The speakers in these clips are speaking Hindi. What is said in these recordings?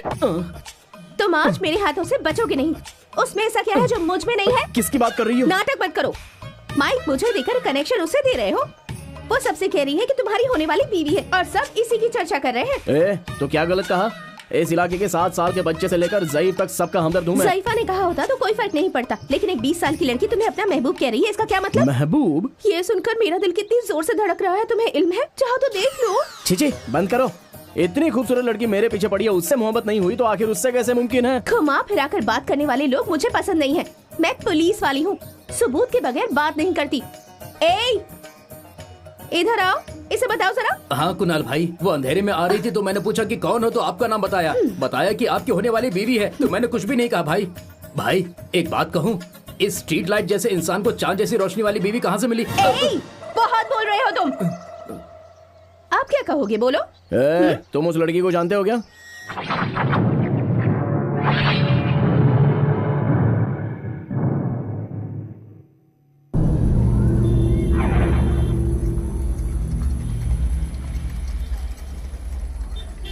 तुम आज मेरे हाथों से बचोगे नहीं। उसमें ऐसा क्या है जो मुझ में नहीं है? किसकी बात कर रही हो? नाटक मत करो। माइक मुझे देकर कनेक्शन उसे दे रहे हो। वो सबसे कह रही है कि तुम्हारी होने वाली बीवी है और सब इसी की चर्चा कर रहे हैं। तो क्या गलत कहा? इस इलाके के 7 साल के बच्चे से लेकर ज़ईफ तक सबका हमदर्द हूँ मैं। ज़ईफा ने कहा होता तो कोई फर्क नहीं पड़ता, लेकिन एक 20 साल की लड़की तुम्हें अपना महबूब कह रही है, इसका क्या मतलब? महबूब? ये सुनकर मेरा दिल कितनी जोर से धड़क रहा है तुम्हें इल्म है? चाहो तो देख लो। छी बंद करो। इतनी खूबसूरत लड़की मेरे पीछे पड़ी है, उससे मोहब्बत नहीं हुई तो आखिर उससे कैसे मुमकिन है? घुमा फिरा कर बात करने वाले लोग मुझे पसंद नहीं है। मैं पुलिस वाली हूँ, सबूत के बगैर बात नहीं करती। इधर आओ, इसे बताओ जरा। हाँ कुणाल भाई, वो अंधेरे में आ रही थी तो मैंने पूछा कि कौन हो, तो आपका नाम बताया। बताया कि आपकी होने वाली बीवी है, तो मैंने कुछ भी नहीं कहा। भाई एक बात कहूँ, इस स्ट्रीट लाइट जैसे इंसान को चांद जैसी रोशनी वाली बीवी कहाँ से मिली? बहुत बोल रहे हो तुम। आप क्या कहोगे, बोलो। तुम उस लड़की को जानते हो क्या?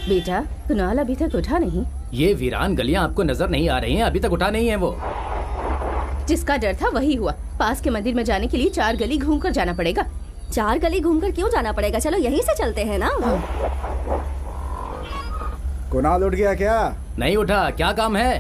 बेटा, कुणाल अभी तक उठा नहीं। ये वीरान गलियां आपको नजर नहीं आ रही हैं? अभी तक उठा नहीं है वो। जिसका डर था वही हुआ। पास के मंदिर में जाने के लिए 4 गली घूमकर जाना पड़ेगा। 4 गली घूमकर क्यों जाना पड़ेगा? चलो यहीं से चलते हैं ना। कुणाल उठ गया क्या? नहीं उठा, क्या काम है?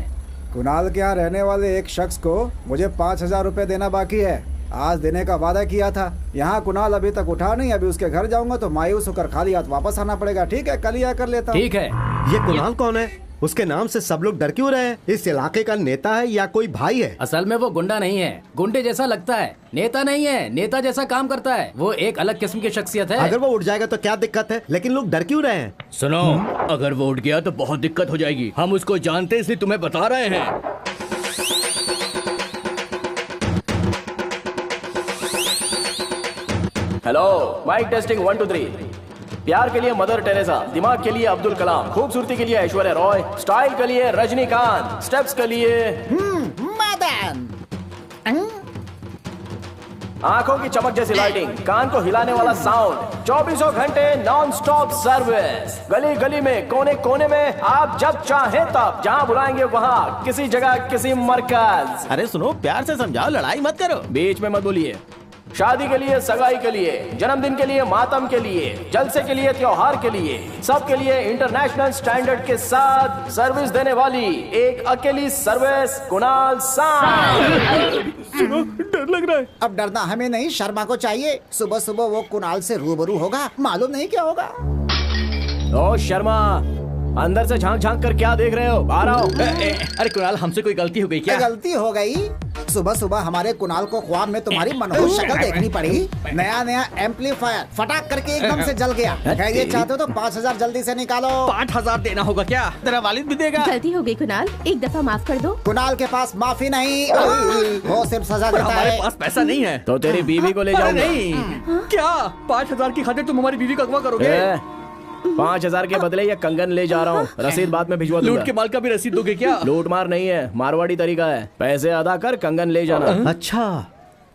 कुणाल के यहाँ रहने वाले एक शख्स को मुझे 5000 रुपए देना बाकी है। आज देने का वादा किया था। यहाँ कुणाल अभी तक उठा नहीं। अभी उसके घर जाऊंगा तो मायूस होकर खाली हाथ वापस आना पड़ेगा। ठीक है, कल ही आकर लेता हूँ। ठीक है। ये कुणाल कौन है? उसके नाम से सब लोग डर क्यों रहे हैं? इस इलाके का नेता है या कोई भाई है? असल में वो गुंडा नहीं है, गुंडे जैसा लगता है। नेता नहीं है, नेता जैसा काम करता है। वो एक अलग किस्म की शख्सियत है। अगर वो उठ जाएगा तो क्या दिक्कत है, लेकिन लोग डर क्यों रहे हैं? सुनो, अगर वो उठ गया तो बहुत दिक्कत हो जाएगी। हम उसको जानते हैं, इसलिए तुम्हें बता रहे हैं। Hello, mike testing 1 2 3। प्यार के लिए मदर टेरेसा, दिमाग के लिए अब्दुल कलाम, खूबसूरती के लिए ऐश्वर्या रॉय, स्टाइल के लिए रजनीकांत, स्टेप्स के लिए मदन, आंखों की चमक जैसी लाइटिंग, कान को हिलाने वाला साउंड, 24 घंटे नॉन स्टॉप सर्विस। गली गली में, कोने कोने में, आप जब चाहे तब, जहां बुलाएंगे वहां, किसी जगह किसी मरकज। अरे सुनो, प्यार से समझाओ, लड़ाई मत करो। बीच में मत बोलिए। शादी के लिए, सगाई के लिए, जन्मदिन के लिए, मातम के लिए, जलसे के लिए, त्योहार के लिए, सबके लिए इंटरनेशनल स्टैंडर्ड के साथ सर्विस देने वाली एक अकेली सर्विस, कुणाल सांड। सुनो, डर लग रहा है। अब डरना हमें नहीं, शर्मा को चाहिए। सुबह सुबह वो कुणाल से रूबरू होगा, मालूम नहीं क्या होगा। ओ शर्मा, अंदर से झांक झांक कर क्या देख रहे हो? बाहर आओ। अरे कुणाल, हमसे कोई गलती हो गई क्या? गलती हो गई? सुबह सुबह हमारे कुणाल को ख्वाब में तुम्हारी मनोहर शक्ल देखनी पड़ी। नया नया एम्पलीफायर फटाक करके एकदम से जल गया। ये चाहते हो तो 5000 जल्दी से निकालो। 5000 देना होगा क्या? तेरा वालिद भी देगा। गलती हो गई कुणाल, एक दफा माफ कर दो। कुणाल के पास माफी नहीं, वो सिर्फ सजा देता हमारे है। पास पैसा नहीं है। तो तेरी बीवी को ले जाऊंगा। नहीं, क्या 5000 की खातिर तुम हमारी बीवी का अगवा करोगे? 5000 के बदले ये कंगन ले जा रहा हूँ। रसीद बाद में भिजवा दूंगा। लूट के माल का भी रसीद दोगे क्या? लूट मार नहीं है, मारवाड़ी तरीका है। पैसे अदा कर, कंगन ले जाना। अच्छा,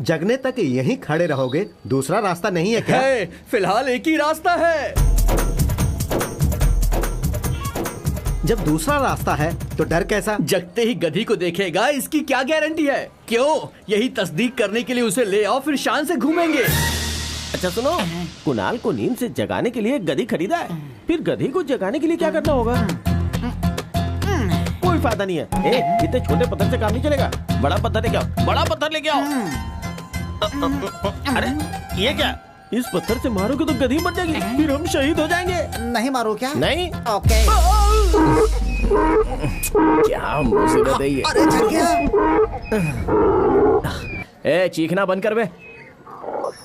जगने तक यहीं खड़े रहोगे? दूसरा रास्ता नहीं है क्या? है, फिलहाल एक ही रास्ता है। जब दूसरा रास्ता है तो डर कैसा? जगते ही गधी को देखेगा, इसकी क्या गारंटी है? क्यों? यही तस्दीक करने के लिए उसे ले आओ, फिर शान से घूमेंगे। अच्छा सुनो, कुणाल को नींद से जगाने के लिए गधी खरीदा है, फिर गधी को जगाने के लिए क्या करना होगा? कोई फायदा नहीं है। इतने छोटे पत्थर से काम नहीं चलेगा। बड़ा पत्थर लेके आओ, बड़ा पत्थर लेके आओ। अरे ये क्या? इस पत्थर से मारोगे तो गधी मर जाएगी, फिर हम शहीद हो जाएंगे। नहीं मारो क्या? नहीं। ओके। क्या मुसीबत है ये? अरे जग गया। चीखना बंद कर बे।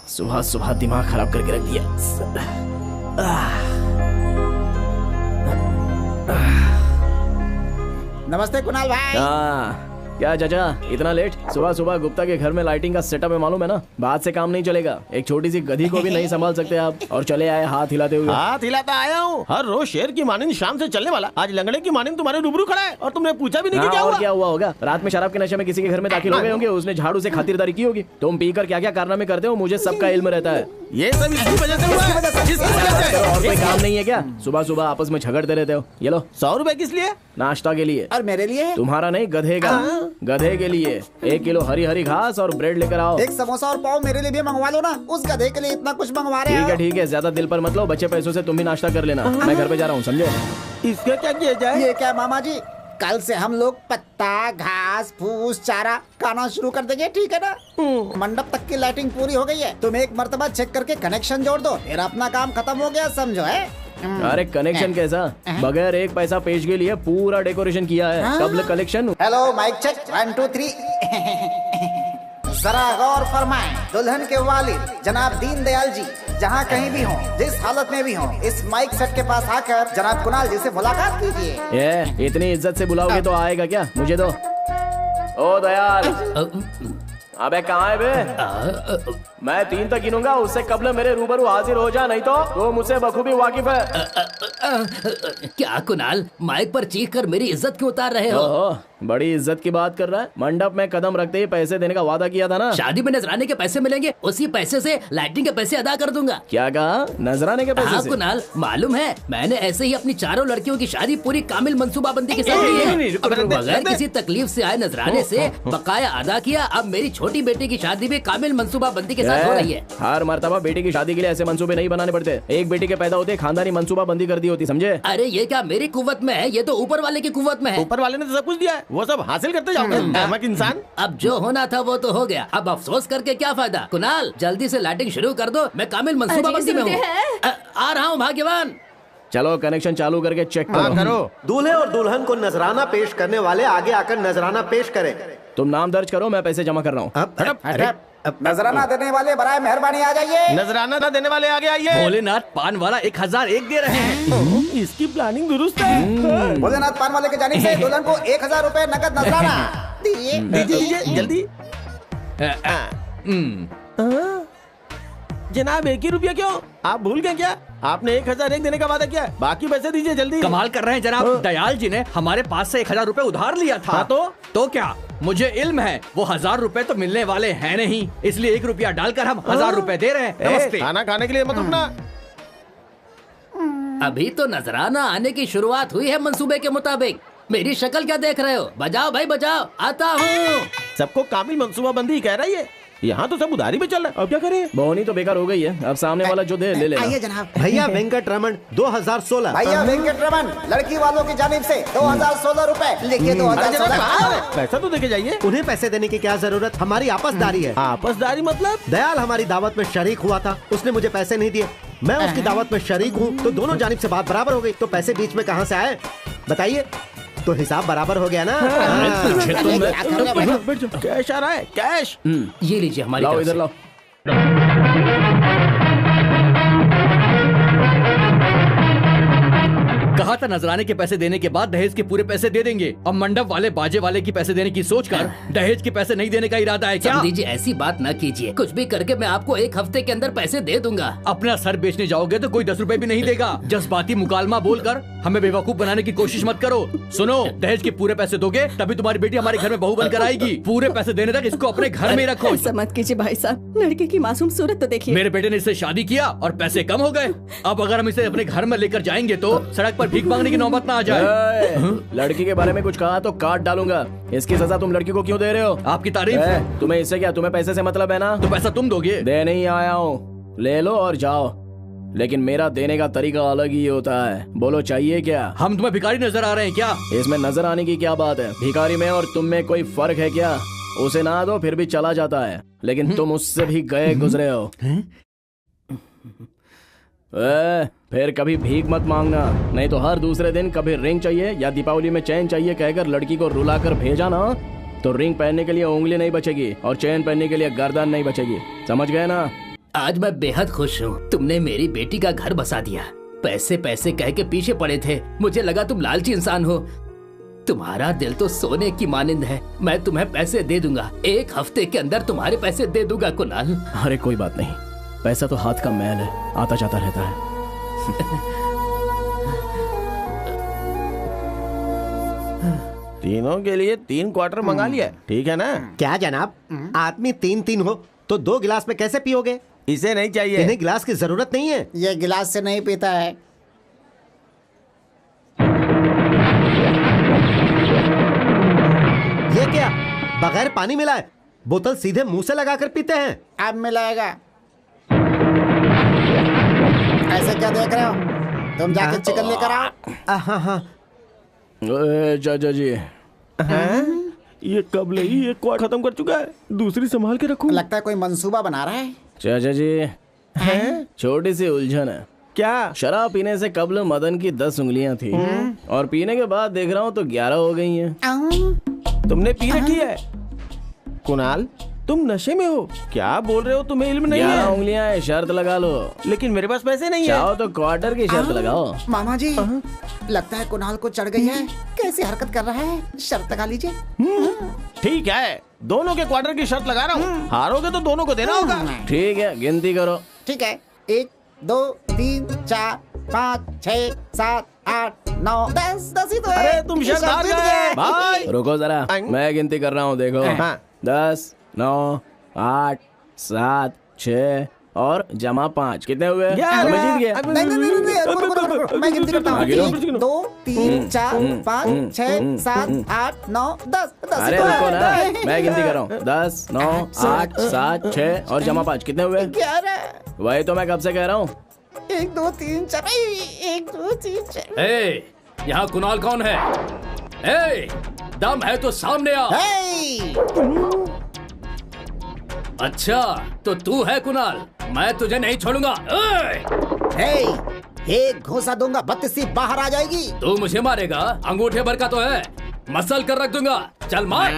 सुबह सुबह दिमाग खराब करके रख दिया। नमस्ते कुणाल भाई। क्या चाचा, इतना लेट? सुबह सुबह गुप्ता के घर में लाइटिंग का सेटअप है, मालूम है ना? बात से काम नहीं चलेगा। एक छोटी सी गधी को भी नहीं संभाल सकते आप, और चले आए हाथ हिलाते हुए। हाथ हिलाता आया हूँ। हर रोज शेर की मानिंद शाम से चलने वाला, आज लंगड़े की मानिंद तुम्हारे रूबरू खड़ा है और तुमने पूछा भी नहीं कि क्या हुआ? क्या हुआ होगा? रात में शराब के नशे में किसी के घर में दाखिल हो गए होंगे, उसने झाड़ू से खातिरदारी की होगी। तुम पीकर क्या क्या कारनामे करते हो, मुझे सबका इल्म रहता है। ये सब इसकी वजह से हुआ है। इसकी वजह से। और कोई काम नहीं है क्या? सुबह सुबह आपस में झगड़ते रहते हो। ये लो 100 रुपए किस लिए? नाश्ता के लिए। और मेरे लिए तुम्हारा नहीं, गधे का। गधे के लिए 1 किलो हरी हरी घास और ब्रेड लेकर आओ। एक समोसा और पाव मेरे लिए भी मंगवा लो ना, उस गधे के लिए इतना कुछ मंगवा रहे हो। ठीक है, ज्यादा दिल पर मत लो। बचे पैसों से तुम भी नाश्ता कर लेना। मैं घर पे जा रहा हूँ, समझे? इसका क्या किया जाए? ये क्या मामा जी, कल से हम लोग पत्ता घास फूस चारा खाना शुरू कर देंगे, ठीक है ना? मंडप तक की लाइटिंग पूरी हो गई है, तुम एक मर्तबा चेक करके कनेक्शन जोड़ दो, फिर अपना काम खत्म हो गया, समझो है? अरे कनेक्शन कैसा? बगैर एक पैसा पेश के लिए पूरा डेकोरेशन किया है। कब कलेक्शन? Hello mic check 1 2 3। जरा गौर फरमाएं, दुल्हन के वालिद जनाब दीनदयाल जी जहाँ कहीं भी हों, जिस हालत में भी हों, इस माइक सेट के पास आकर जनाब कुणाल जी से मुलाकात कीजिए। ये इतनी इज्जत से बुलाओगे तो आएगा क्या? मुझे दो। ओ दयाल, अबे कहाँ है बे? मैं 3 तक गिनूंगा, उससे कबल मेरे रूबरू हाजिर हो जा, नहीं तो मुझसे बखूबी वाकिफ है। क्या कुणाल, माइक पर चीख कर मेरी इज्जत क्यों उतार रहे हो? ओहो, बड़ी इज्जत की बात कर रहा है। मंडप में कदम रखते ही पैसे देने का वादा किया था ना। शादी में नजराने के पैसे मिलेंगे, उसी पैसे से लाइटिंग के पैसे अदा कर दूंगा। क्या कहा? नजराने के पैसे हाँ से? कुणाल, मालूम है मैंने ऐसे ही अपनी चारों लड़कियों की शादी पूरी कामिल मंसूबाबंदी के साथ की है। बगैर किसी तकलीफ से आए नजराने से बकाया अदा किया। अब मेरी छोटी बेटी की शादी भी कामिल मंसूबाबंदी के साथ हो रही है। हर मर्तबा बेटी की शादी के लिए ऐसे मंसूबे नहीं बनाने पड़ते। एक बेटी के पैदा होते खानदानी मंसूबा बंदी कर दी होती, समझे? अरे ये क्या मेरी कुव्वत में है, ये तो ऊपर वाले की कुव्वत में है। ऊपर वाले ने तो सब कुछ दिया है, वो सब हासिल करते जाओगे। अहमक इंसान। अब जो होना था वो तो हो गया, अब अफसोस करके क्या फायदा? कुणाल जल्दी से लाइटिंग शुरू कर दो, मैं कामिल मंसूबाबंदी में हूँ। आ रहा हूँ भाग्यवान। चलो कनेक्शन चालू करके चेक करो। करो। दूल्हे और दुल्हन को नजराना पेश करने वाले आगे आकर नजराना पेश करें। तुम नाम दर्ज करो, मैं पैसे जमा कर रहा हूँ। नजराना देने वाले बराए मेहरबानी आ जाइए। नजराना देने वाले आगे आइए। भोलेनाथ पान वाला 1001 दे रहे हैं। इसकी प्लानिंग दुरुस्त है। भोलेनाथ पान वाले के जानिब से दुल्हन को 1000 रुपए नकद नजराना दीजिए जल्दी। जनाब 1 ही रुपया क्यों? आप भूल गए क्या? आपने 1001 देने का वादा किया है, बाकी पैसे दीजिए जल्दी। कमाल कर रहे हैं जनाब, दयाल जी ने हमारे पास से 1000 रुपए उधार लिया था। हाँ तो क्या? मुझे इल्म है वो 1000 रुपए तो मिलने वाले हैं नहीं, इसलिए 1 रुपया डालकर हम 1000 रुपए दे रहे हैं। नमस्ते। खाना खाने के लिए मत रुकना। अभी तो नजराना आने की शुरुआत हुई है मंसूबे के मुताबिक। मेरी शक्ल क्या देख रहे हो? बजाओ भाई बजाओ, आता हूँ। सबको कामिल मंसूबाबंदी कह रही है, यहाँ तो सब उधारी पे चल रहा है। अब क्या करें? बोनी तो बेकार हो गई है, अब सामने वाला जो दे ले लेना। आइए जनाब। भैया वेंकट रमन 2016। भैया वेंकट रमन लड़की वालों की जानिब से 2016 रुपए लिखिए। 2016 पैसा तो देके जाइए। उन्हें पैसे देने की क्या जरूरत, हमारी आपसदारी है। आपसदारी मतलब? दयाल हमारी दावत में शरीक हुआ था, उसने मुझे पैसे नहीं दिए, मैं उसकी दावत में शरीक हूँ, तो दोनों जानिब से बात बराबर हो गई, तो पैसे बीच में कहाँ से आए बताइए? तो हिसाब बराबर हो गया ना। कैश आ रहा है, कैश। ये लीजिए हमारी लाओ तरफ इधर से। लाओ। कहा था नजराने के पैसे देने के बाद दहेज के पूरे पैसे दे देंगे। अब मंडप वाले बाजे वाले की पैसे देने की सोचकर दहेज के पैसे नहीं देने का इरादा है क्या? समझ दीजिए, ऐसी बात न कीजिए, कुछ भी करके मैं आपको 1 हफ्ते के अंदर पैसे दे दूंगा। अपना सर बेचने जाओगे तो कोई 10 रुपए भी नहीं देगा। जज्बाती मुकालमा बोलकर हमें बेवकूफ बनाने की कोशिश मत करो। सुनो, दहेज के पूरे पैसे दोगे तभी तुम्हारी बेटी हमारे घर में बहू बनकर आएगी। पूरे पैसे देने तक इसको अपने घर में रखो। ऐसा मत कीजिए भाई साहब, लड़के की मासूम सूरत तो देखिए। मेरे बेटे ने इससे शादी किया और पैसे कम हो गए। अब अगर हम इसे अपने घर में लेकर जाएंगे तो सड़क पर भीख मांगने की नौबत ना आ जाए। लड़की के बारे में कुछ कहा तो काट डालूंगा। इसकी सजा तुम लड़की को क्यों दे रहे हो? आपकी तारीफ। तुम्हें इससे क्या? तुम्हें पैसे से मतलब है ना? तो पैसा तुम दोगे? दे नहीं आया हूँ, ले लो और जाओ, लेकिन मेरा देने का तरीका अलग ही होता है। बोलो चाहिए क्या? हम तुम्हें भिखारी नजर आ रहे हैं क्या? इसमें नजर आने की क्या बात है? भिखारी में और तुम में कोई फर्क है क्या? उसे ना दो फिर भी चला जाता है, लेकिन तुम उससे भी गए गुजरे हो। फिर कभी भीख मत मांगना, नहीं तो हर दूसरे दिन कभी रिंग चाहिए या दीपावली में चैन चाहिए कहकर लड़की को रुलाकर भेजा ना, तो रिंग पहनने के लिए उंगली नहीं बचेगी और चैन पहनने के लिए गर्दन नहीं बचेगी। समझ गए ना? आज मैं बेहद खुश हूँ, तुमने मेरी बेटी का घर बसा दिया। पैसे पैसे कह के पीछे पड़े थे, मुझे लगा तुम लालची इंसान हो। तुम्हारा दिल तो सोने की मानिंद है। मैं तुम्हें पैसे दे दूंगा, 1 हफ्ते के अंदर तुम्हारे पैसे दे दूंगा कुणाल। अरे कोई बात नहीं, पैसा तो हाथ का मैल है, आता जाता रहता है। तीनों के लिए 3 क्वार्टर मंगा लिया, ठीक है ना? क्या जनाब, आदमी 3-3 हो तो 2 गिलास में कैसे पियोगे? इसे नहीं चाहिए। इन्हें गिलास की जरूरत नहीं है। ये गिलास से नहीं पीता है। ये क्या, बगैर पानी मिलाए बोतल सीधे मुंह से लगाकर पीते हैं? अब मिलाएगा। ऐसे क्या देख रहे हो? तुम जाके चिकन लेकर आओ। हाँ हाँ। चाचा जी, ये कब ले ये क्वार्ट खत्म कर चुका है, दूसरी संभाल के रखूं। लगता है कोई मंसूबा बना रहा है। चाचा जी, छोटी सी उलझन है। क्या? शराब पीने से कबल मदन की 10 उंगलियां थी और पीने के बाद देख रहा हूँ तो 11 हो गई हैं। तुमने पी रखी है? कुणाल, तुम नशे में हो? क्या बोल रहे हो, तुम्हें इल्म नहीं 11 है? उंगलियां है, शर्त लगा लो। लेकिन मेरे पास पैसे नहीं है। चाहो तो क्वार्टर की शर्त लगाओ। मामा जी, लगता है कुणाल को चढ़ गई है। कैसी हरकत कर रहा है, शर्त लगा लीजिए। ठीक है, दोनों के क्वार्टर की शर्त लगा रहा हूँ। हारोगे तो दोनों को देना होगा। ठीक है, गिनती करो। ठीक है, 1 2 3 4 5 6 7 8 9 10 10 ही तो है। अरे तुम शर्त हार गए भाई। रुको जरा, मैं गिनती कर रहा हूँ, देखो। हाँ। 10 9 8 7 6 और जमा 5 कितने हुए? मैं जीत गया। नहीं नहीं नहीं नहीं, रुको, मैं गिनती करता हूँ। आगे लो। 1 2 3 4 5 6 7 8 9 10 10 अरे रुको ना, मैं गिनती कर रहा हूँ। 10 9 8 7 6 और जमा 5 कितने हुए? 11। वही तो मैं कब से कह रहा हूँ। 1 2 3 4 1 2 3 4। ए, यहाँ कुणाल कौन है? ए, दम है तो सामने आ। अच्छा, तो तू है कुणाल? मैं तुझे नहीं छोड़ूंगा। एक घोसा दूंगा, 32 बाहर आ जाएगी। तू मुझे मारेगा? अंगूठे भर का तो है, मसल कर रख दूंगा। चल मार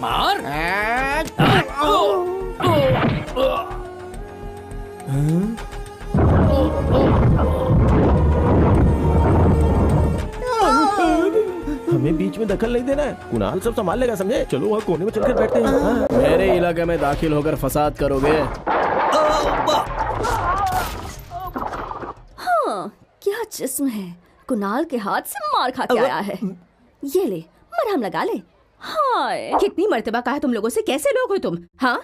मार। हमें बीच में दखल नहीं देना है, कुणाल सब संभाल लेगा, समझे? चलो वहाँ कोने में चलकर बैठते हैं। हाँ। मेरे इलाके में दाखिल होकर फसाद करोगे? हाँ, क्या जिस्म है। कुणाल के हाथ से मार खा के आया है। ये ले, मरहम लगा ले। हाय, कितनी मर्तबा कहा तुम लोगों से, कैसे लोग हो तुम? हाँ,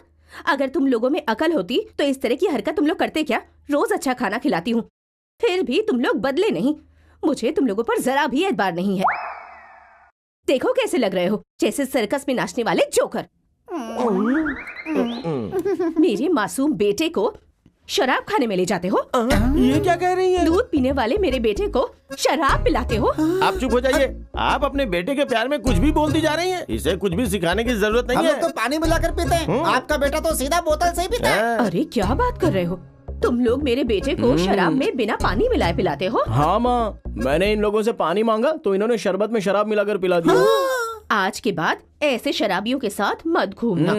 अगर तुम लोगों में अकल होती तो इस तरह की हरकत तुम लोग करते क्या? रोज अच्छा खाना खिलाती हूँ, फिर भी तुम लोग बदले नहीं। मुझे तुम लोगों पर जरा भी एतबार नहीं है। देखो कैसे लग रहे हो, जैसे सर्कस में नाचने वाले जोकर। मेरे मासूम बेटे को शराब खाने में ले जाते हो। ये क्या कह रही है? दूध पीने वाले मेरे बेटे को शराब पिलाते हो। आप चुप हो जाइए। आप अपने बेटे के प्यार में कुछ भी बोलती जा रही हैं। इसे कुछ भी सिखाने की जरूरत नहीं हम है। लोग तो पानी मिलाकर पीते हैं, आपका बेटा तो सीधा बोतल से ही पीता है। अरे क्या बात कर रहे हो, तुम लोग मेरे बेटे को शराब में बिना पानी मिलाए पिलाते हो। हाँ माँ, मैंने इन लोगों से पानी मांगा तो इन्होंने शरबत में शराब मिलाकर पिला दिया। आज के बाद ऐसे शराबियों के साथ मत घूमना।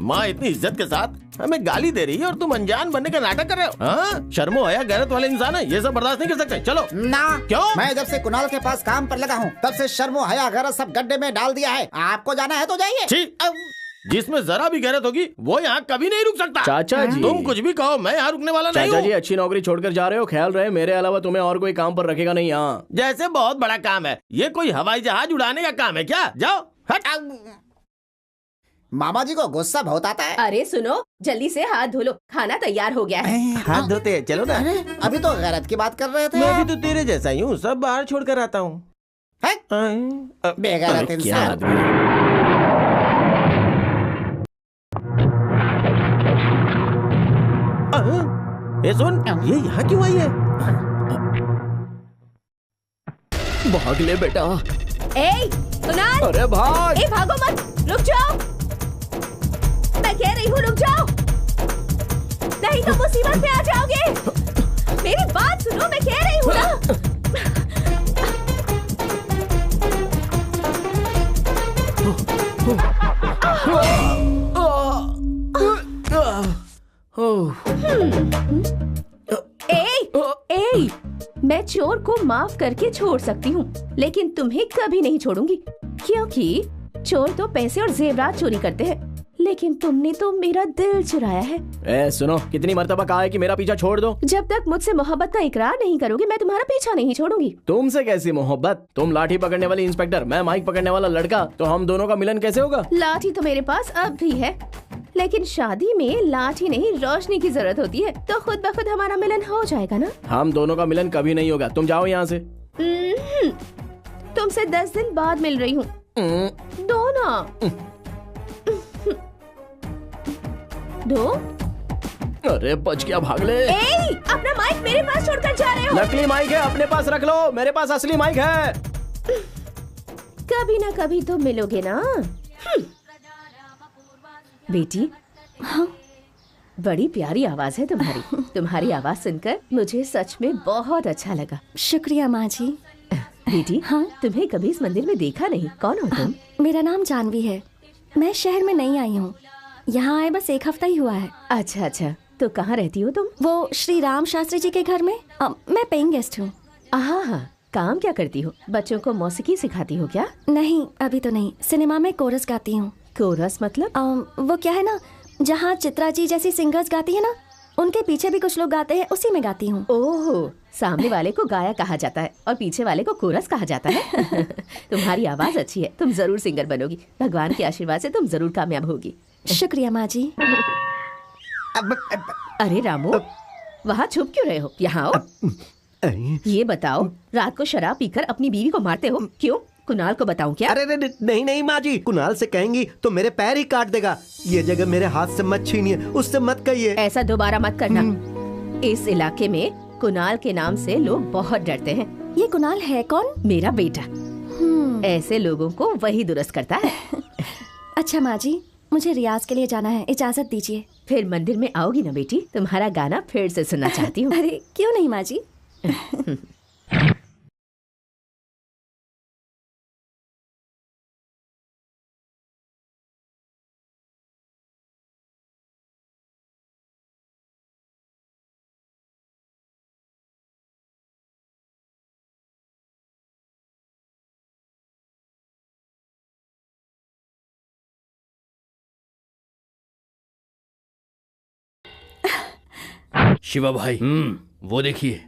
माँ इतनी इज्जत के साथ हमें गाली दे रही है और तुम अनजान बनने का नाटक कर रहे हो। हाँ? शर्मो हया गैरत वाले इंसान है, ये सब बर्दाश्त नहीं कर सकते। चलो ना। क्यों? मैं जब से कुणाल के पास काम पर लगा हूँ तब से शर्मो हया गैरत सब गड्ढे में डाल दिया है। आपको जाना है तो जाइए। छी, जिसमें जरा भी गैरत होगी वो यहाँ कभी नहीं रुक सकता। चाचा जी, तुम कुछ भी कहो, मैं यहाँ रुकने वाला नहीं चाचा जी हूँ। अच्छी नौकरी छोड़कर जा रहे हो, ख्याल रहे मेरे अलावा तुम्हें और कोई काम पर रखेगा नहीं यहाँ। जैसे बहुत बड़ा काम है, ये कोई हवाई जहाज उड़ाने का काम है क्या? जाओ हट। मामा जी को गुस्सा बहुत आता है। अरे सुनो, जल्दी से हाथ धो लो, खाना तैयार हो गया है। हाथ धोते हैं, चलो ना। अभी तो गैरत की बात कर रहे थे। मैं भी तो तेरे जैसा ही हूँ, सब बाहर छोड़ कर आता हूँ। बेगैरत इंसान। ये सुन, ये यहाँ क्यों आई है? भाग ले बेटा। ए, कुणाल! अरे भाग! ए, भागो मत, रुक जाओ। मैं कह रही हूँ रुक जाओ, नहीं तो मुसीबत में आ जाओगे। मेरी बात सुनो, मैं कह रही हूँ ना। ए, मैं चोर को माफ करके छोड़ सकती हूँ, लेकिन तुम्हें कभी नहीं छोड़ूंगी, क्योंकि चोर तो पैसे और जेवरात चोरी करते हैं, लेकिन तुमने तो मेरा दिल चुराया है। सुनो, कितनी मर्तबा कहा है कि मेरा पीछा छोड़ दो। जब तक मुझसे मोहब्बत का इकरार नहीं करोगे मैं तुम्हारा पीछा नहीं छोड़ूंगी। तुमसे कैसी मोहब्बत? तुम लाठी पकड़ने वाली इंस्पेक्टर, मैं माइक पकड़ने वाला लड़का, तो हम दोनों का मिलन कैसे होगा? लाठी तो मेरे पास अब भी है, लेकिन शादी में लाठी नहीं रोशनी की जरूरत होती है, तो खुद ब खुद हमारा मिलन हो जाएगा ना। हम दोनों का मिलन कभी नहीं होगा, तुम जाओ यहाँ से। तुमसे 10 दिन बाद मिल रही हूँ। दो ना। दो। अरे बच गया, भाग ले। अपना माइक मेरे पास छोड़कर जा रहे हो। नकली माइक है, अपने पास रख लो, मेरे पास असली माइक है। कभी ना कभी तो मिलोगे ना। बेटी, हाँ? बड़ी प्यारी आवाज है तुम्हारी। तुम्हारी आवाज सुनकर मुझे सच में बहुत अच्छा लगा। शुक्रिया माँ जी। बेटी, हाँ? तुम्हें कभी इस मंदिर में देखा नहीं। कौन हो तुम? मेरा नाम जानवी है। मैं शहर में नई आई हूँ, यहाँ आए बस 1 हफ्ता ही हुआ है। अच्छा अच्छा, तो कहाँ रहती हो तुम? वो श्री राम शास्त्री जी के घर में। मैं पेइंग गेस्ट हूँ। हाँ, काम क्या करती हो? बच्चों को मौसीकी सिखाती हो क्या? नहीं, अभी तो नहीं। सिनेमा में कोरस गाती हूँ। कोरस मतलब? वो क्या है ना, जहाँ चित्रा जी जैसी सिंगर्स गाती है ना, उनके पीछे भी कुछ लोग गाते हैं, उसी में गाती हूँ। ओह, सामने वाले को गाया कहा जाता है और पीछे वाले को कोरस कहा जाता है। तुम्हारी आवाज अच्छी है, तुम जरूर सिंगर बनोगी। भगवान के आशीर्वाद से तुम जरूर कामयाब होगी। शुक्रिया माँ जी। अरे रामू, वहाँ छुप क्यों रहे हो? यहाँ आओ। ये बताओ, रात को शराब पीकर अपनी बीवी को मारते हो क्यों? कुणाल को बताऊं क्या? अरे नहीं नहीं माँ जी, कुणाल से कहेंगी तो मेरे पैर ही काट देगा। ये जगह मेरे हाथ से मत छीनिए, उससे मत कहिए। ऐसा दोबारा मत करना। इस इलाके में कुणाल के नाम से लोग बहुत डरते हैं। ये कुणाल है कौन? मेरा बेटा। ऐसे लोगों को वही दुरुस्त करता है। अच्छा माँ जी, मुझे रियाज के लिए जाना है, इजाजत दीजिए। फिर मंदिर में आओगी ना बेटी? तुम्हारा गाना फिर से सुनना चाहती हूँ। अरे क्यों नहीं माँ जी। शिवा भाई, वो देखिए,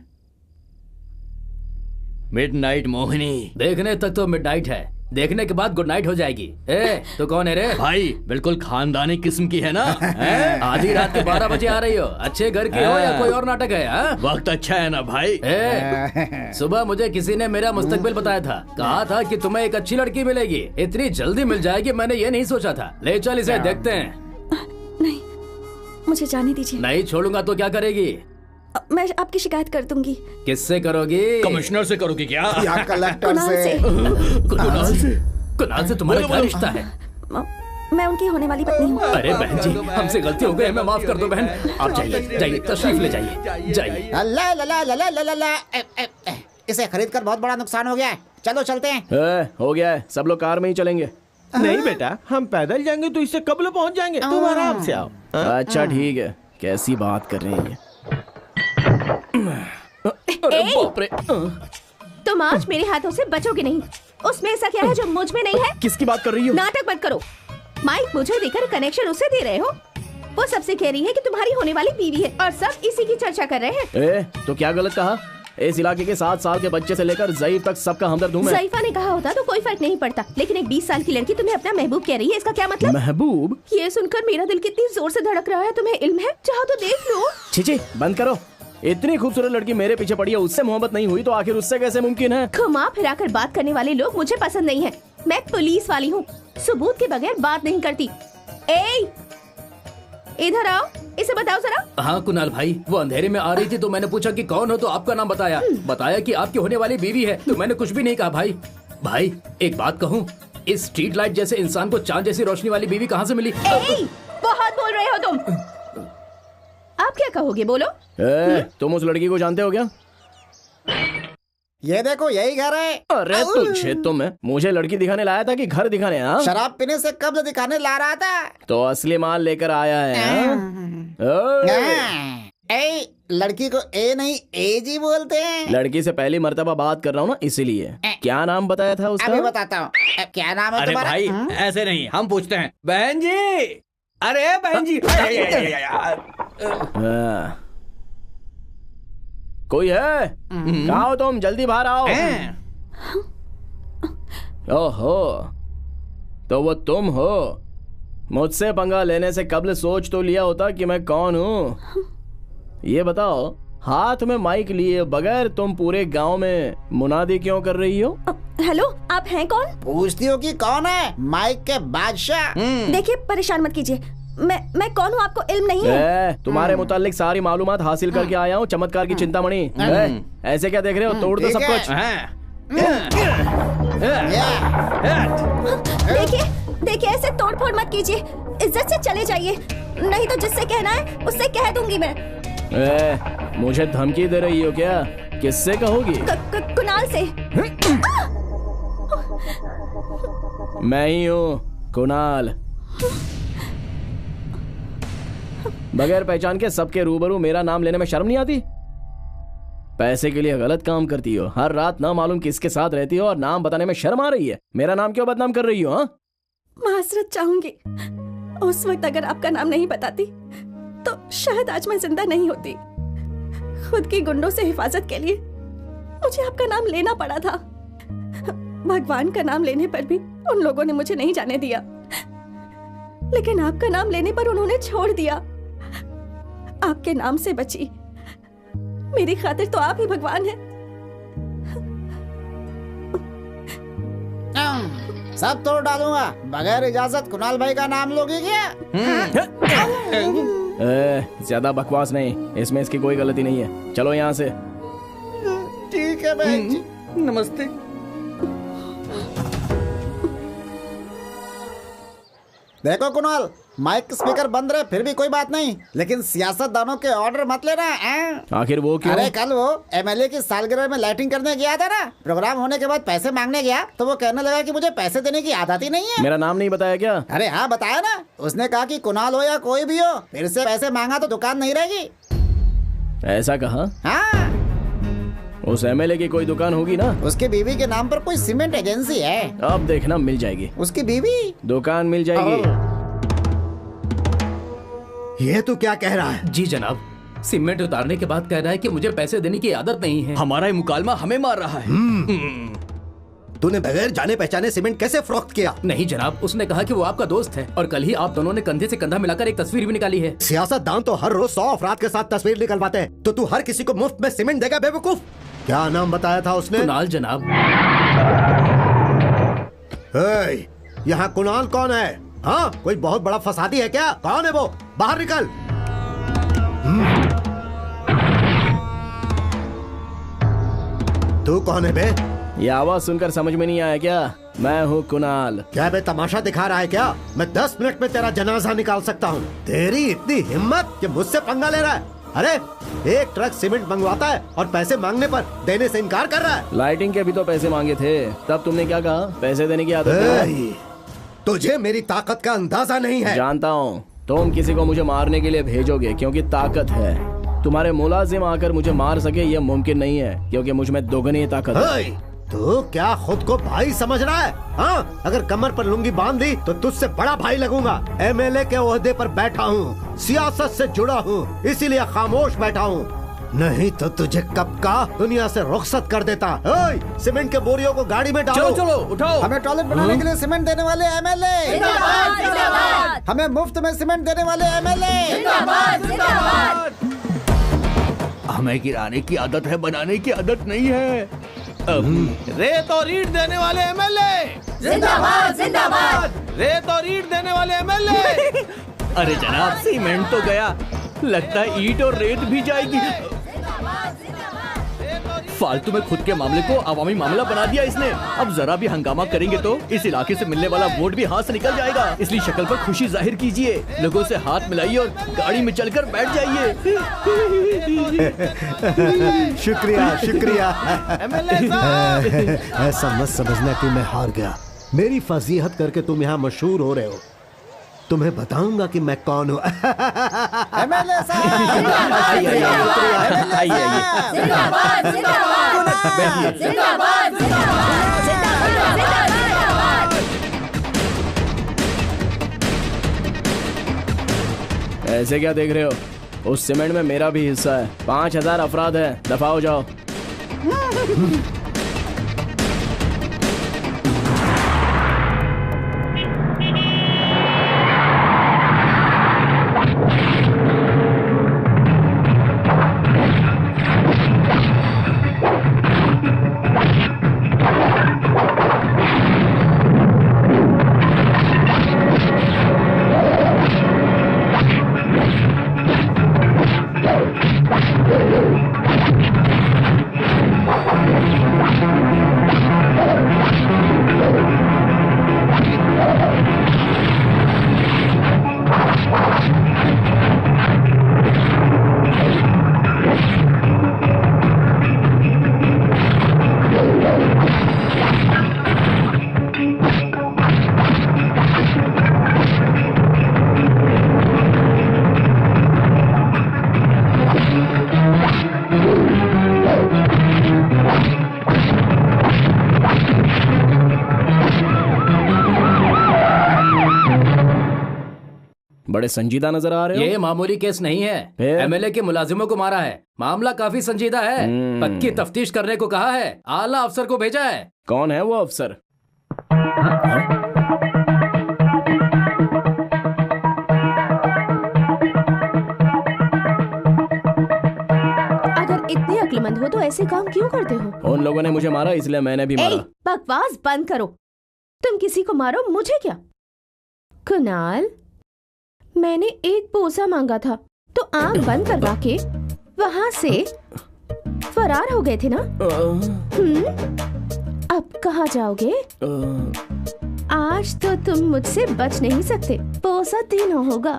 मिडनाइट मोहिनी। देखने तक तो मिडनाइट है, देखने के बाद गुड नाइट हो जाएगी। तो कौन है रे? भाई बिल्कुल खानदानी किस्म की है ना। आधी रात के 12 बजे आ रही हो? अच्छे घर की हो या कोई और नाटक है? वक्त अच्छा है ना भाई। सुबह मुझे किसी ने मेरा मुस्तकबिल बताया था, कहा था कि तुम्हें एक अच्छी लड़की मिलेगी, इतनी जल्दी मिल जाएगी मैंने ये नहीं सोचा था। ले चल इसे, देखते हैं। नहीं, मुझे जाने दीजिए। नहीं छोड़ूंगा तो क्या करेगी? मैं आपकी शिकायत कर दूंगी। किससे करोगी? कमिश्नर से करोगी क्या? या कलेक्टर से। कुणाल से तुम्हारा क्या रिश्ता है? मैं उनकी होने वाली पत्नी हूँ। अरे बहन जी, हमसे गलती हो गई, हमें माफ कर दो बहन। आप जाइए जाइए, तशरीफ ले जाइए जाइए। ला ला ला ला ला ला ला। इसे खरीद कर बहुत बड़ा नुकसान हो गया है, चलो चलते हैं। हो गया है, सब लोग कार में ही चलेंगे। नहीं बेटा, हम पैदल जाएंगे तो इससे कब पहुंच जाएंगे। तुम आराम से आओ। अच्छा ठीक है, कैसी बात कर रहे हैं? बाप रे। तुम आज मेरे हाथों से बचोगे नहीं। उसमें ऐसा क्या है जो मुझ में नहीं है? किसकी बात कर रही हो? नाटक मत करो। माइक मुझे देकर कनेक्शन उसे दे रहे हो। वो सबसे कह रही है कि तुम्हारी होने वाली बीवी है और सब इसी की चर्चा कर रहे हैं। तो क्या गलत कहा? इस इलाके के 7 साल के बच्चे से लेकर ज़ईफ तक सबका हमदर्द हूं मैं। ज़ईफा ने कहा होता तो कोई फर्क नहीं पड़ता, लेकिन एक 20 साल की लड़की तुम्हें अपना महबूब कह रही है, इसका क्या मतलब? महबूब? ये सुनकर मेरा दिल कितनी जोर से धड़क रहा है तुम्हें इल्म है? चाहो तो देख लो। छी बंद करो। इतनी खूबसूरत लड़की मेरे पीछे पड़ी है, उससे मोहब्बत नहीं हुई तो आखिर उससे कैसे मुमकिन है? घुमा फिराकर बात करने वाले लोग मुझे पसंद नहीं है। मैं पुलिस वाली हूँ, सबूत के बगैर बात नहीं करती। इधर आओ, इसे बताओ जरा। हाँ कुणाल भाई, वो अंधेरे में आ रही थी तो मैंने पूछा कि कौन हो, तो आपका नाम बताया। बताया कि आपकी होने वाली बीवी है, तो मैंने कुछ भी नहीं कहा। भाई भाई एक बात कहूँ, इस स्ट्रीट लाइट जैसे इंसान को चांद जैसी रोशनी वाली बीवी कहाँ से मिली? बहुत बोल रहे हो तुम। आप क्या कहोगे, बोलो। तुम उस लड़की को जानते हो क्या? ये देखो, यही घर है। अरे तुझे तो मैं मुझे लड़की दिखाने लाया था कि घर दिखाने? हाँ, शराब पीने से कब्ज दिखाने ला रहा था। तो असली माल लेकर आया है। लड़की को ए नहीं ए जी बोलते हैं। लड़की से पहली मर्तबा बात कर रहा हूँ ना, इसीलिए। क्या नाम बताया था उसका? अभी बताता हूँ। क्या नाम है अरे तुम्हारा? भाई ऐसे नहीं, हम पूछते हैं। बहन जी, अरे बहन जी, कोई है? कहाँ हो तुम? जल्दी बाहर आओ। ओहो, तो वो तुम हो। मुझसे पंगा लेने से कबल सोच तो लिया होता कि मैं कौन हूँ। ये बताओ, हाथ में माइक लिए बगैर तुम पूरे गांव में मुनादी क्यों कर रही हो? हेलो, आप हैं कौन? पूछती हो कि कौन है माइक के बादशाह? देखिए, परेशान मत कीजिए। मैं कौन हूँ आपको इल्म नहीं है? तुम्हारे मुताल्लिक सारी मालूमात हासिल करके आया हूँ, चमत्कार की चिंतामणि। ऐसे क्या देख रहे हो? तोड़ दो सब कुछ। देखिए, ऐसे तोड़ फोड़ मत कीजिए। इज्जत से चले जाइए, नहीं तो जिससे कहना है उससे कह दूंगी मैं। मुझे धमकी दे रही हो क्या? किससे कहोगी? कुणाल से। मैं ही हूँ, कुणाल। बगैर पहचान के सबके रूबरू मेरा नाम लेने में शर्म नहीं आती? पैसे के लिए गलत काम करती हो, हर रात ना मालूम किसके साथ रहती हो और नाम बताने में शर्म आ रही है। मेरा नाम क्यों बदनाम कर रही हो? हाँ, माजरत चाहूंगी। उस वक्त अगर आपका नाम नहीं बताती तो शायद आज मैं जिंदा नहीं होती। खुद की गुंडों से हिफाजत के लिए मुझे आपका नाम लेना पड़ा था। भगवान का नाम लेने पर भी उन लोगों ने मुझे नहीं जाने दिया, लेकिन आपका नाम लेने पर उन्होंने छोड़ दिया। आपके नाम से बची, मेरी खातिर तो आप ही भगवान हैं। सब तोड़ डालूंगा। बगैर इजाजत कुणाल भाई का नाम लोगे क्या? ज्यादा बकवास नहीं, इसमें इसकी कोई गलती नहीं है। चलो यहाँ से। ठीक है बहन जी। नमस्ते। देखो कुणाल, माइक स्पीकर बंद रहे फिर भी कोई बात नहीं, लेकिन सियासतदानों के ऑर्डर मत लेना। आखिर वो क्यों? अरे कल वो एमएलए की सालगिरह में लाइटिंग करने गया था ना, प्रोग्राम होने के बाद पैसे मांगने गया तो वो कहने लगा कि मुझे पैसे देने की आदत ही नहीं है। मेरा नाम नहीं बताया क्या? अरे हाँ बताया ना, उसने कहा कि कुणाल हो या कोई भी हो, फिर से पैसे मांगा तो दुकान नहीं रहेगी। ऐसा कहा? हाँ, उस एमएलए की कोई दुकान होगी ना? उसकी बीवी के नाम पर कोई सीमेंट एजेंसी है। अब देखना, मिल जाएगी। उसकी बीवी? दुकान मिल जाएगी। ये तो क्या कह रहा है? जी जनाब, सीमेंट उतारने के बाद कह रहा है कि मुझे पैसे देने की आदत नहीं है। हमारा ये मुकालमा हमें मार रहा है। तूने बगैर जाने पहचाने सीमेंट कैसे फरोख्त किया? नहीं जनाब, उसने कहा कि वो आपका दोस्त है और कल ही आप दोनों ने कंधे से कंधा मिलाकर एक तस्वीर भी निकाली है। सियासतदान तो हर रोज 100 अफराद के साथ तस्वीर निकलवाते हैं, तो तू हर किसी को मुफ्त में सीमेंट देगा बेवकूफ? क्या नाम बताया था उसने? कुणाल जनाब। यहाँ कुणाल कौन है? हाँ, कोई बहुत बड़ा फसादी है क्या? कौन है वो? बाहर निकल। तू कौन है बे? ये आवाज सुनकर समझ में नहीं आया क्या? मैं हूँ कुणाल। क्या बे, तमाशा दिखा रहा है क्या? मैं 10 मिनट में तेरा जनाजा निकाल सकता हूँ। तेरी इतनी हिम्मत कि मुझसे पंगा ले रहा है? अरे, एक ट्रक सीमेंट मंगवाता है और पैसे मांगने पर देने से इनकार कर रहा है। लाइटिंग के भी तो पैसे मांगे थे, तब तुमने क्या कहा? पैसे देने की आदत है। तुझे मेरी ताकत का अंदाजा नहीं है। जानता हूँ, तुम किसी को मुझे मारने के लिए भेजोगे क्योंकि ताकत है। तुम्हारे मुलाजिम आकर मुझे मार सके ये मुमकिन नहीं है, क्योंकि मुझ में दोगुनी ताकत है। तू क्या खुद को भाई समझ रहा है? हाँ, अगर कमर पर लुंगी बांध दी तो तुझसे बड़ा भाई लगूंगा। एमएलए के ओहदे पर बैठा हूँ, सियासत से जुड़ा हूँ, इसीलिए खामोश बैठा हूँ, नहीं तो तुझे कब का दुनिया से रुखसत कर देता। सीमेंट के बोरियों को गाड़ी में डालो। चलो चलो उठाओ। हमें टॉयलेट बनाने के लिए सीमेंट देने वाले एमएलए, हमें मुफ्त में सीमेंट देने वाले एमएलए। हमें गिराने की आदत है, बनाने की आदत नहीं है। रेत और ईंट देने वाले एमएलए जिंदाबाद, जिंदाबाद। रेत और ईंट देने वाले एमएलए। अरे जनाब, सीमेंट तो गया, लगता है ईंट और रेत भी जाएगी। फालतू में खुद के मामले को अवामी मामला बना दिया इसने। अब जरा भी हंगामा करेंगे तो इस इलाके से मिलने वाला वोट भी हाथ से निकल जाएगा। इसलिए शक्ल पर खुशी जाहिर कीजिए, लोगों से हाथ मिलाइए और गाड़ी में चलकर बैठ जाइए। शुक्रिया शुक्रिया। ऐसा मत समझना कि मैं हार गया। मेरी फजीहत करके तुम यहाँ मशहूर हो रहे हो। तुम्हें बताऊंगा कि मैं कौन हूँ। एमएलए साहब, ऐसे क्या देख रहे हो? उस सीमेंट में मेरा भी हिस्सा है। 5000 अफराद है, दफा हो जाओ। बड़े संजीदा नजर आ रहे हो। ये मामूली केस नहीं है। एमएलए के मुलाजिमों को मारा है। मामला काफी संजीदा है। पक्की तफ्तीश करने को कहा है। आला अफसर को भेजा है। कौन है वो अफसर? अगर इतने अक्लमंद हो तो ऐसे काम क्यों करते हो? उन लोगों ने मुझे मारा इसलिए मैंने भी मारा। बकवास बंद करो। तुम किसी को मारो, मुझे क्या? कुणाल, मैंने एक पोसा मांगा था तो आंख बंद करवा के वहां से फरार हो गए थे ना? अब कहाँ जाओगे? आज तो तुम मुझसे बच नहीं सकते। पोसा तीनों होगा।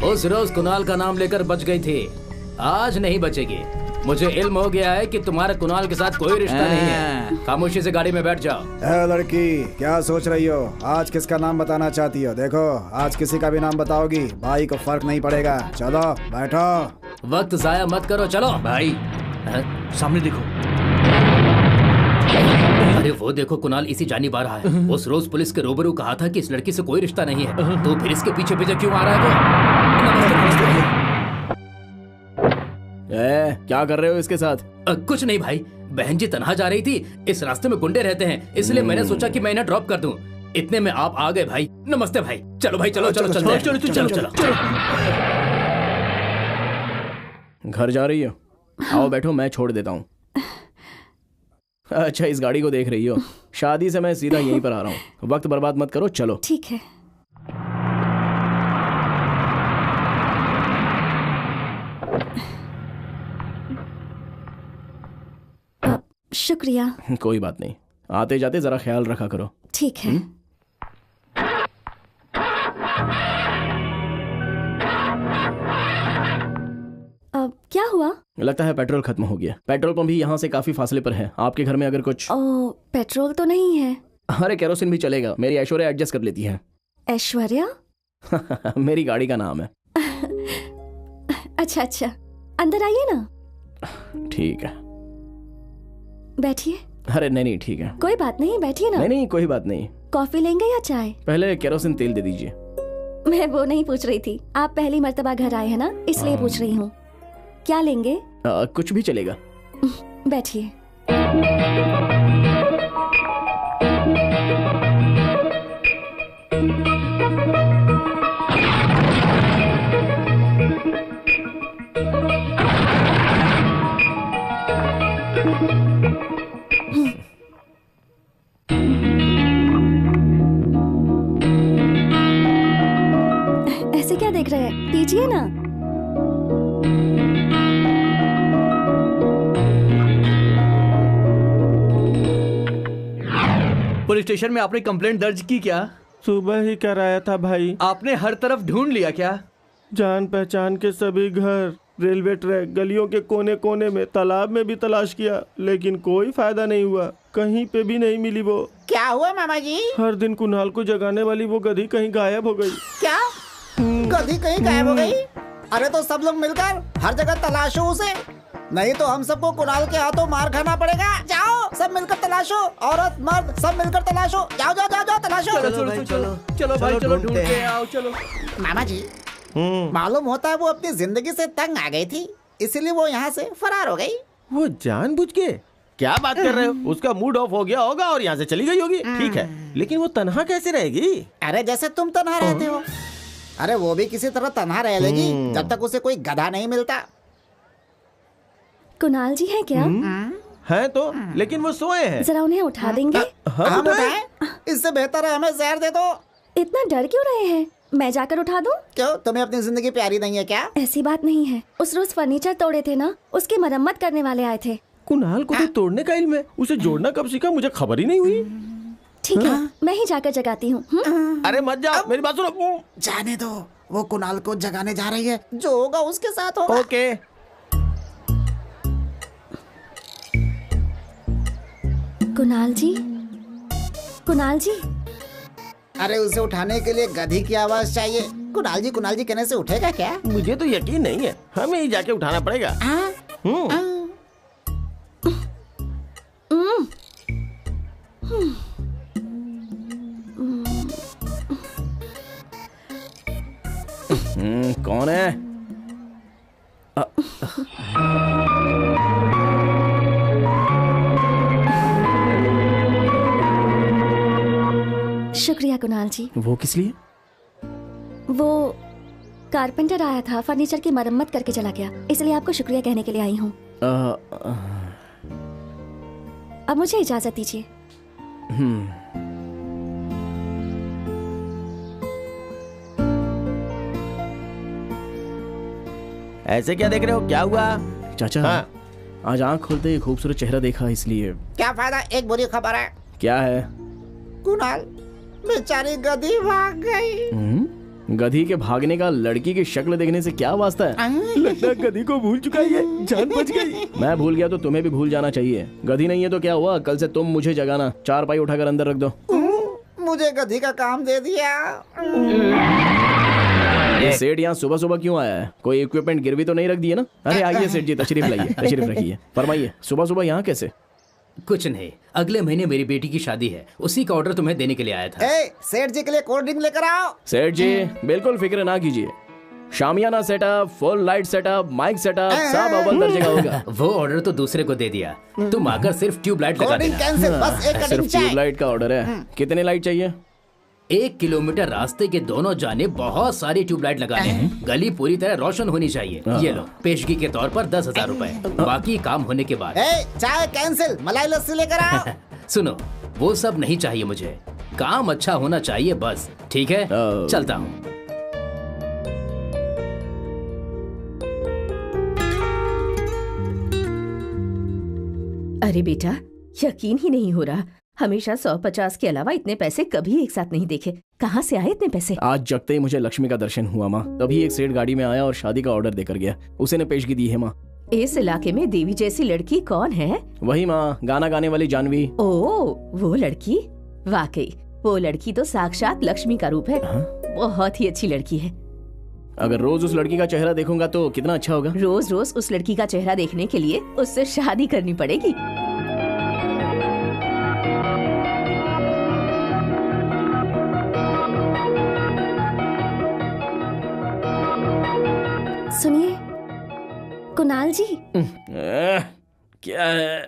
उस रोज कुणाल का नाम लेकर बच गई थी, आज नहीं बचेगी। मुझे इल्म हो गया है कि तुम्हारे कुणाल के साथ कोई रिश्ता नहीं है। खामोशी से गाड़ी में बैठ जाओ। ए लड़की, क्या सोच रही हो? आज किसका नाम बताना चाहती हो? देखो, आज किसी का भी नाम बताओगी भाई को फर्क नहीं पड़ेगा। चलो बैठो। वक्त जाया मत करो, चलो। भाई सामने देखो। अरे वो देखो, कुणाल इसी जानिब आ रहा है। उस रोज पुलिस के रूबरू कहा था कि इस लड़की से कोई रिश्ता नहीं है, तो फिर इसके पीछे पीछे क्यों आ रहा है? क्या कर रहे हो इसके साथ? कुछ नहीं भाई, बहन जी तन्हा जा रही थी। इस रास्ते में गुंडे रहते हैं, इसलिए मैंने सोचा कि मैं इन्हें ड्रॉप कर दूं। इतने में आप आ गए भाई। नमस्ते भाई। चलो भाई, चलो चलो चलो चलो चलो। घर जा रही हो? आओ बैठो, मैं छोड़ देता हूँ। अच्छा, इस गाड़ी को देख रही हो? शादी से मैं सीधा यहीं पर आ रहा हूँ। वक्त बर्बाद मत करो, चलो। ठीक है। शुक्रिया। कोई बात नहीं, आते जाते जरा ख्याल रखा करो। ठीक है। अब क्या हुआ? लगता है पेट्रोल खत्म हो गया। पेट्रोल पंप भी यहाँ से काफी फासले पर है। आपके घर में अगर कुछ पेट्रोल तो नहीं है। अरे केरोसिन भी चलेगा। मेरी ऐश्वर्या एडजस्ट कर लेती है। ऐश्वर्या? मेरी गाड़ी का नाम है। अच्छा अच्छा, अंदर आइए ना। ठीक है, बैठिए। अरे नहीं ठीक है। कोई बात नहीं, बैठिए ना। नहीं कोई बात नहीं। कॉफी लेंगे या चाय? पहले केरोसिन तेल दे दीजिए। मैं वो नहीं पूछ रही थी, आप पहली मर्तबा घर आए हैं ना, इसलिए पूछ रही हूँ। क्या लेंगे? कुछ भी चलेगा। बैठिए। ऐसे क्या देख रहे हैं? पीजिए ना। पुलिस स्टेशन में आपने कंप्लेंट दर्ज की क्या? सुबह ही कराया था भाई। आपने हर तरफ ढूंढ लिया क्या? जान पहचान के सभी घर, रेलवे ट्रैक, गलियों के कोने कोने में, तालाब में भी तलाश किया, लेकिन कोई फायदा नहीं हुआ। कहीं पे भी नहीं मिली वो। क्या हुआ मामा जी? हर दिन कुणाल को जगाने वाली वो गधी कहीं गायब हो गई। क्या? गधी कहीं गायब हो गई? अरे तो सब लोग मिलकर हर जगह तलाशो उसे। नहीं तो हम सबको कुणाल के हाथों मार खाना पड़ेगा। जाओ सब मिलकर तलाशो, औरत मर्द सब मिलकर तलाशो। जाओ जाओ जाओ जाओ तलाशो। चलो भाई चलो ढूंढ के आओ चलो। मामा जी मालूम होता है वो अपनी जिंदगी से तंग आ गई थी, इसलिए वो यहाँ से फरार हो गई। वो जानबूझ के? क्या बात कर रहे हो? उसका मूड ऑफ हो गया होगा और यहाँ से चली गई होगी। ठीक है, लेकिन वो तन्हा कैसे रहेगी? अरे जैसे तुम तन्हा रहते हो, अरे वो भी किसी तरह तन्हा रह लेगी जब तक उसे कोई गधा नहीं मिलता। कुणाल जी हैं क्या? है तो, लेकिन वो सोए हैं। जरा उन्हें उठा देंगे? हम उठाएं? इससे बेहतर है हमें जहर दे दो। इतना डर क्यों रहे हैं? मैं जाकर उठा दूं? क्यों, तुम्हें अपनी जिंदगी प्यारी नहीं है क्या? ऐसी बात नहीं है। उस रोज फर्नीचर तोड़े थे ना, उसकी मरम्मत करने वाले आए थे। कुणाल को तो तोड़ने का इल्म है, उसे जोड़ना कब सीखा मुझे खबर ही नहीं हुई। ठीक है, मैं ही जाकर जगाती हूँ। अरे मत जाओ, मेरी बात सुनो। जाने दो, वो कुणाल को जगाने जा रही है, जो होगा उसके साथ होगा। ओके। कुणाल जी, कुणाल जी। अरे उसे उठाने के लिए गधी की आवाज चाहिए। कुणाल जी कहने से उठेगा क्या? मुझे तो यकीन नहीं है, हमें ही जाके उठाना पड़ेगा। कौन है? शुक्रिया कुणाल जी। वो किस लिए? वो कारपेंटर आया था, फर्नीचर की मरम्मत करके चला गया, इसलिए आपको शुक्रिया कहने के लिए आई हूँ। अब मुझे इजाजत दीजिए। ऐसे क्या देख रहे हो? क्या हुआ? चाचा, हाँ? आज आँख खोलते ही खूबसूरत चेहरा देखा, इसलिए। क्या फायदा, एक बुरी खबर है। क्या है? कुणाल बेचारी गधी भाग गई। गधी के भागने का लड़की की शक्ल देखने से क्या वास्ता है? लगता है गधी को भूल चुका है, जान बच गई। मैं भूल गया तो तुम्हें भी भूल जाना चाहिए। गधी नहीं है तो क्या हुआ, कल से तुम मुझे जगाना, चारपाई उठाकर अंदर रख दो। मुझे गधी का काम दे दिया। ये सेठ यहाँ सुबह सुबह क्यों आया है? कोई इक्विपमेंट गिरवी तो नहीं रख दी है ना? अरे आइए सेठ जी, तशरीफ लाइए, तशरीफ रखिए। फरमाइए, सुबह सुबह यहाँ कैसे? कुछ नहीं, अगले महीने मेरी बेटी की शादी है, उसी का ऑर्डर तुम्हें देने के लिए आया था। सेठ जी के लिए कोल्ड ड्रिंक लेकर आओ। सेठ जी बिल्कुल फिक्र ना कीजिए, शामियाना setup, full light setup, mic setup सब अव्वल दर्जे का होगा। वो ऑर्डर तो दूसरे को दे दिया, तुम आकर सिर्फ ट्यूबलाइट लगा देना। कैंसिल, बस एक सिर्फ ट्यूबलाइट का ऑर्डर है। कितने लाइट चाहिए? 1 किलोमीटर रास्ते के दोनों जाने बहुत सारी ट्यूबलाइट लगाने हैं। गली पूरी तरह रोशन होनी चाहिए। ये लो, पेशगी के तौर पर 10,000 रुपए, बाकी काम होने के बाद। चाय कैंसिल, मलाई लस्सी लेकर आओ। सुनो, वो सब नहीं चाहिए मुझे, काम अच्छा होना चाहिए बस। ठीक है, चलता हूँ। अरे बेटा, यकीन ही नहीं हो रहा, हमेशा 150 के अलावा इतने पैसे कभी एक साथ नहीं देखे। कहाँ से आए इतने पैसे? आज जगते ही मुझे लक्ष्मी का दर्शन हुआ माँ। तभी एक सेठ गाड़ी में आया और शादी का ऑर्डर देकर गया। उसे ने पेशगी दी है माँ। इस इलाके में देवी जैसी लड़की कौन है? वही माँ, गाना गाने वाली जानवी। ओ, वो लड़की? वाकई वो लड़की तो साक्षात लक्ष्मी का रूप है। बहुत ही अच्छी लड़की है। अगर रोज उस लड़की का चेहरा देखूंगा तो कितना अच्छा होगा। रोज रोज उस लड़की का चेहरा देखने के लिए उससे शादी करनी पड़ेगी। सुनिए कुणाल जी। क्या है?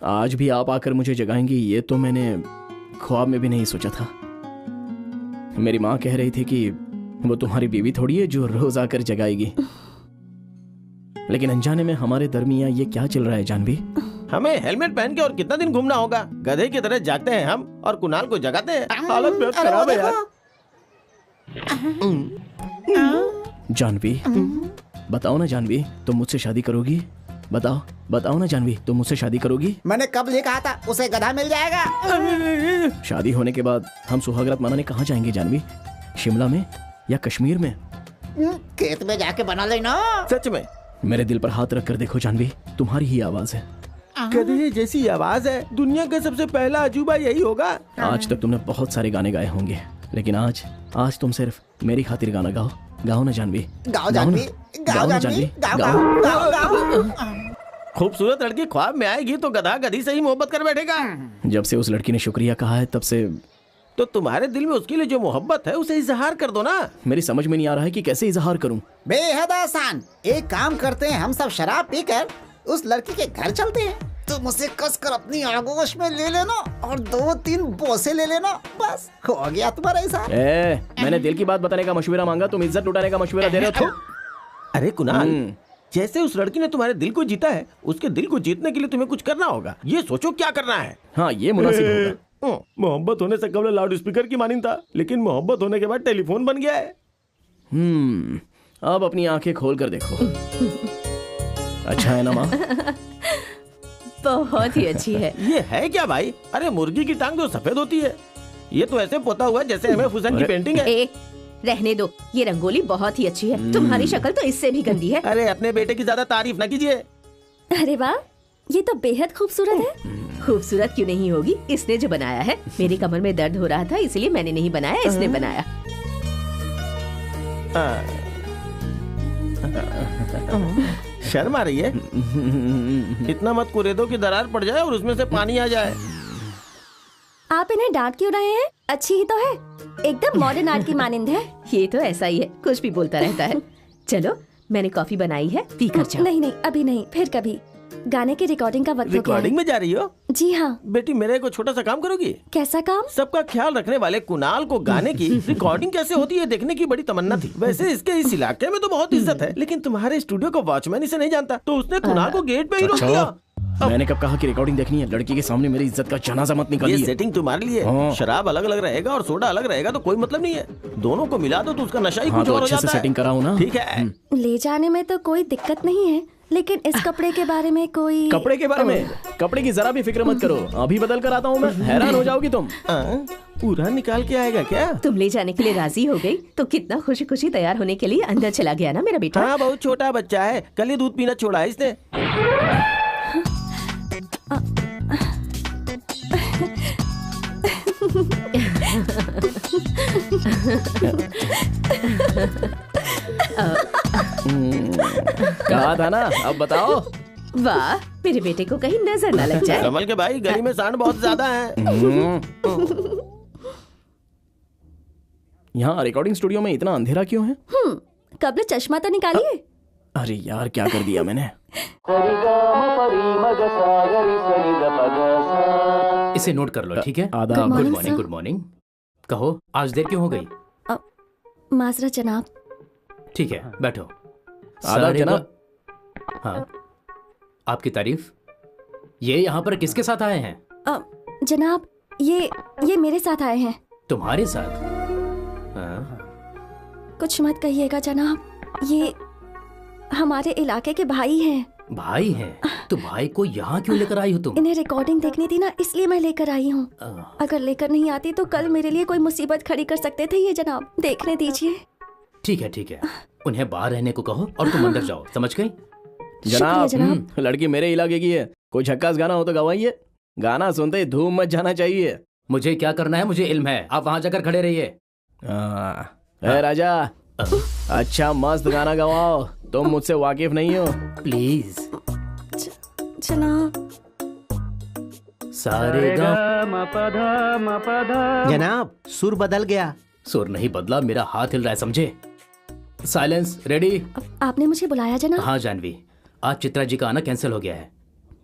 आज भी आप आकर मुझे जगाएंगी, ये तो मैंने ख्वाब में भी नहीं सोचा था। मेरी माँ कह रही थी कि वो तुम्हारी बीवी थोड़ी है जो रोज आकर जगाएगी, लेकिन अनजाने में हमारे दरमियाँ ये क्या चल रहा है जानवी? हमें हेलमेट पहन के और कितना दिन घूमना होगा? गधे की तरह जागते हैं हम और कुणाल को जगाते हैं। हालत बहुत खराब है यार। जानवी, बताओ ना जानवी, तुम मुझसे शादी करोगी? बताओ ना जानवी, तुम मुझसे शादी करोगी? मैंने कब ये कहा था, उसे गधा मिल जाएगा। शादी होने के बाद हम सुहागरात मनाने कहाँ जाएंगे जानवी? शिमला में या कश्मीर में? खेत में जाके बना लेना। सच में? मेरे दिल पर हाथ रख कर देखो जानवी, तुम्हारी ही आवाज है। गधे जैसी आवाज है, दुनिया का सबसे पहला अजूबा यही होगा। आज तक तुमने बहुत सारे गाने गाए होंगे, लेकिन आज तुम सिर्फ मेरी खातिर गाना गाओ। गाओ ना जानवी, गाओ जानवी, गाओ ना जानवी, गाओ गाओ गाओ गाओ। खूबसूरत लड़की ख्वाब में आएगी तो गधा गधी से ही मोहब्बत कर बैठेगा। जब से उस लड़की ने शुक्रिया कहा है तब से। तो तुम्हारे दिल में उसके लिए जो मोहब्बत है उसे इजहार कर दो ना। मेरी समझ में नहीं आ रहा है कि कैसे इजहार करूं। बेहद आसान। एक काम करते हैं, हम सब शराब पीकर उस लड़की के घर चलते हैं। तुम उसे कसकर अपनी आगोश में ले लेना और 2-3 बोसे ले लेना, बस हो गया तुम्हारा इजहार। मैंने दिल की बात बताने का मशवरा मांगा, तुम इज्जत लुटाने का मशवरा दे रहे हो। अरे कुणाल, जैसे उस लड़की ने तुम्हारे दिल को जीता है, उसके दिल को जीतने के लिए तुम्हें कुछ करना होगा। ये सोचो क्या करना है। हाँ, ये मुनासिब होगा। मोहब्बत होने से कबल लाउड स्पीकर की मानिंद था, लेकिन मोहब्बत होने के बाद टेलीफोन बन गया है। अब अपनी आंखें खोल कर देखो। अच्छा है ना माँ? बहुत ही अच्छी है। ये है क्या भाई? अरे मुर्गी की टांग जो सफेद होती है, ये तो ऐसे पोता हुआ जैसे एम.एफ. हुसैन की पेंटिंग है। रहने दो, ये रंगोली बहुत ही अच्छी है। तुम्हारी शक्ल तो इससे भी गंदी है। अरे अपने बेटे की ज्यादा तारीफ ना कीजिए। अरे वाह, ये तो बेहद खूबसूरत है। खूबसूरत क्यों नहीं होगी, इसने जो बनाया है। मेरी कमर में दर्द हो रहा था इसलिए मैंने नहीं बनाया, इसने बनाया। शर्म आ रही है? इतना मत कुरेदो कि दरार पड़ जाए और उसमें से पानी आ जाए। आप इन्हें डांट क्यों रहे हैं? अच्छी ही तो है, एकदम मॉडर्न आर्ट की मानिंद है। ये तो ऐसा ही है, कुछ भी बोलता रहता है। चलो, मैंने कॉफी बनाई है, पी कर जाओ। नहीं नहीं, अभी नहीं, फिर कभी। गाने की रिकॉर्डिंग का वक्त हो गया है। रिकॉर्डिंग में जा रही हो? जी हाँ। बेटी, मेरे को छोटा सा काम करोगी? कैसा काम? सबका ख्याल रखने वाले कुणाल को गाने की रिकॉर्डिंग कैसे होती है देखने की बड़ी तमन्ना थी। वैसे इसके इस इलाके में तो बहुत इज्जत है, लेकिन तुम्हारे स्टूडियो का वॉचमैन इसे नहीं जानता, तो उसने कुणाल को गेट पे ही रोक दिया। मैंने कब कहा कि रिकॉर्डिंग देखनी है? लड़की के सामने मेरी इज्जत का जनाजा मत निकालिए। ये सेटिंग तुम्हारे लिए है। शराब अलग अलग रहेगा और सोडा अलग रहेगा तो कोई मतलब नहीं है। दोनों को मिला दो तो उसका नशा ही कुछ और हो जाता है। सेटिंग कराओ ना। ठीक है, ले जाने में तो कोई दिक्कत नहीं है, लेकिन इस कपड़े के बारे में कोई। कपड़े के बारे में? कपड़े की जरा भी फिक्र मत करो, अभी बदल कर आता हूँ मैं। हैरान हो जाओगी तुम। पूरा निकाल के आएगा क्या? तुम ले जाने के लिए राजी हो गई तो कितना खुशी खुशी तैयार होने के लिए अंदर चला गया ना मेरा बेटा। हाँ, बहुत छोटा बच्चा है, कल ही दूध पीना छोड़ा है इसने। कहा था ना, अब बताओ। वाह, मेरे बेटे को कहीं नजर ना लग जाए। कमल के भाई, गली में सांड बहुत ज्यादा है। यहाँ रिकॉर्डिंग स्टूडियो में इतना अंधेरा क्यों है? कब्ल चश्मा तो निकालिए। अरे यार, क्या कर दिया मैंने? इसे नोट कर लो, ठीक है? आदाब। Good morning. Good morning. कहो, आज देर क्यों हो गई? माजरत जनाब। ठीक है, बैठो। आदाब जनाब। हाँ, आपकी तारीफ। ये यहाँ पर किसके साथ आए हैं? जनाब, ये मेरे साथ आए हैं। तुम्हारे साथ? कुछ मत कहिएगा जनाब, ये हमारे इलाके के भाई हैं। भाई हैं? तो भाई को यहाँ क्यों लेकर आई हो तुम? इन्हें रिकॉर्डिंग देखनी थी ना, इसलिए मैं लेकर आई हूँ। अगर लेकर नहीं आती तो कल मेरे लिए कोई मुसीबत खड़ी कर सकते थे ये जनाब, देखने दीजिए। ठीक है, ठीक है, उन्हें बाहर रहने को कहो और तुम अंदर जाओ, समझ गई? जनाब, लड़की मेरे इलाके की है, कोई झक्कास गाना हो तो गवाइए। गाना सुनते ही धूम मच जाना चाहिए। मुझे क्या करना है मुझे इल्म है, आप वहाँ जाकर खड़े रहिए। राजा, अच्छा मस्त गाना गवाओ, तुम मुझसे वाकिफ नहीं हो। प्लीज। जनाब। सारे जनाब, सुर बदल गया। सुर नहीं बदला, मेरा हाथ हिल रहा है, समझे? साइलेंस। रेडी? आपने मुझे बुलाया जनाब? हाँ जानवी, आज चित्रा जी का आना कैंसिल हो गया है।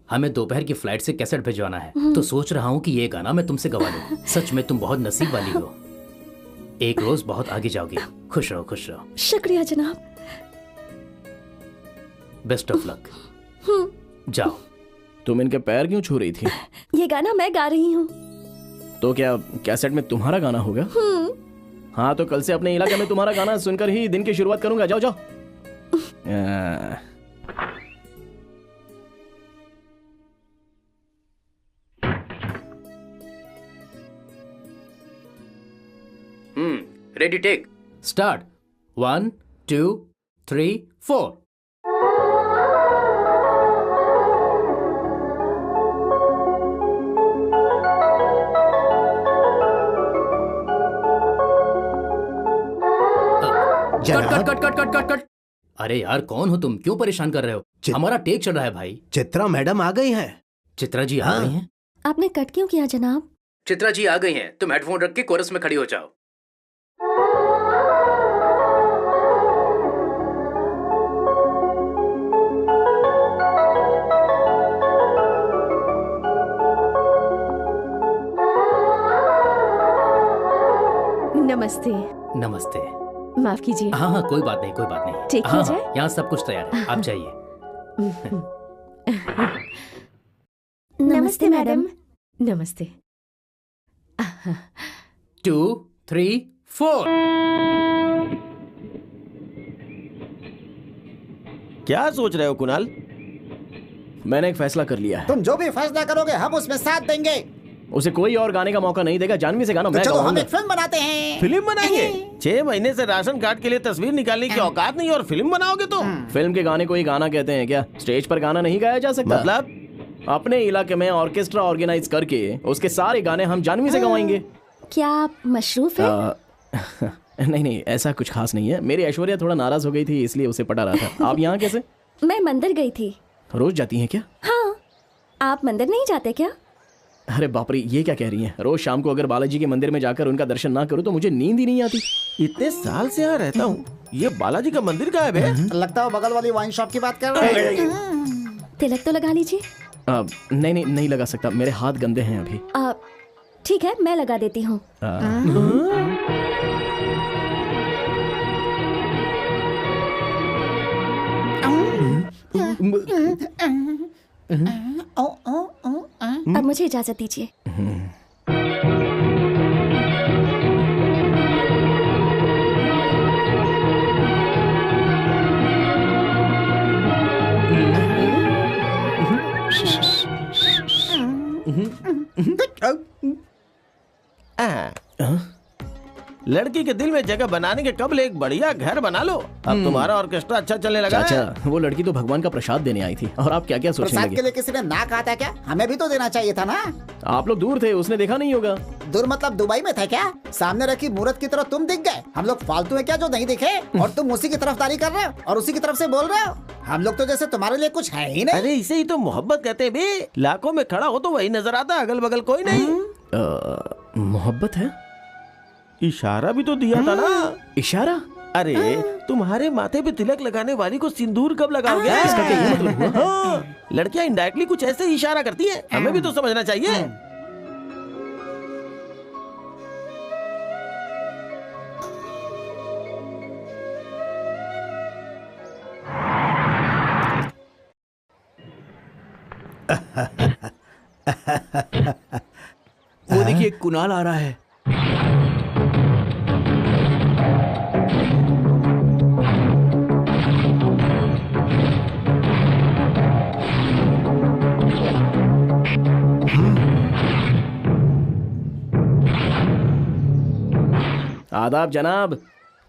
हमें दोपहर की फ्लाइट से कैसेट भिजवाना है, तो सोच रहा हूँ कि ये गाना मैं तुमसे गवा लूं। सच में तुम बहुत नसीब वाली हो, एक रोज बहुत आगे जाओगी। खुश रहो, खुश रहो। शुक्रिया जनाब। Best of luck. जाओ। तुम इनके पैर क्यों छू रही थी? ये गाना मैं गा रही हूँ। तो क्या कैसेट में तुम्हारा गाना होगा? हाँ, तो कल से अपने इलाके में तुम्हारा गाना सुनकर ही दिन की शुरुआत करूंगा। जाओ जाओ। Ready, take, start. 1 2 3 4। Cut cut cut cut cut. अरे यार कौन हो तुम, क्यों परेशान कर रहे हो? हमारा टेक चल रहा है भाई। चित्रा मैडम आ गई हैं। चित्रा जी आ गई हैं? आपने कट क्यों किया जनाब? चित्रा जी आ गई हैं, तुम हेडफोन रख के कोरस में खड़ी हो जाओ। नमस्ते। नमस्ते। माफ कीजिए। हाँ हाँ कोई बात नहीं, कोई बात नहीं। ठीक हाँ, हो जाए? यहाँ सब कुछ तैयार है, आप जाइए। नमस्ते मैडम। नमस्ते। 2, 3, 4। क्या सोच रहे हो कुणाल? मैंने एक फैसला कर लिया है। तुम जो भी फैसला करोगे हम उसमें साथ देंगे। उसे कोई और गाने का मौका नहीं देगा, जानवी से गाना तो मैं चलो हम गाऊंगा। एक फिल्म बनाते हैं। फिल्म बनाएंगे? 6 महीने से राशन कार्ड के लिए तस्वीर निकालने की औकात नहीं और फिल्म बनाओगे तुम? फिल्म के गाने को ही गाना कहते हैं क्या? स्टेज पर गाना नहीं गाया जा सकता? मतलब? अपने इलाके में ऑर्केस्ट्रा ऑर्गेनाइज करके उसके सारे गाने हम जानवी से गवाएंगे। क्या आप मशरूफ हैं? नहीं नहीं, ऐसा कुछ खास नहीं है। मेरी ऐश्वर्या थोड़ा नाराज हो गई थी, इसलिए उसे पटा रहा था। आप यहाँ कैसे? मैं मंदिर गई थी। रोज जाती हैं क्या? हाँ, आप मंदिर नहीं जाते क्या? अरे बाप रे, ये क्या कह रही हैं? रोज शाम को अगर बालाजी के मंदिर में जाकर उनका दर्शन ना करूं तो मुझे नींद ही नहीं आती। इतने साल से यहाँ रहता हूँ, ये बालाजी का मंदिर कहाँ है बे? लगता है बगल वाली वाइन शॉप की बात कर रहे हैं। तिलक तो लगा लीजिए। नहीं नहीं, नहीं लगा सकता, मेरे हाथ गंदे हैं अभी। ठीक है, मैं लगा देती हूँ। अब मुझे इजाजत दीजिए। लड़की के दिल में जगह बनाने के कबल एक बढ़िया घर बना लो। अब तुम्हारा ऑर्केस्ट्रा अच्छा चलने लगा है। चाचा, वो लड़की तो भगवान का प्रसाद देने आई थी और आप क्या क्या सोचने प्रसाद के लगे? लिए किसी ने ना कहा था क्या? हमें भी तो देना चाहिए था ना। आप लोग दूर थे, उसने देखा नहीं होगा। दूर मतलब दुबई में थे क्या? सामने रखी मूर्त की तरफ तुम दिख गए। हम लोग फालतू है क्या जो नहीं दिखे? और तुम उसी की तरफदारी कर रहे हो और उसी की तरफ से बोल रहे हो। हम लोग तो जैसे तुम्हारे लिए कुछ है ही नहीं। अरे इसे ही तो मोहब्बत कहते हैं बे। लाखों में खड़ा हो तो वही नजर आता, अगल बगल कोई नहीं। मोहब्बत है? इशारा भी तो दिया था ना। इशारा? अरे तुम्हारे माथे पे तिलक लगाने वाली को सिंदूर कब लगाओगे? इसका क्या ये मतलब हुआ? हाँ, लड़कियां इनडायरेक्टली कुछ ऐसे ही इशारा करती हैं, हमें भी तो समझना चाहिए। वो देखिए कुणाल आ रहा है। आदाब जनाब।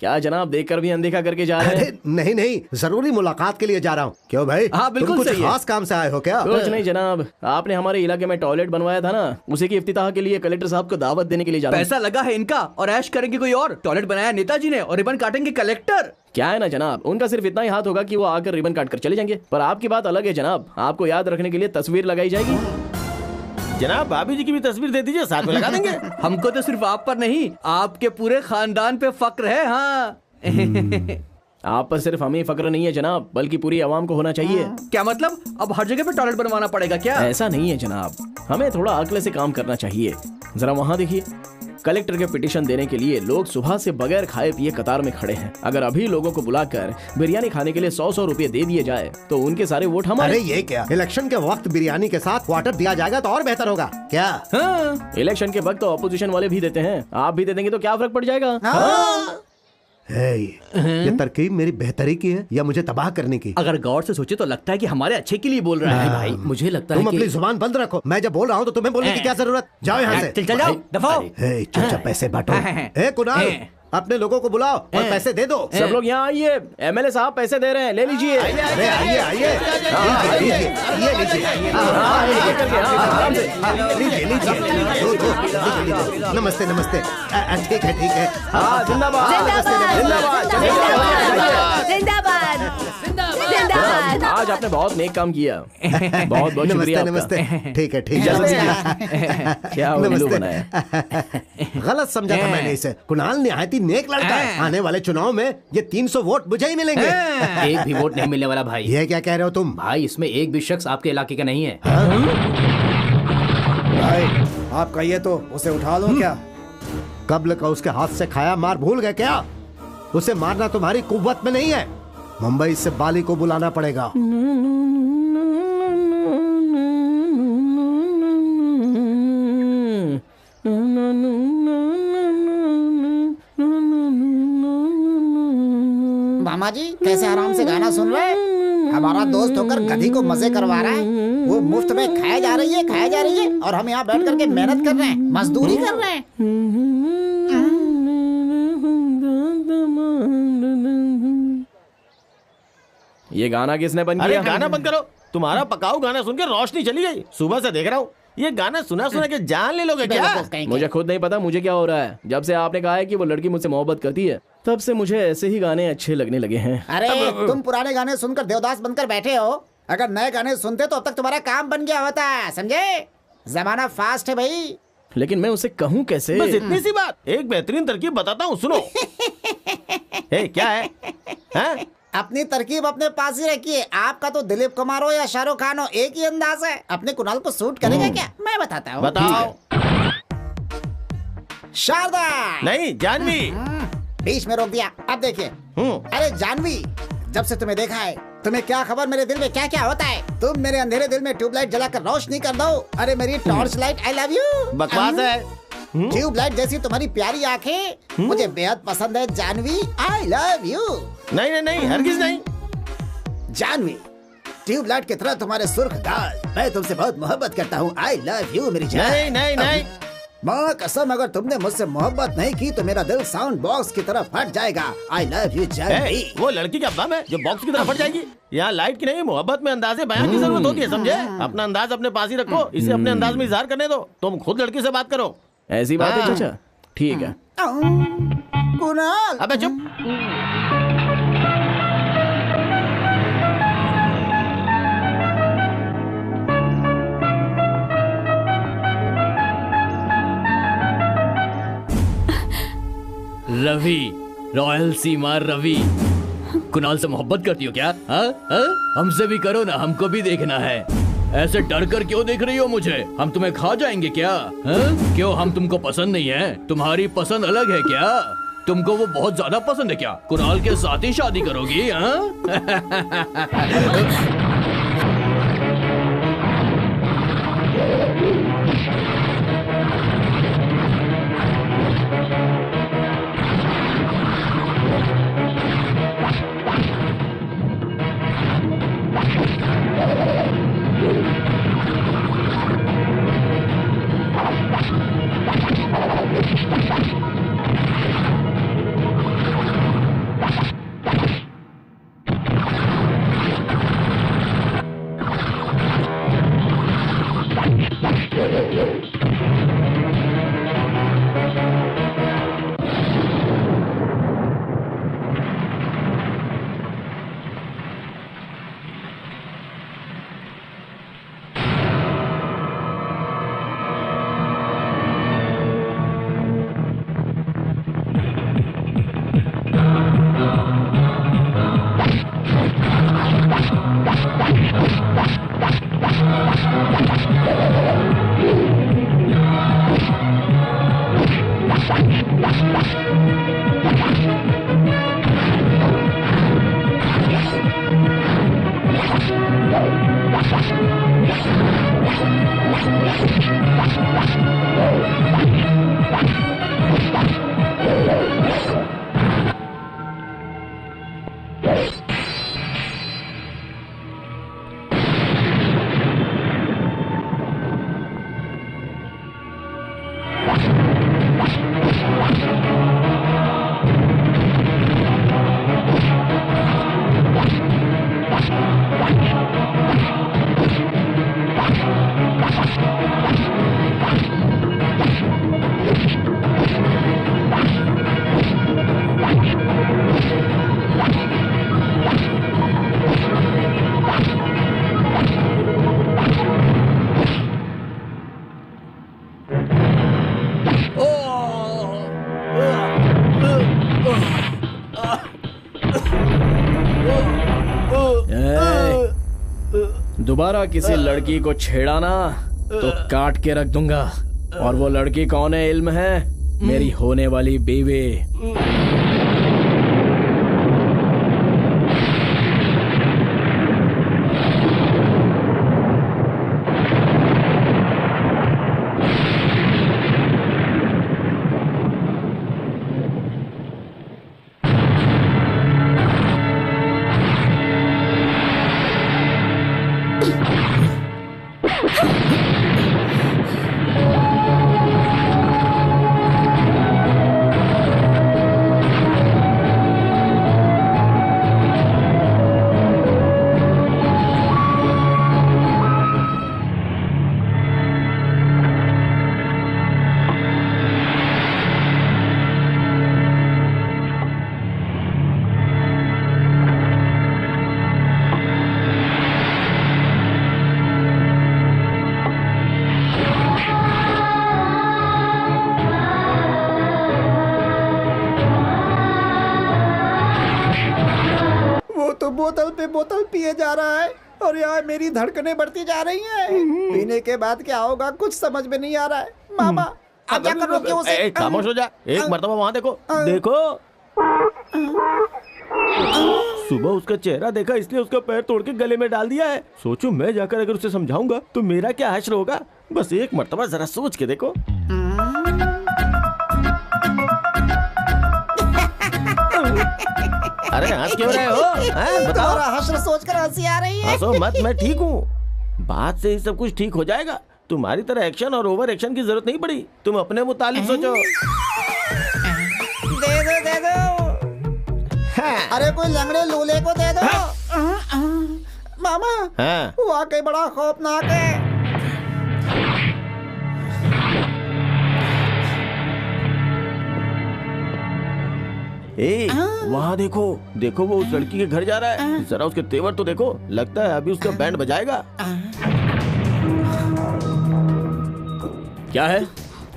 क्या जनाब, देखकर भी अनदेखा करके जा रहे हैं? अरे नहीं नहीं, जरूरी मुलाकात के लिए जा रहा हूँ। क्यों भाई? हाँ, बिल्कुल तुम कुछ सही है। खास काम से आए हो क्या? कुछ नहीं जनाब, आपने हमारे इलाके में टॉयलेट बनवाया था ना, उसी की इफ्तिताह के लिए कलेक्टर साहब को दावत देने के लिए जा रहा हूं। पैसा लगा है इनका और ऐश करेंगे कोई और। टॉयलेट बनाया नेताजी ने और रिबन काटेंगे कलेक्टर। क्या है ना जनाब, उनका सिर्फ इतना ही हाथ होगा कि वो आकर रिबन काट कर चले जाएंगे। पर आपकी बात अलग है जनाब, आपको याद रखने के लिए तस्वीर लगाई जाएगी। जनाब भाभी जी की भी तस्वीर दे दीजिए, साथ में लगा देंगे। हमको तो सिर्फ आप पर नहीं, आपके पूरे खानदान पे फक्र है। हाँ आप पर सिर्फ हमें फक्र नहीं है जनाब, बल्कि पूरी आवाम को होना चाहिए। क्या मतलब? अब हर जगह पे टॉयलेट बनवाना पड़ेगा क्या? ऐसा नहीं है जनाब, हमें थोड़ा अक्ल से काम करना चाहिए। जरा वहाँ देखिए, कलेक्टर के पिटीशन देने के लिए लोग सुबह से बगैर खाए पिए कतार में खड़े हैं। अगर अभी लोगों को बुलाकर बिरयानी खाने के लिए 100-100 रुपए दे दिए जाए तो उनके सारे वोट हमारे। अरे ये क्या, इलेक्शन के वक्त बिरयानी के साथ क्वार्टर दिया जाएगा तो और बेहतर होगा क्या? हाँ, इलेक्शन के वक्त तो अपोजिशन वाले भी देते हैं, आप भी दे देंगे तो क्या फर्क पड़ जाएगा? हाँ। ये तरकीब मेरी बेहतरी की है या मुझे तबाह करने की? अगर गौर से सोचे तो लगता है कि हमारे अच्छे के लिए बोल रहा है। भाई मुझे लगता है तुम कि अपनी जुबान बंद रखो। मैं जब बोल रहा हूँ तो तुम्हें बोलने की क्या जरूरत? जाओ यहाँ से। चल जाओ, दफा हो। चुपचाप पैसे बांटो। ए कुणाल, अपने लोगों को बुलाओ और पैसे दे दो। सब लोग यहाँ आइए, एमएलए साहब पैसे दे रहे हैं, ले लीजिए। अरे आइए आइए, ये लीजिए, नमस्ते नमस्ते। ठीक है ठीक है। जिंदाबाद जिंदाबाद जिंदाबाद जिंदाबाद। आज आपने बहुत नेक काम किया, बहुत बहुत शुक्रिया। नमस्ते ठीक है ठीक है। क्या उल्लू बनाया। गलत समझा था मैंने इसे। कुणाल निहायती नेक लड़का है। आने वाले चुनाव में ये 300 वोट मुझे ही मिलेंगे। एक भी वोट नहीं मिलने वाला भाई। ये क्या कह रहे हो तुम? भाई इसमें एक भी शख्स आपके इलाके का नहीं है। भाई आप कहिए तो उसे उठा लो क्या? कब्ल का उसके हाथ से खाया मार भूल गए क्या? उसे मारना तुम्हारी कुव्वत में नहीं है। मुंबई से बाली को बुलाना पड़ेगा। मामा जी कैसे आराम से गाना सुन रहे हैं? हमारा दोस्त होकर गधी को मजे करवा रहा है। वो मुफ्त में खाया जा रही है और हम यहाँ बैठ करके मेहनत कर रहे हैं, मजदूरी कर रहे हैं। ये गाना किसने बंद अरे किया? गाना बंद करो। तुम्हारा पकाऊ गाना सुन के रोशनी चली गई। सुबह से देख रहा हूँ। ये गाना सुना सुना के जान ले लोगे क्या? मुझे खुद नहीं पता मुझे क्या हो रहा है। जब से आपने कहा है कि वो लड़की मुझसे मोहब्बत करती है, तब से मुझे ऐसे ही गाने अच्छे लगने लगे हैं। अरे तुम पुराने गाने सुनकर देवदास बनकर बैठे हो। अगर नए गाने सुनते तो अब तक तुम्हारा काम बन गया होता, समझे? जमाना फास्ट है भाई। लेकिन मैं उसे कहूँ कैसे? बस इतनी सी बात। एक बेहतरीन तरकीब बताता हूँ, सुनो। क्या है? हैं? अपनी तरकीब अपने पास ही रखिए। आपका तो दिलीप कुमार हो या शाहरुख खान हो, एक ही अंदाज है। अपने कुणाल को सूट करेगा क्या? मैं बताता हूँ। बताओ। शारदा नहीं, जानवी। बीच में रोक दिया। अब देखिए। अरे जानवी, जब से तुम्हें देखा है, तुम्हें क्या खबर मेरे दिल में क्या क्या होता है। तुम मेरे अंधेरे दिल में ट्यूबलाइट जलाकर रोशनी कर दो। अरे मेरी torch light, I love you. बकवास है। ट्यूबलाइट जैसी तुम्हारी प्यारी आंखें मुझे बेहद पसंद है जानवी, आई लव यू। नहीं नहीं, हरगिज नहीं। जानवी, ट्यूबलाइट की तरह तुम्हारे सुर्ख गाल, मैं तुमसे बहुत मोहब्बत करता हूँ, आई लव यू मेरी जान। नहीं नहीं नहीं। माँ कसम, अगर तुमने मुझसे मोहब्बत नहीं की तो मेरा दिल साउंड बॉक्स की तरफ फट जाएगा। I love you Jaanvi. वो लड़की का बम है जो बॉक्स की तरफ फट जाएगी। यहाँ लाइट की नहीं, मोहब्बत में अंदाज़े बयान की जरूरत होती है, समझे? अपना अंदाज अपने पास ही रखो, इसे अपने अंदाज में इजहार करने दो। तुम खुद लड़की से बात करो। ऐसी बात है चाचा? ठीक है। कुणाल, अबे चुप। रवि, रॉयल सीमा रवि, कुणाल से मोहब्बत करती हो क्या? हमसे भी करो ना, हमको भी देखना है। ऐसे डर कर क्यों देख रही हो मुझे? हम तुम्हें खा जाएंगे क्या? क्यों, हम तुमको पसंद नहीं है? तुम्हारी पसंद अलग है क्या? तुमको वो बहुत ज्यादा पसंद है क्या? कुणाल के साथ ही शादी करोगी? दोबारा किसी लड़की को छेड़ा ना तो काट के रख दूंगा। और वो लड़की कौन है इल्म है? मेरी होने वाली बीवी। बोतल पे बोतल पिए जा रहा है और यहाँ मेरी धड़कनें बढ़ती जा रही हैं। पीने के बाद क्या होगा कुछ समझ में नहीं आ रहा है। मामा अब क्या कर रहे हो उसे? खामोश हो जा। एक मर्तबा वहाँ देखो, देखो। सुबह उसका चेहरा देखा इसलिए उसका पैर तोड़ के गले में डाल दिया है। सोचो मैं जाकर अगर उसे समझाऊंगा तो मेरा क्या हश्र होगा। बस एक मर्तबा जरा सोच के देखो। अरे हंस क्यों रहे हो? बताओ। हश्र सोचकर हंसी आ रही है। हंसो मत, मैं ठीक हूँ। बात से ही सब कुछ ठीक हो जाएगा। तुम्हारी तरह एक्शन और ओवर एक्शन की जरूरत नहीं पड़ी। तुम अपने मुतालिक सोचो। दे दो। अरे कोई लंगड़े लूले को दे दो। मामा वाकई बड़ा खौफनाक है। वहाँ देखो, देखो वो उस लड़की के घर जा रहा है। जरा उसके तेवर तो देखो, लगता है अभी उसका बैंड बजाएगा। क्या है,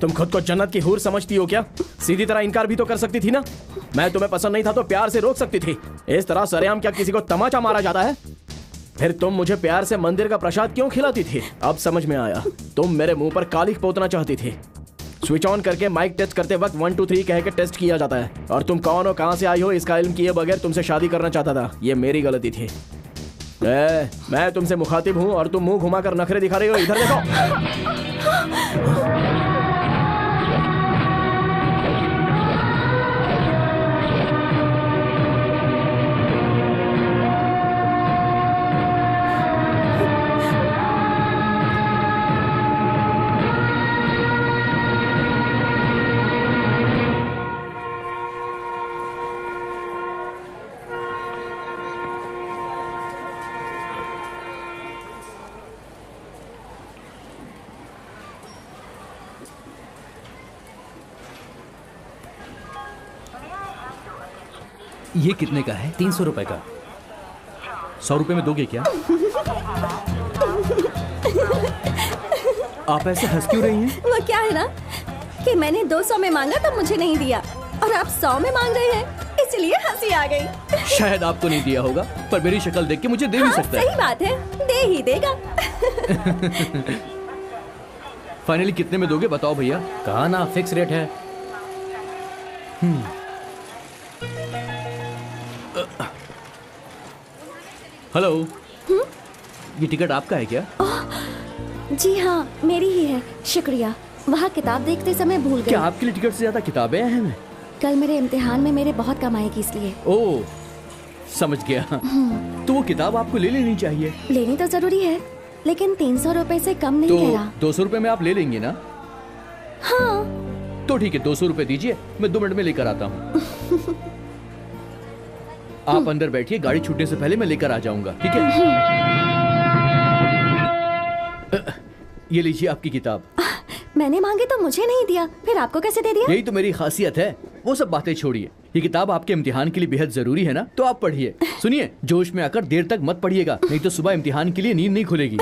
तुम खुद को जन्नत की हूर समझती हो क्या? सीधी तरह इनकार भी तो कर सकती थी ना। मैं तुम्हें पसंद नहीं था तो प्यार से रोक सकती थी। इस तरह सरेआम क्या किसी को तमाचा मारा जाता है? फिर तुम मुझे प्यार से मंदिर का प्रसाद क्यों खिलाती थी? अब समझ में आया, तुम मेरे मुंह पर कालिख पोतना चाहती थी। स्विच ऑन करके माइक टेस्ट करते वक्त 1 2 3 कह के टेस्ट किया जाता है। और तुम कौन हो, कहां से आई हो, इसका इल्म किए बगैर तुमसे शादी करना चाहता था। ये मेरी गलती थी। मैं तुमसे मुखातिब हूं और तुम मुंह घुमाकर नखरे दिखा रही हो। इधर देखो। ये कितने का है? 300 रुपए का। 100 रुपए में दोगे क्या? आप ऐसे हंस क्यों रही हैं? वो क्या है ना कि मैंने 200 में मांगा तो मुझे नहीं दिया और आप 100 में मांग रहे हैं, इसलिए हंसी आ गई। शायद आपको नहीं दिया होगा, पर मेरी शक्ल देख के मुझे दे भी सकता है। सही बात है, दे ही देगा। फाइनली कितने में दोगे बताओ भैया? कहा ना फिक्स रेट है। हेलो, ये टिकट आपका है क्या? जी हाँ, मेरी ही है, शुक्रिया। वहाँ किताब देखते समय भूल गई। क्या आपके लिए टिकट से ज्यादा किताबें अहम हैं? कल मेरे इम्तिहान में मेरे बहुत कम आएगी इसलिए। ओह, समझ गया। तो वो किताब आपको ले लेनी चाहिए। लेनी तो जरूरी है, लेकिन 300 रुपए से कम नहीं कह रहा। 200 रुपए में आप ले लेंगे ना? हाँ। तो ठीक है, 200 रुपए दीजिए, मैं 2 मिनट में लेकर आता हूँ। आप अंदर बैठिए, गाड़ी छूटने से पहले मैं लेकर आ जाऊंगा, ठीक है? ये लीजिए आपकी किताब। मैंने मांगे तो मुझे नहीं दिया, फिर आपको कैसे दे दिया? यही तो मेरी खासियत है। वो सब बातें छोड़िए, ये किताब आपके इम्तिहान के लिए बेहद जरूरी है ना, तो आप पढ़िए। सुनिए, जोश में आकर देर तक मत पढ़िएगा, नहीं तो सुबह इम्तिहान के लिए नींद नहीं खुलेगी।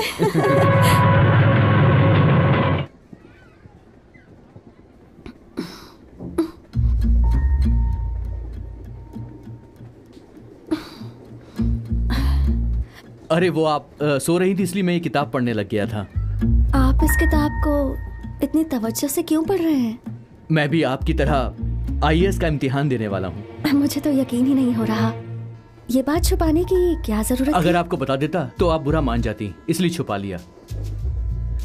अरे वो आप सो रही थी इसलिए मैं ये किताब पढ़ने लग गया था। आप इस किताब को इतनी तवज्जो से क्यों पढ़ रहे हैं? मैं भी आपकी तरह आईएएस का इम्तिहान देने वाला हूँ। मुझे तो यकीन ही नहीं हो रहा। ये बात छुपाने की क्या जरूरत अगर थी? आपको बता देता तो आप बुरा मान जाती, इसलिए छुपा लिया।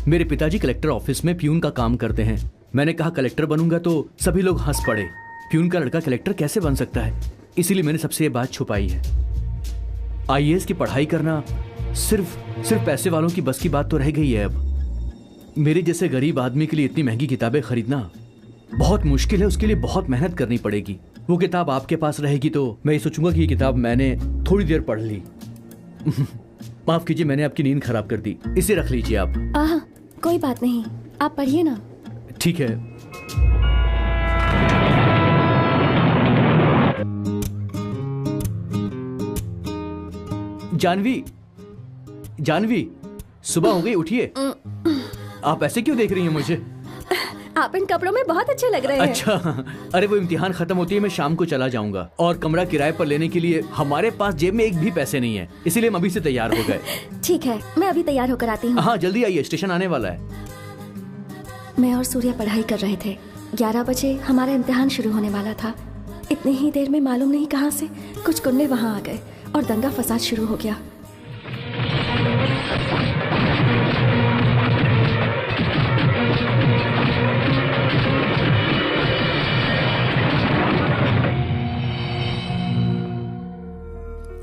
मेरे पिताजी कलेक्टर ऑफिस में प्यून का काम करते हैं। मैंने कहा कलेक्टर बनूंगा तो सभी लोग हंस पड़े। प्यून का लड़का कलेक्टर कैसे बन सकता है, इसीलिए मैंने सबसे ये बात छुपाई है। आईएएस की पढ़ाई करना सिर्फ पैसे वालों की बस की बात तो रह गई है। अब मेरे जैसे गरीब आदमी के लिए इतनी महंगी किताबें खरीदना बहुत मुश्किल है। उसके लिए बहुत मेहनत करनी पड़ेगी। वो किताब आपके पास रहेगी तो मैं ये सोचूंगा कि ये किताब मैंने थोड़ी देर पढ़ ली। माफ कीजिए, मैंने आपकी नींद खराब कर दी। इसे रख लीजिए आप। कोई बात नहीं, आप पढ़िए ना। ठीक है। जानवी, सुबह हो गई, उठिए। आप ऐसे क्यों देख रही हैं मुझे? आप इन कपड़ों में बहुत अच्छे लग रहे हैं। अच्छा, अरे वो इम्तिहान खत्म होती है मैं शाम को चला जाऊंगा और कमरा किराए पर लेने के लिए हमारे पास जेब में एक भी पैसे नहीं है, इसीलिए हम अभी से तैयार हो गए। ठीक है, मैं अभी तैयार होकर आती हूँ। हाँ जल्दी आइए, स्टेशन आने वाला है। मैं और सूर्या पढ़ाई कर रहे थे। 11 बजे हमारा इम्तिहान शुरू होने वाला था। इतनी ही देर में मालूम नहीं कहां से कुछ गुंडे वहां आ गए और दंगा फसाद शुरू हो गया।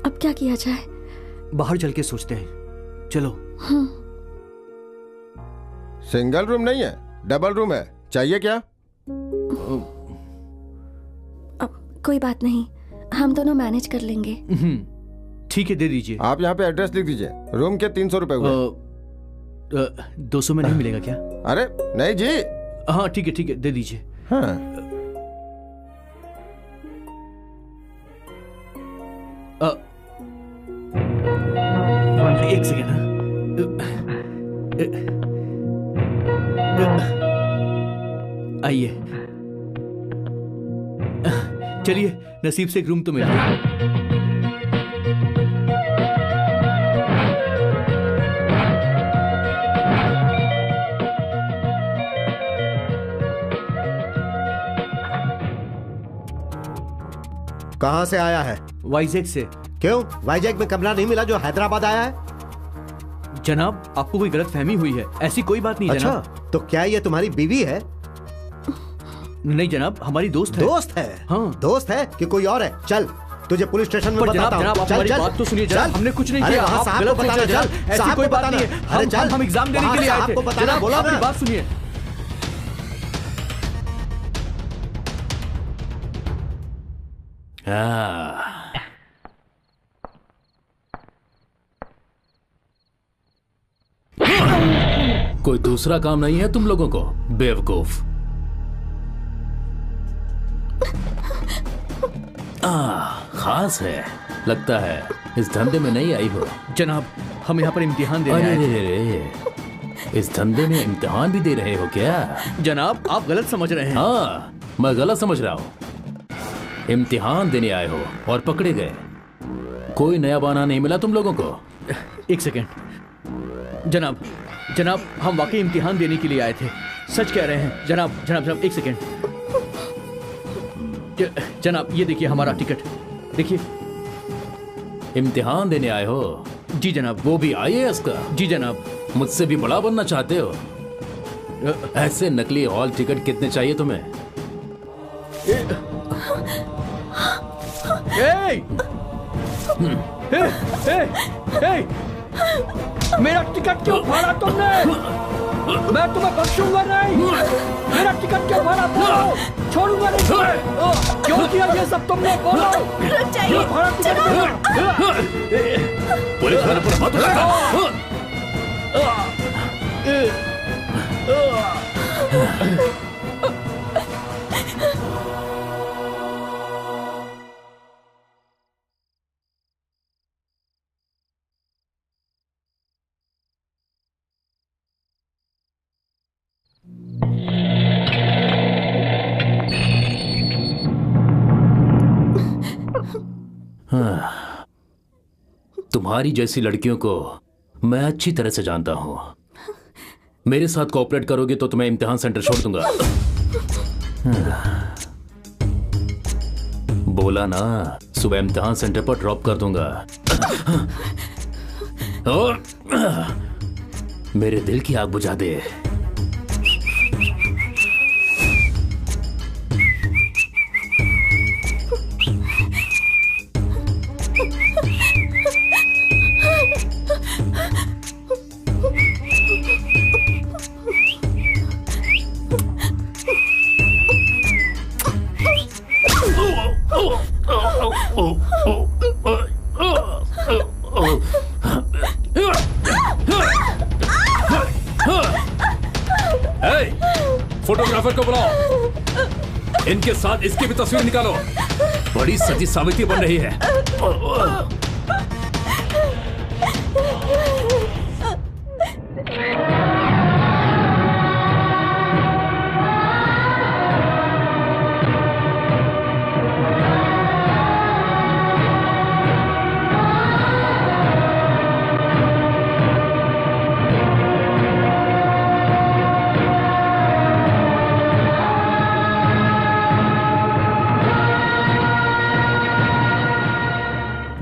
अब क्या किया जाए? बाहर चल के सोचते हैं, चलो। सिंगल रूम नहीं है, डबल रूम है। चाहिए क्या? कोई बात नहीं, हम दोनों मैनेज कर लेंगे। ठीक है, दे दीजिए। आप यहाँ पे एड्रेस लिख दीजिए। रूम के 300 रुपए हुए। 200 में नहीं मिलेगा क्या? अरे नहीं जी। हाँ ठीक है, दे दीजिए। हाँ। एक सेकेंड। आइए, चलिए, नसीब से एक रूम तो मिल गया। कहाँ से आया है? वाइजैक से। क्यों? वाइजैक में कमरा नहीं मिला जो हैदराबाद आया है? जनाब, आपको कोई गलत फहमी हुई है। ऐसी कोई बात नहीं। अच्छा, जनाब। तो क्या ये तुम्हारी बीवी है? नहीं जनाब, हमारी दोस्त है। दोस्त है? हाँ। दोस्त है कि कोई और है? चल तुझे पुलिस स्टेशन में बताता हूँ। जनाब, आप हमारी बात तो सुनिए। जनाब, हमने कुछ नहीं किया। आप गलत सोच रहे हैं। ऐसी कोई बात नहीं है। हम एग्जाम देने के लिए आए थे। जनाब, बोला अपनी बात सुनिए। कोई दूसरा काम नहीं है तुम लोगों को, बेवकूफ। खास है लगता है, इस धंधे में नहीं आई हो। जनाब, हम यहाँ पर इम्तिहान दे रहे हैं। अरे, इस धंधे में इम्तिहान भी दे रहे हो क्या? जनाब, आप गलत समझ रहे हैं। हाँ, मैं गलत समझ रहा हूँ। इम्तिहान देने आए हो और पकड़े गए। कोई नया बहाना नहीं मिला तुम लोगों को? एक सेकेंड। जनाब, हम वाकई इम्तिहान देने के लिए आए थे। सच कह रहे हैं। जनाब, एक सेकेंड। जनाब, ये देखिए हमारा टिकट। देखिए। इम्तिहान देने आए हो? जी जनाब। वो भी आईएएस का? जी जनाब। मुझसे भी बड़ा बनना चाहते हो? ऐसे नकली हॉल टिकट कितने चाहिए तुम्हें? मेरा टिकट क्यों फाड़ा तुमने? मैं तुम्हें बख्शूंगा नहीं। मेरा टिकट क्यों फाड़ा? बोलो, छोड़ूंगा नहीं तुम्हें। क्यों किया ये सब तुमने? बोलो, क्यों फाड़ा टिकट? पुलिस वाले पर हाथ उठाओ। तुम तुम्हारी जैसी लड़कियों को मैं अच्छी तरह से जानता हूँ। मेरे साथ कोऑपरेट करोगे तो तुम्हें इम्तिहान सेंटर छोड़ दूंगा। बोला ना, सुबह इम्तिहान सेंटर पर ड्रॉप कर दूंगा। और मेरे दिल की आग बुझा दे। फोटोग्राफर को बुलाओ, इनके साथ इसकी भी तस्वीर निकालो। बड़ी सती सावित्री बन रही है।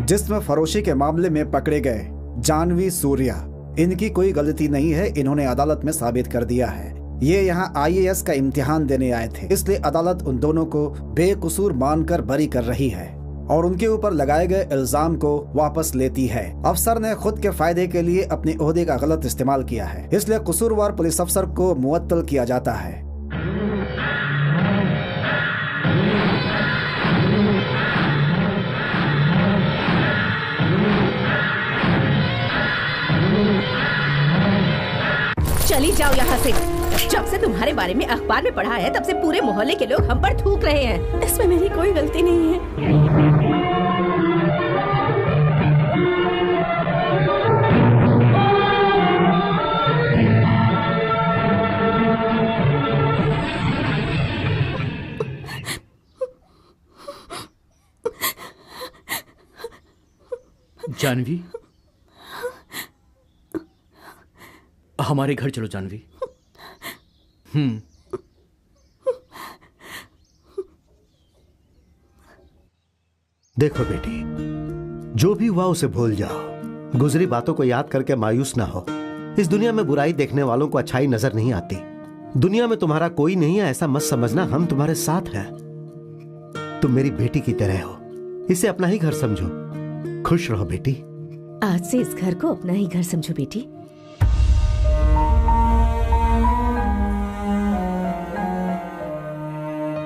जिस्म फरोशी के मामले में पकड़े गए जानवी सूर्या, इनकी कोई गलती नहीं है, इन्होंने अदालत में साबित कर दिया है। ये यहाँ IAS का इम्तिहान देने आए थे, इसलिए अदालत उन दोनों को बेकसूर मानकर बरी कर रही है और उनके ऊपर लगाए गए इल्जाम को वापस लेती है। अफसर ने खुद के फायदे के लिए अपने ओहदे का गलत इस्तेमाल किया है, इसलिए कसूरवार पुलिस अफसर को मुअत्तल किया जाता है। चली जाओ यहाँ से। जब से तुम्हारे बारे में अखबार में पढ़ा है तब से पूरे मोहल्ले के लोग हम पर थूक रहे हैं। इसमें मेरी कोई गलती नहीं है। जानवी, हमारे घर चलो जानवी। देखो बेटी, जो भी हुआ उसे भूल जाओ। गुजरी बातों को याद करके मायूस ना हो। इस दुनिया में बुराई देखने वालों को अच्छाई नजर नहीं आती। दुनिया में तुम्हारा कोई नहीं है ऐसा मत समझना, हम तुम्हारे साथ हैं। तुम मेरी बेटी की तरह हो, इसे अपना ही घर समझो। खुश रहो बेटी। आज से इस घर को अपना ही घर समझो बेटी।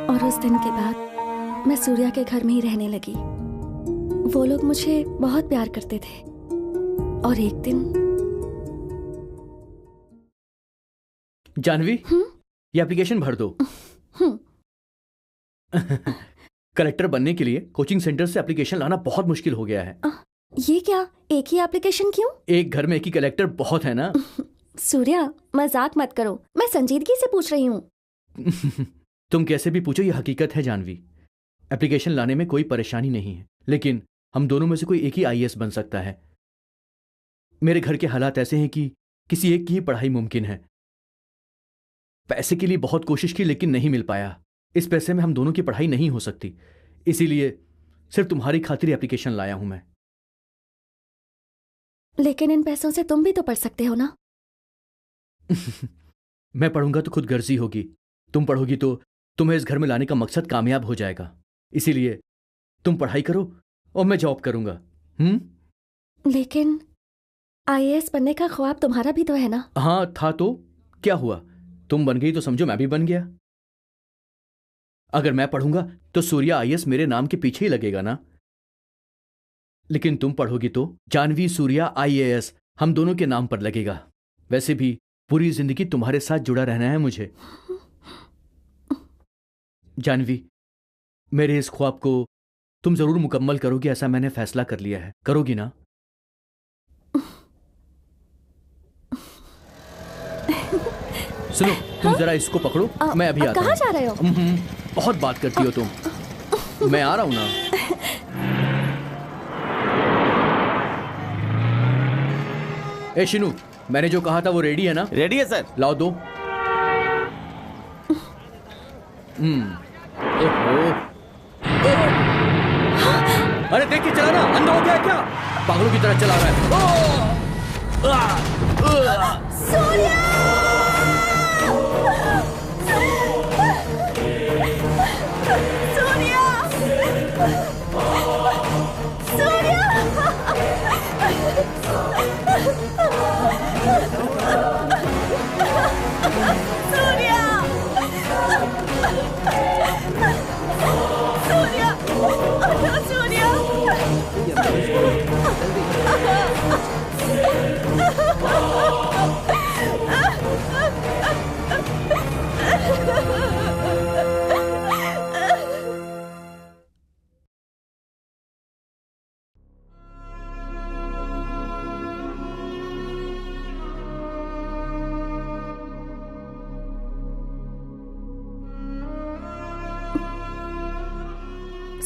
और उस दिन के बाद मैं सूर्या के घर में ही रहने लगी। वो लोग मुझे बहुत प्यार करते थे और एक दिन जानवी, ये एप्लीकेशन भर दो। कलेक्टर बनने के लिए कोचिंग सेंटर से एप्लीकेशन लाना बहुत मुश्किल हो गया है। ये क्या, एक ही एप्लीकेशन क्यों? एक घर में एक ही कलेक्टर बहुत है ना। सूर्या, मजाक मत करो, मैं संजीदगी से पूछ रही हूँ। तुम कैसे भी पूछो, ये हकीकत है जानवी। एप्लीकेशन लाने में कोई परेशानी नहीं है, लेकिन हम दोनों में से कोई एक ही IAS बन सकता है। मेरे घर के हालात ऐसे हैं कि किसी एक की ही पढ़ाई मुमकिन है। पैसे के लिए बहुत कोशिश की लेकिन नहीं मिल पाया। इस पैसे में हम दोनों की पढ़ाई नहीं हो सकती, इसीलिए सिर्फ तुम्हारी खातिर एप्लीकेशन लाया हूं मैं। लेकिन इन पैसों से तुम भी तो पढ़ सकते हो ना। मैं पढ़ूंगा तो खुद गर्जी होगी, तुम पढ़ोगी तो तुम्हें इस घर में लाने का मकसद कामयाब हो जाएगा। इसीलिए तुम पढ़ाई करो और मैं जॉब करूंगा। लेकिन IAS बनने का ख्वाब तुम्हारा भी तो है ना। हाँ था, तो क्या हुआ? तुम बन गई तो समझो मैं भी बन गया। अगर मैं पढ़ूंगा तो सूर्या IAS मेरे नाम के पीछे ही लगेगा ना। लेकिन तुम पढ़ोगी तो जानवी सूर्या IAS हम दोनों के नाम पर लगेगा। वैसे भी पूरी जिंदगी तुम्हारे साथ जुड़ा रहना है मुझे। जानवी, मेरे इस ख्वाब को तुम जरूर मुकम्मल करोगी, ऐसा मैंने फैसला कर लिया है। करोगी ना? सुनो, तुम जरा इसको पकड़ो, मैं अभी आता हूं। कहाँ जा रहे हो? बहुत बात करती हो तुम। मैं आ रहा हूं ना। ए शिनू, मैंने जो कहा था वो रेडी है ना? रेडी है सर। लाओ दो। ओहो। अरे देख के चलाना, अंधा हो गया क्या? पागलों की तरह चला रहा है। सूर्या!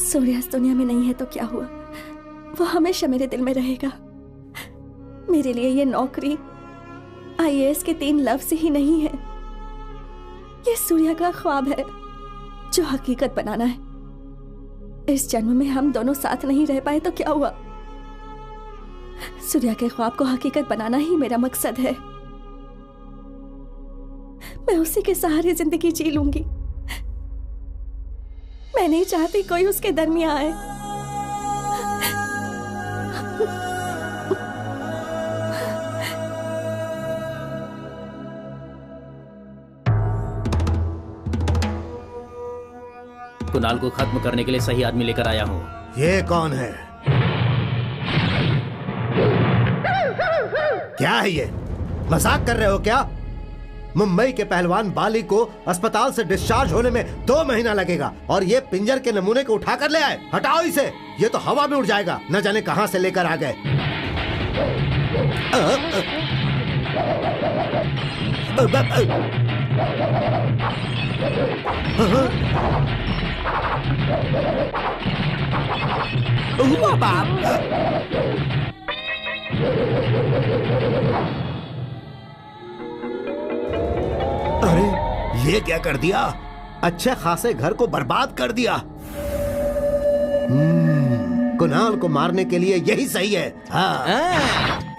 सूर्या इस दुनिया में नहीं है तो क्या हुआ, वो हमेशा मेरे दिल में रहेगा। मेरे लिए ये नौकरी IAS के 3 लफ्ज ही नहीं है, ये सूर्या का ख्वाब है जो हकीकत बनाना है। इस जन्म में हम दोनों साथ नहीं रह पाए तो क्या हुआ, सूर्या के ख्वाब को हकीकत बनाना ही मेरा मकसद है। मैं उसी के सहारे जिंदगी जी लूंगी। मैं नहीं चाहती कोई उसके दरमियां आए। कुणाल को खत्म करने के लिए सही आदमी लेकर आया हूँ। ये कौन है? क्या है ये? मजाक कर रहे हो क्या? मुंबई के पहलवान बाली को अस्पताल से डिस्चार्ज होने में 2 महीना लगेगा और ये पिंजर के नमूने को उठा कर ले आए। हटाओ इसे, ये तो हवा में उड़ जाएगा। न जाने कहां से लेकर आ गए। अरे ये क्या कर दिया? अच्छे खासे घर को बर्बाद कर दिया। कुणाल को मारने के लिए यही सही है। हाँ।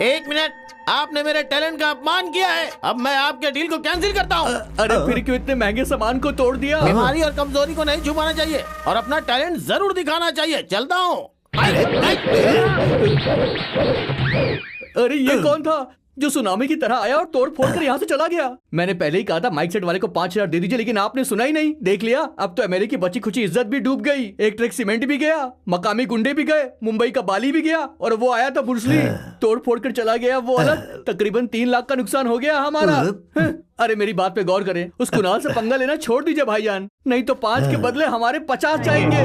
1 मिनट, आपने मेरे टैलेंट का अपमान किया है। अब मैं आपके डील को कैंसिल करता हूँ। अरे फिर क्यों इतने महंगे सामान को तोड़ दिया? बीमारी और कमजोरी को नहीं छुपाना चाहिए और अपना टैलेंट जरूर दिखाना चाहिए। चलता हूँ। अरे ये कौन था जो सुनामी की तरह आया और तोड़ फोड़ कर यहाँ से चला गया? मैंने पहले ही कहा था माइक सेट वाले को 5000 दे दीजिए, लेकिन आपने सुना ही नहीं। देख लिया, अब तो MLA की बची खुची इज्जत भी डूब गई। एक ट्रक सीमेंट भी गया, मकामी गुंडे भी गए, मुंबई का बाली भी गया और वो आया था ब्रूस ली, तोड़ फोड़ कर चला गया वो अलग। तकरीबन 3 लाख का नुकसान हो गया हमारा। अरे मेरी बात पे गौर करें, उस कुणाल से पंगा लेना छोड़ दीजिए भाईजान, नहीं तो 5 के बदले हमारे 50 जाएंगे।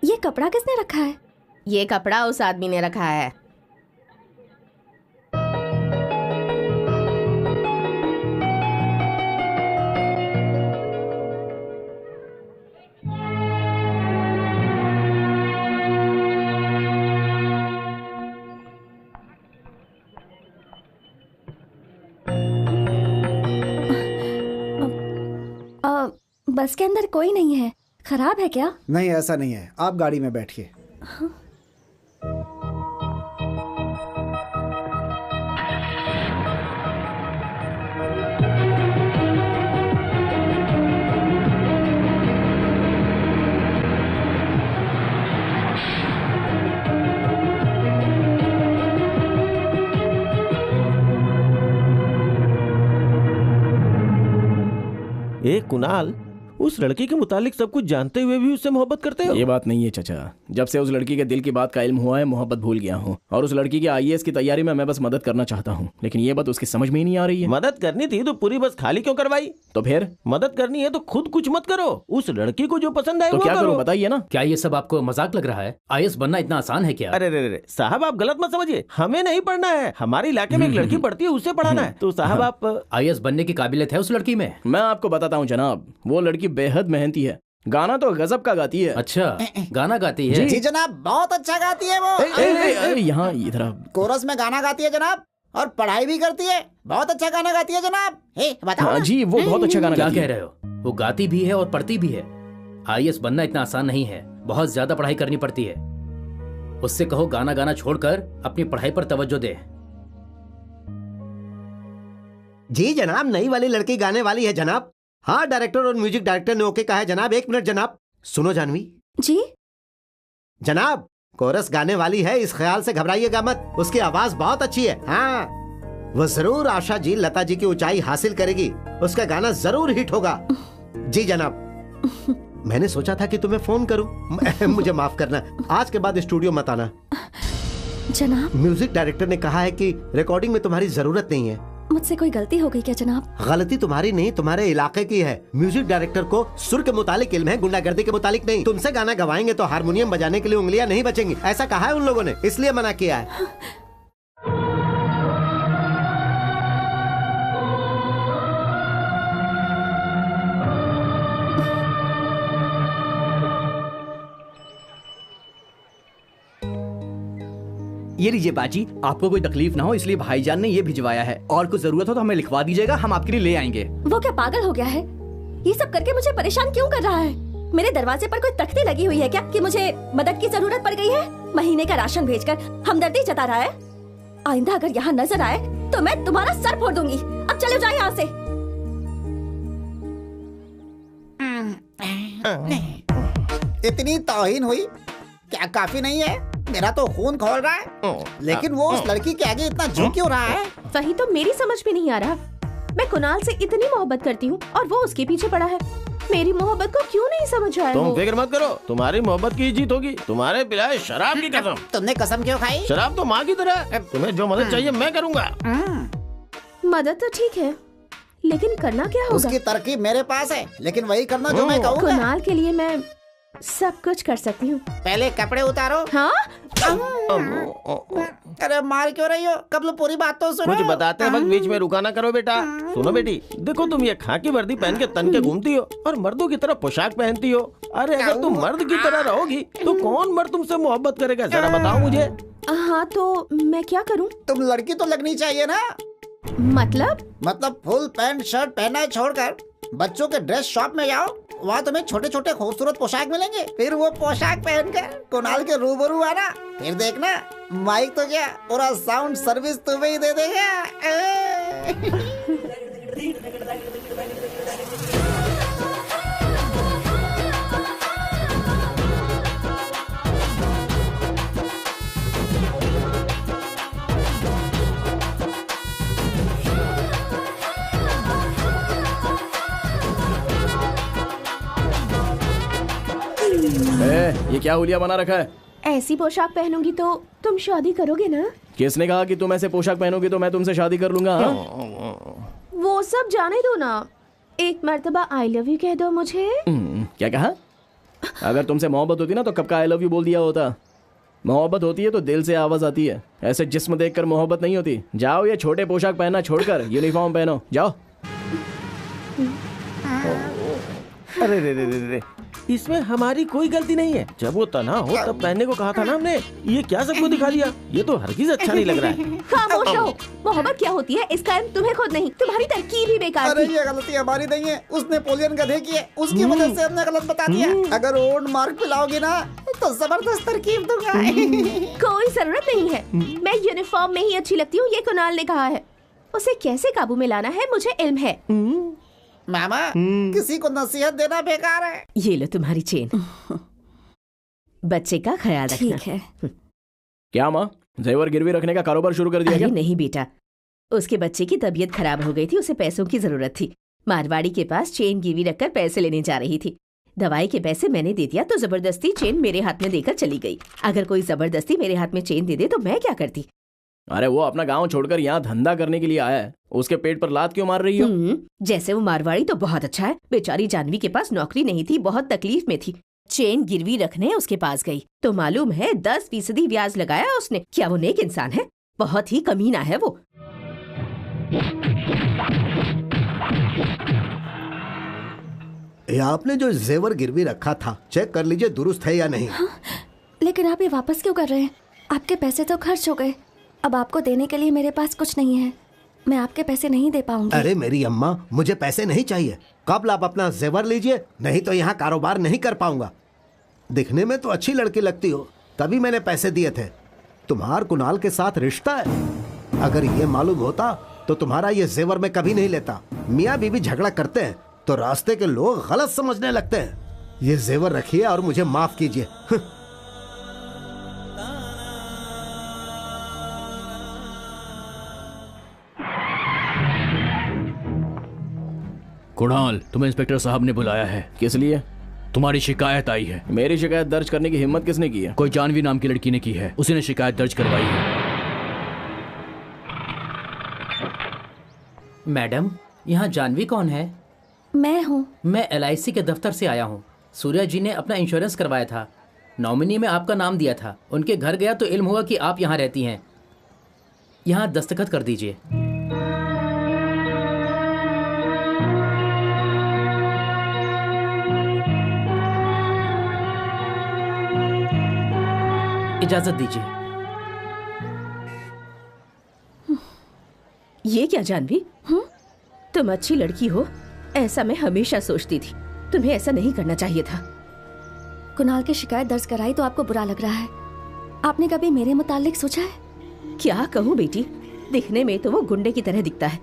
ये कपड़ा किसने रखा है? ये कपड़ा उस आदमी ने रखा है। बस के अंदर कोई नहीं है, खराब है क्या? नहीं, ऐसा नहीं है, आप गाड़ी में बैठिए। ए कुणाल, उस लड़की के मुतालिक सब कुछ जानते हुए भी उससे मोहब्बत करते हो? ये बात नहीं है चाचा। जब से उस लड़की के दिल की बात का इल्म हुआ है, मोहब्बत भूल गया हूँ। और उस लड़की की IAS की तैयारी में मैं बस मदद करना चाहता हूँ, लेकिन ये बात उसकी समझ में ही नहीं आ रही है। मदद करनी थी तो पूरी बस खाली क्यों करवाई? तो फिर मदद करनी है तो खुद कुछ मत करो, उस लड़की को जो पसंद है तो वो क्या करो। करूँ बताइए ना। क्या ये सब आपको मजाक लग रहा है? IAS बनना इतना आसान है क्या? अरे रे साहब, आप गलत मत समझिए। हमें नहीं पढ़ना है, हमारे इलाके में एक लड़की पढ़ती है, उससे पढ़ाना है। तो साहब आप IAS बनने की काबिलियत है उस लड़की में? मैं आपको बताता हूँ जनाब, वो लड़की बेहद मेहनती है, गाना तो गजब का गाती है। अच्छा, गाना गाती है? जी जनाब, बहुत अच्छा गाती है वो। यहाँ इधर कोरस में गाना गाती है जनाब, और पढ़ाई भी करती है। बहुत अच्छा गाना गाती है जनाब। बताओ ना। जी वो बहुत अच्छा गाना क्या गाती कह है। रहे हो? वो गाती भी है और पढ़ती भी है। IAS बनना इतना आसान नहीं है, बहुत ज्यादा पढ़ाई करनी पड़ती है। उससे कहो गाना गाना छोड़कर अपनी पढ़ाई पर तवज्जो दे। जी जनाब, नई वाली लड़की गाने वाली है जनाब। हाँ, डायरेक्टर और म्यूजिक डायरेक्टर ने ओके कहा है जनाब। 1 मिनट जनाब। सुनो जानवी जी जनाब, कोरस गाने वाली है, इस ख्याल से घबराइएगा मत। उसकी आवाज बहुत अच्छी है। हाँ, वो जरूर आशा जी, लता जी की ऊंचाई हासिल करेगी। उसका गाना जरूर हिट होगा। जी जनाब, मैंने सोचा था कि तुम्हें फोन करूं। मुझे माफ करना, आज के बाद स्टूडियो मत आना। जनाब, म्यूजिक डायरेक्टर ने कहा है कि रिकॉर्डिंग में तुम्हारी जरूरत नहीं है। मुझसे कोई गलती हो गई क्या जनाब? गलती तुम्हारी नहीं, तुम्हारे इलाके की है। म्यूजिक डायरेक्टर को सुर के मुतालिक इल्म है, गुंडागर्दी के मुतालिक नहीं। तुमसे गाना गवाएंगे तो हारमोनियम बजाने के लिए उंगलियां नहीं बचेंगी, ऐसा कहा है उन लोगों ने, इसलिए मना किया है। ये लीजिए बाजी, आपको कोई तकलीफ ना हो इसलिए भाईजान ने ये भिजवाया है। और कुछ जरूरत हो तो हमें लिखवा दीजिएगा, हम आपके लिए ले आएंगे। वो क्या पागल हो गया है? ये सब करके मुझे परेशान क्यों कर रहा है? मेरे दरवाजे पर कोई तख्ती लगी हुई है क्या कि मुझे मदद की जरूरत पड़ गई है? महीने का राशन भेजकर हमदर्दी जता रहा है। आइंदा अगर यहाँ नजर आए तो मैं तुम्हारा सर फोड़ दूंगी। अब चले जाओ यहाँ से। इतनी तौहीन हुई क्या काफी नहीं है? मेरा तो खून खौल रहा है, लेकिन वो उस लड़की के आगे इतना झुक क्यों रहा है? वही तो मेरी समझ में नहीं आ रहा। मैं कुणाल से इतनी मोहब्बत करती हूँ और वो उसके पीछे पड़ा है। मेरी मोहब्बत को क्यों नहीं समझ रहा है तुम वो? फिक्र मत करो, तुम्हारी मोहब्बत की जीत होगी। तुम्हारे पिलाए शराब की कसम। तुमने कसम क्यों खाई? शराब तो माँ की तरह है। तुम्हें जो मदद चाहिए मैं करूँगा। मदद तो ठीक है, लेकिन करना क्या होगा? उसकी तरकीब मेरे पास है, लेकिन वही करना जो मैं कहूँगा। कुणाल के लिए मैं सब कुछ कर सकती हूँ। पहले कपड़े उतारो। हाँ? अरे मार क्यों रही हो? कब लो पूरी बात तो सुनो। मुझे बताते वक्त बीच में रुका ना करो बेटा। सुनो बेटी, देखो तुम ये खाकी वर्दी पहन के तन के घूमती हो और मर्दों की तरह पोशाक पहनती हो। अरे अगर तुम मर्द की तरह रहोगी तो कौन मर्द तुमसे मोहब्बत करेगा, जरा बताओ मुझे। हाँ तो मैं क्या करूँ? तुम लड़की तो लगनी चाहिए ना। मतलब फुल पैंट शर्ट पहना छोड़कर बच्चों के ड्रेस शॉप में जाओ, वहाँ तुम्हें छोटे छोटे खूबसूरत पोशाक मिलेंगे। फिर वो पोशाक पहनकर कुणाल के रूबरू आना, फिर देखना माइक तो क्या पूरा साउंड सर्विस तुम्हें ही दे देगा। ये क्या हुलिया बना रखा है? ऐसी पोशाक पहनूंगी तो तुम शादी करोगे ना? किसने कहा कि तुम ऐसे पोशाक पहनोगी तो मैं तुमसे शादी कर लूंगा? वो सब जाने दो ना, एक मर्तबा आई लव यू कह दो मुझे। क्या कहा? अगर तुमसे मोहब्बत होती ना तो कब का आई लव यू बोल दिया होता। मोहब्बत होती है तो दिल से आवाज आती है, ऐसे जिस्म देखकर मोहब्बत नहीं होती। जाओ ये छोटे पोशाक पहनना छोड़कर यूनिफॉर्म पहनो, जाओ। अरे रे रे रे रे, इसमें हमारी कोई गलती नहीं है। जब वो तना हो तब पहनने को कहा था ना हमने। ये क्या सबको दिखा दिया? ये तो हरगिज अच्छा नहीं लग रहा है। खामोश रहो। मोहब्बत क्या होती है इसका इल्म तुम्हें खुद नहीं, तुम्हारी तरकीब ही बेकार अरे थी। ये गलती हमारी नहीं है, उस नेपोलियन गधे की है, उसकी वजह से हमने गलत बता दिया। अगर ओल्ड मार्क पिलाओगी ना तो जबरदस्त तरकीब दूंगा। कोई जरूरत नहीं है, मैं यूनिफॉर्म में ही अच्छी लगती हूँ, ये कुणाल ने कहा है। उसे कैसे काबू में लाना है मुझे इल्म है। मामा, किसी को नसीहत देना बेकार है। ये लो तुम्हारी चेन, बच्चे का ख्याल रखना। ठीक है। क्या माँ, जेवर गिरवी रखने का कारोबार शुरू कर दिया अरे क्या? नहीं बेटा, उसके बच्चे की तबीयत खराब हो गई थी, उसे पैसों की जरूरत थी, मारवाड़ी के पास चेन गिरवी रखकर पैसे लेने जा रही थी। दवाई के पैसे मैंने दे दिया तो जबरदस्ती चेन मेरे हाथ में देकर चली गई। अगर कोई जबरदस्ती मेरे हाथ में चेन दे दे तो मैं क्या करती? अरे वो अपना गांव छोड़कर यहाँ धंधा करने के लिए आया है, उसके पेट पर लात क्यों मार रही हो? जैसे वो मारवाड़ी तो बहुत अच्छा है। बेचारी जानवी के पास नौकरी नहीं थी, बहुत तकलीफ में थी। चेन गिरवी रखने उसके पास गई तो मालूम है 10% ब्याज लगाया उसने। क्या वो नेक इंसान है? बहुत ही कमीना है वो। ये आपने जो जेवर गिरवी रखा था चेक कर लीजिए दुरुस्त है या नहीं। हाँ, लेकिन आप ये वापस क्यों कर रहे हैं? आपके पैसे तो खर्च हो गए, अब आपको देने के लिए मेरे पास कुछ नहीं है। मैं आपके पैसे नहीं दे पाऊंगी। अरे मेरी अम्मा, मुझे पैसे नहीं चाहिए। कब आप अपना जेवर लीजिए, नहीं तो यहाँ कारोबार नहीं कर पाऊंगा। दिखने में तो अच्छी लड़की लगती हो, तभी मैंने पैसे दिए थे। तुम्हार कुणाल के साथ रिश्ता है, अगर ये मालूम होता तो तुम्हारा ये जेवर मैं कभी नहीं लेता। मियाँ बीवी झगड़ा करते हैं तो रास्ते के लोग गलत समझने लगते हैं। ये जेवर रखिए और मुझे माफ कीजिए। कुणाल, तुम्हें इंस्पेक्टर साहब ने बुलाया है। किस लिए? तुम्हारी शिकायत आई है। मेरी शिकायत दर्ज करने की हिम्मत किसने की है? कोई जानवी नाम की लड़की ने की है, उसी ने शिकायत दर्ज करवाई है। मैडम, यहाँ जानवी कौन है? मैं हूँ। मैं LIC के दफ्तर से आया हूँ। सूर्या जी ने अपना इंश्योरेंस करवाया था, नॉमिनी में आपका नाम दिया था। उनके घर गया तो इल्म हुआ कि आप यहाँ रहती हैं। यहाँ दस्तखत कर दीजिए। इजाजत दीजिए। ये क्या जानवी? तुम अच्छी लड़की हो, ऐसा मैं हमेशा सोचती थी। तुम्हें ऐसा नहीं करना चाहिए था। कुणाल की शिकायत दर्ज कराई तो आपको बुरा लग रहा है। आपने कभी मेरे मुतालिक सोचा है? क्या कहूँ बेटी, दिखने में तो वो गुंडे की तरह दिखता है,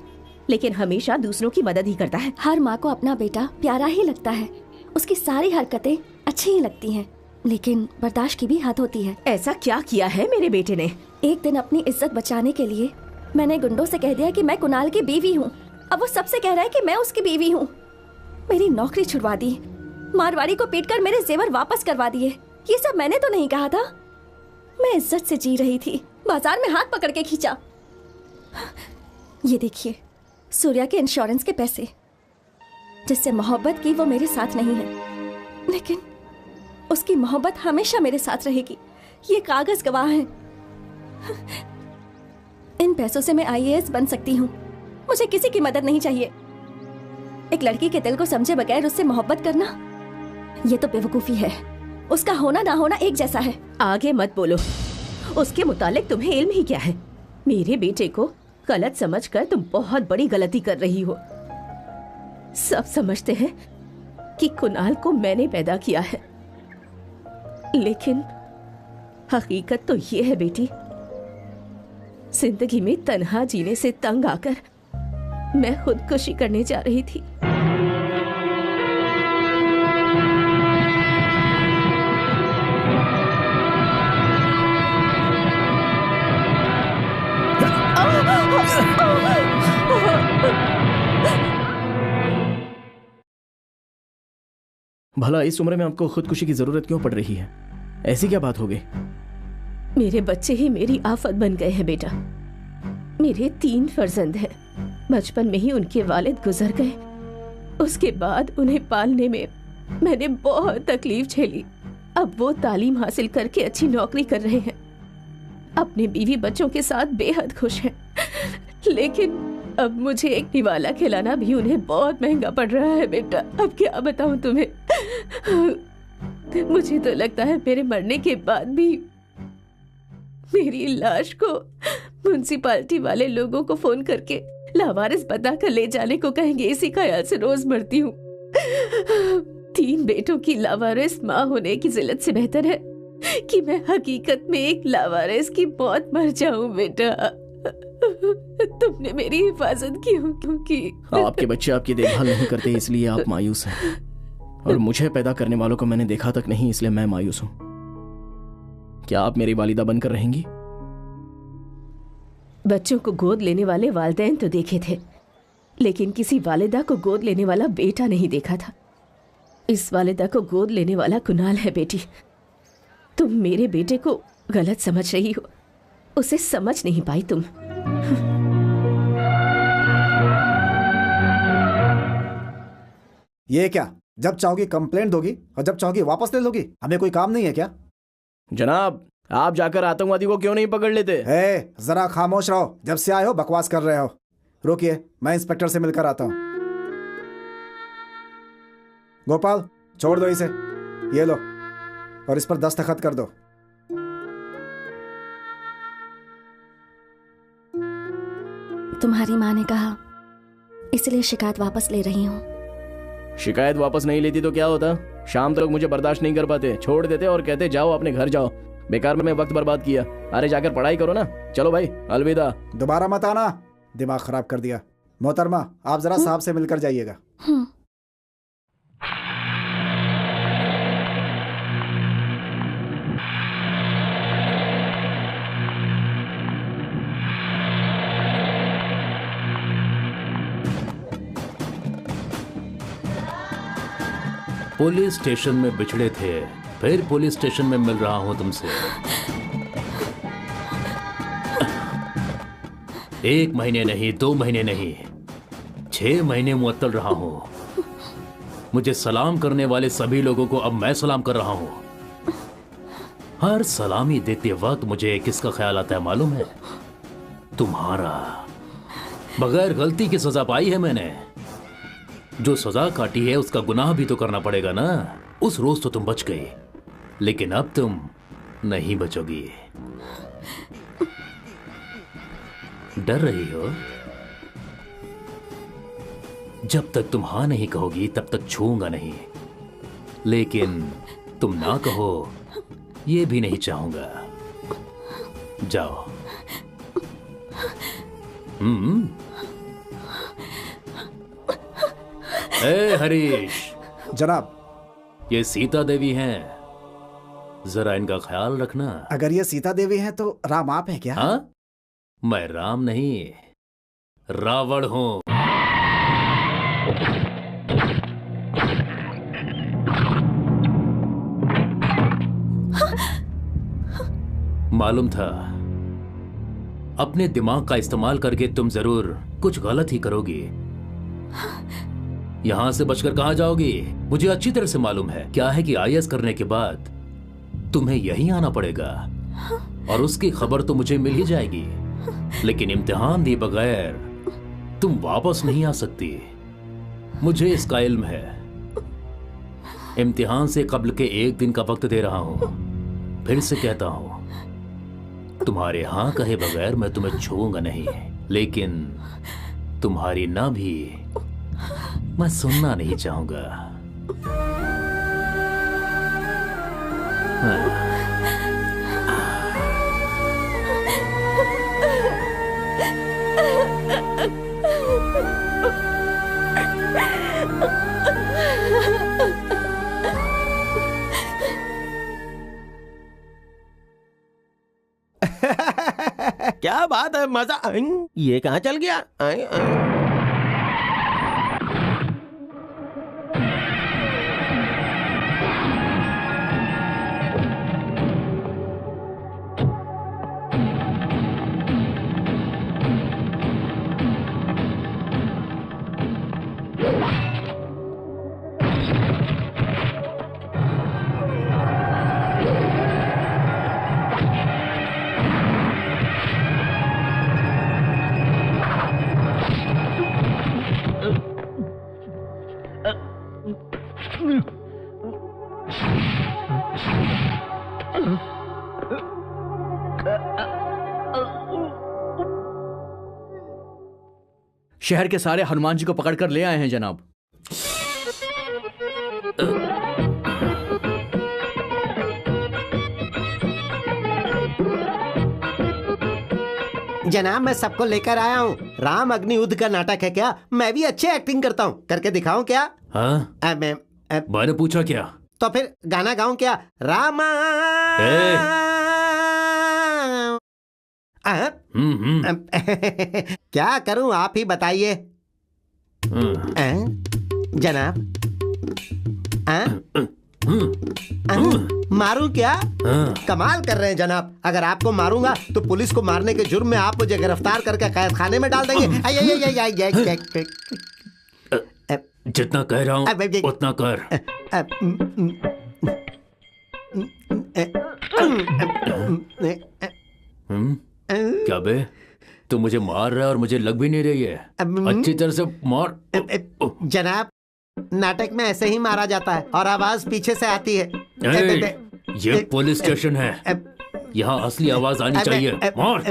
लेकिन हमेशा दूसरों की मदद ही करता है। हर माँ को अपना बेटा प्यारा ही लगता है, उसकी सारी हरकतें अच्छी ही लगती हैं, लेकिन बर्दाश्त की भी हद होती है। ऐसा क्या किया है मेरे बेटे ने? एक दिन अपनी इज्जत बचाने के लिए मैंने गुंडों से कह दिया कि मैं कुणाल की बीवी हूँ। अब वो सबसे कह रहा है कि मैं उसकी बीवी हूँ। मेरी नौकरी छुड़वा दी, मारवाड़ी को पीटकर मेरे जेवर वापस करवा दिए। ये सब मैंने तो नहीं कहा था। मैं इज्जत से जी रही थी, बाजार में हाथ पकड़ के खींचा। ये देखिए, सूर्या के इंश्योरेंस के पैसे। जिससे मोहब्बत की वो मेरे साथ नहीं है, लेकिन उसकी मोहब्बत हमेशा मेरे साथ रहेगी। ये कागज गवाह है। इन पैसों से मैं IAS बन सकती हूँ। मुझे किसी की मदद नहीं चाहिए। एक लड़की के दिल को समझे बगैर उससे मोहब्बत करना, ये तो बेवकूफी है। उसका होना ना होना एक जैसा है। आगे मत बोलो, उसके मुतालिक तुम्हें इल्म ही क्या है? मेरे बेटे को गलत समझकर तुम बहुत बड़ी गलती कर रही हो। सब समझते हैं कि कुणाल को मैंने पैदा किया है, लेकिन हकीकत तो ये है बेटी, जिंदगी में तन्हा जीने से तंग आकर मैं खुदकुशी करने जा रही थी। भला इस उम्र में आपको खुदकुशी की जरूरत क्यों पड़ रही है? ऐसी क्या बात हो गई? मेरे बच्चे ही मेरी आफत बन गए हैं बेटा। मेरे 3 फर्जंद हैं। बचपन में ही उनके वालिद गुजर गए। उसके बाद उन्हें पालने में मैंने बहुत तकलीफ झेली। अब वो तालीम हासिल करके अच्छी नौकरी कर रहे हैं, अपने बीवी बच्चों के साथ बेहद खुश हैं। लेकिन अब मुझे एक निवाला खिलाना भी उन्हें बहुत महंगा पड़ रहा है बेटा। अब क्या बताऊं तुम्हें? मुझे तो लगता है मेरे मरने के बाद भी मेरी लाश को म्युनिसिपैलिटी वाले लोगों को फोन करके लावारिस बताकर ले जाने को कहेंगे। इसी ख्याल से रोज मरती हूँ। 3 बेटों की लावारिस माँ होने की जिल्लत से बेहतर है कि मैं हकीकत में एक लावारिस की मौत मर जाऊं बेटा। तुमने मेरी हिफाजत क्यों की? आपके बच्चे आपकी देखभाल नहीं करते इसलिए आप मायूस हैं, और मुझे पैदा करने वालों को मैंने देखा तक नहीं इसलिए मैं मायूस हूं। क्या आप मेरी वालिदा बनकर रहेंगी? बच्चों को गोद लेने वाले वालिदैन तो देखे थे, लेकिन किसी वालिदा को गोद लेने वाला बेटा नहीं देखा था। इस वालिदा को गोद लेने वाला कुणाल है। बेटी, तुम मेरे बेटे को गलत समझ रही हो, उसे समझ नहीं पाई तुम। ये क्या, जब चाहोगी कंप्लेंट दोगी और जब चाहोगी वापस ले लोगी? हमें कोई काम नहीं है क्या? जनाब, आप जाकर आतंकवादी को क्यों नहीं पकड़ लेते? जरा खामोश रहो, जब से आए हो बकवास कर रहे हो। रुकिए, मैं इंस्पेक्टर से मिलकर आता हूं। गोपाल, छोड़ दो इसे, ये लो, और इस पर दस्तखत कर दो। तुम्हारी माँ ने कहा, इसलिए शिकायत वापस ले रही हूँ। शिकायत वापस नहीं लेती तो क्या होता? शाम तक मुझे बर्दाश्त नहीं कर पाते, छोड़ देते और कहते जाओ अपने घर जाओ। बेकार में वक्त बर्बाद किया। अरे जाकर पढ़ाई करो ना। चलो भाई, अलविदा। दोबारा मत आना, दिमाग खराब कर दिया। मोहतरमा, आप जरा साहब से मिलकर जाइएगा। पुलिस स्टेशन में बिछड़े थे, फिर पुलिस स्टेशन में मिल रहा हूं तुमसे। 1 महीने नहीं, 2 महीने नहीं, 6 महीने मुअत्तल रहा हूं। मुझे सलाम करने वाले सभी लोगों को अब मैं सलाम कर रहा हूं। हर सलामी देते वक्त मुझे किसका ख्याल आता है मालूम है? तुम्हारा। बगैर गलती की सजा पाई है मैंने। जो सजा काटी है उसका गुनाह भी तो करना पड़ेगा ना। उस रोज तो तुम बच गई, लेकिन अब तुम नहीं बचोगी। डर रही हो? जब तक तुम हाँ नहीं कहोगी तब तक छूंगा नहीं, लेकिन तुम ना कहो ये भी नहीं चाहूंगा। जाओ। ए हरीश। जनाब, ये सीता देवी हैं, जरा इनका ख्याल रखना। अगर ये सीता देवी हैं तो राम आप हैं क्या? हाँ? मैं राम नहीं, रावण हूं। मालूम था अपने दिमाग का इस्तेमाल करके तुम जरूर कुछ गलत ही करोगी। यहां से बचकर कहां जाओगी? मुझे अच्छी तरह से मालूम है। क्या है कि आईएएस करने के बाद तुम्हें यहीं आना पड़ेगा और उसकी खबर तो मुझे मिल ही जाएगी, लेकिन इम्तिहान दिए बगैर तुम वापस नहीं आ सकती। मुझे इसका इल्म है। इम्तिहान से कब्ल के 1 दिन का वक्त दे रहा हूं। फिर से कहता हूं, तुम्हारे हां कहे बगैर मैं तुम्हें छूऊंगा नहीं, लेकिन तुम्हारी ना भी मैं सुनना नहीं चाहूंगा। क्या बात है, मजा। ये कहाँ चल गया? शहर के सारे हनुमान जी को पकड़कर ले आए हैं जनाब। जनाब, मैं सबको लेकर आया हूँ। राम अग्नि युद्ध का नाटक है क्या? मैं भी अच्छी एक्टिंग करता हूँ, करके दिखाऊं क्या? हाँ? मैंने पूछा क्या? तो फिर गाना गाऊं क्या? रामा। क्या करूं, आप ही बताइए। जनाब मारूं क्या? कमाल कर रहे हैं जनाब। अगर आपको मारूंगा तो पुलिस को मारने के जुर्म में आप मुझे गिरफ्तार करके कैद खाने में डाल देंगे। जितना कह रहा हूँ उतना कर। क्या बे, तू मुझे मार रहा है और मुझे लग भी नहीं रही है। अच्छी तरह से मार। जनाब, नाटक में ऐसे ही मारा जाता है और आवाज पीछे से आती है। ये पुलिस स्टेशन है, यहाँ असली आवाज आनी चाहिए। मार।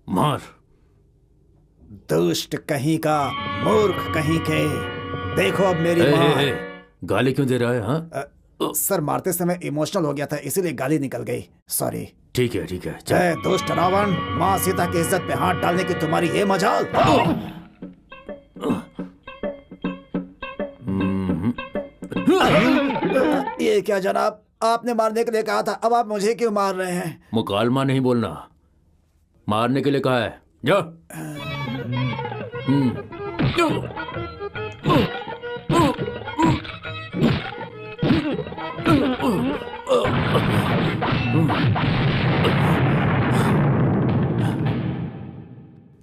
मार। दुष्ट कहीं का, मूर्ख कहीं के। देखो अब मेरी माँ। गाली क्यों दे रहा है? हाँ सर, मारते समय इमोशनल हो गया था, इसीलिए गाली निकल गई। सॉरी। ठीक है ठीक है। जय दुष्ट रावण, माँ सीता की इज्जत पे हाथ डालने की तुम्हारी ये मजाल। ये क्या जनाब, आपने मारने के लिए कहा था, अब आप मुझे क्यों मार रहे हैं? मुकालमा नहीं बोलना, मारने के लिए कहा है। जा।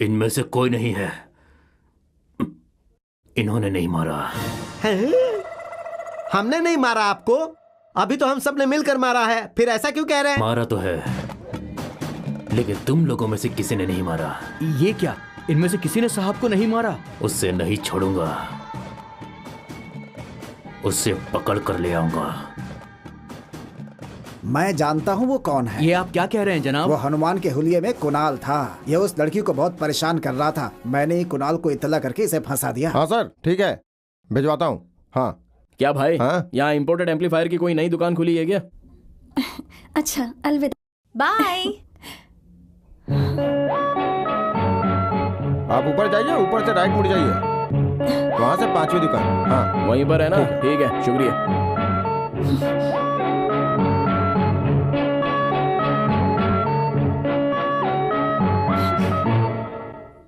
इनमें से कोई नहीं है, इन्होंने नहीं मारा। हमने नहीं मारा आपको? अभी तो हम सब ने मिलकर मारा है, फिर ऐसा क्यों कह रहे हैं? मारा तो है, लेकिन तुम लोगों में से किसी ने नहीं मारा। ये क्या, इनमें से किसी ने साहब को नहीं मारा? उससे नहीं छोड़ूंगा, उससे पकड़ कर ले आऊंगा। मैं जानता हूँ वो कौन है। ये आप क्या कह रहे हैं जनाब? वो हनुमान के हुलिये में कुणाल था। ये उस लड़की को बहुत परेशान कर रहा था। मैंने ही कुणाल को इत्तला करके इसे फंसा दिया। हाँ सर, ठीक है, भिजवाता हूँ। हाँ क्या भाई, हाँ? यहाँ इम्पोर्टेड एम्पलीफायर की कोई नई दुकान खुली है क्या? अच्छा, अलविदा। बाय। आप ऊपर जाइए, ऊपर से राइट मुड़ जाइए, वहाँ से 5वीं दुकान। हाँ वहीं पर है ना? ठीक है, शुक्रिया।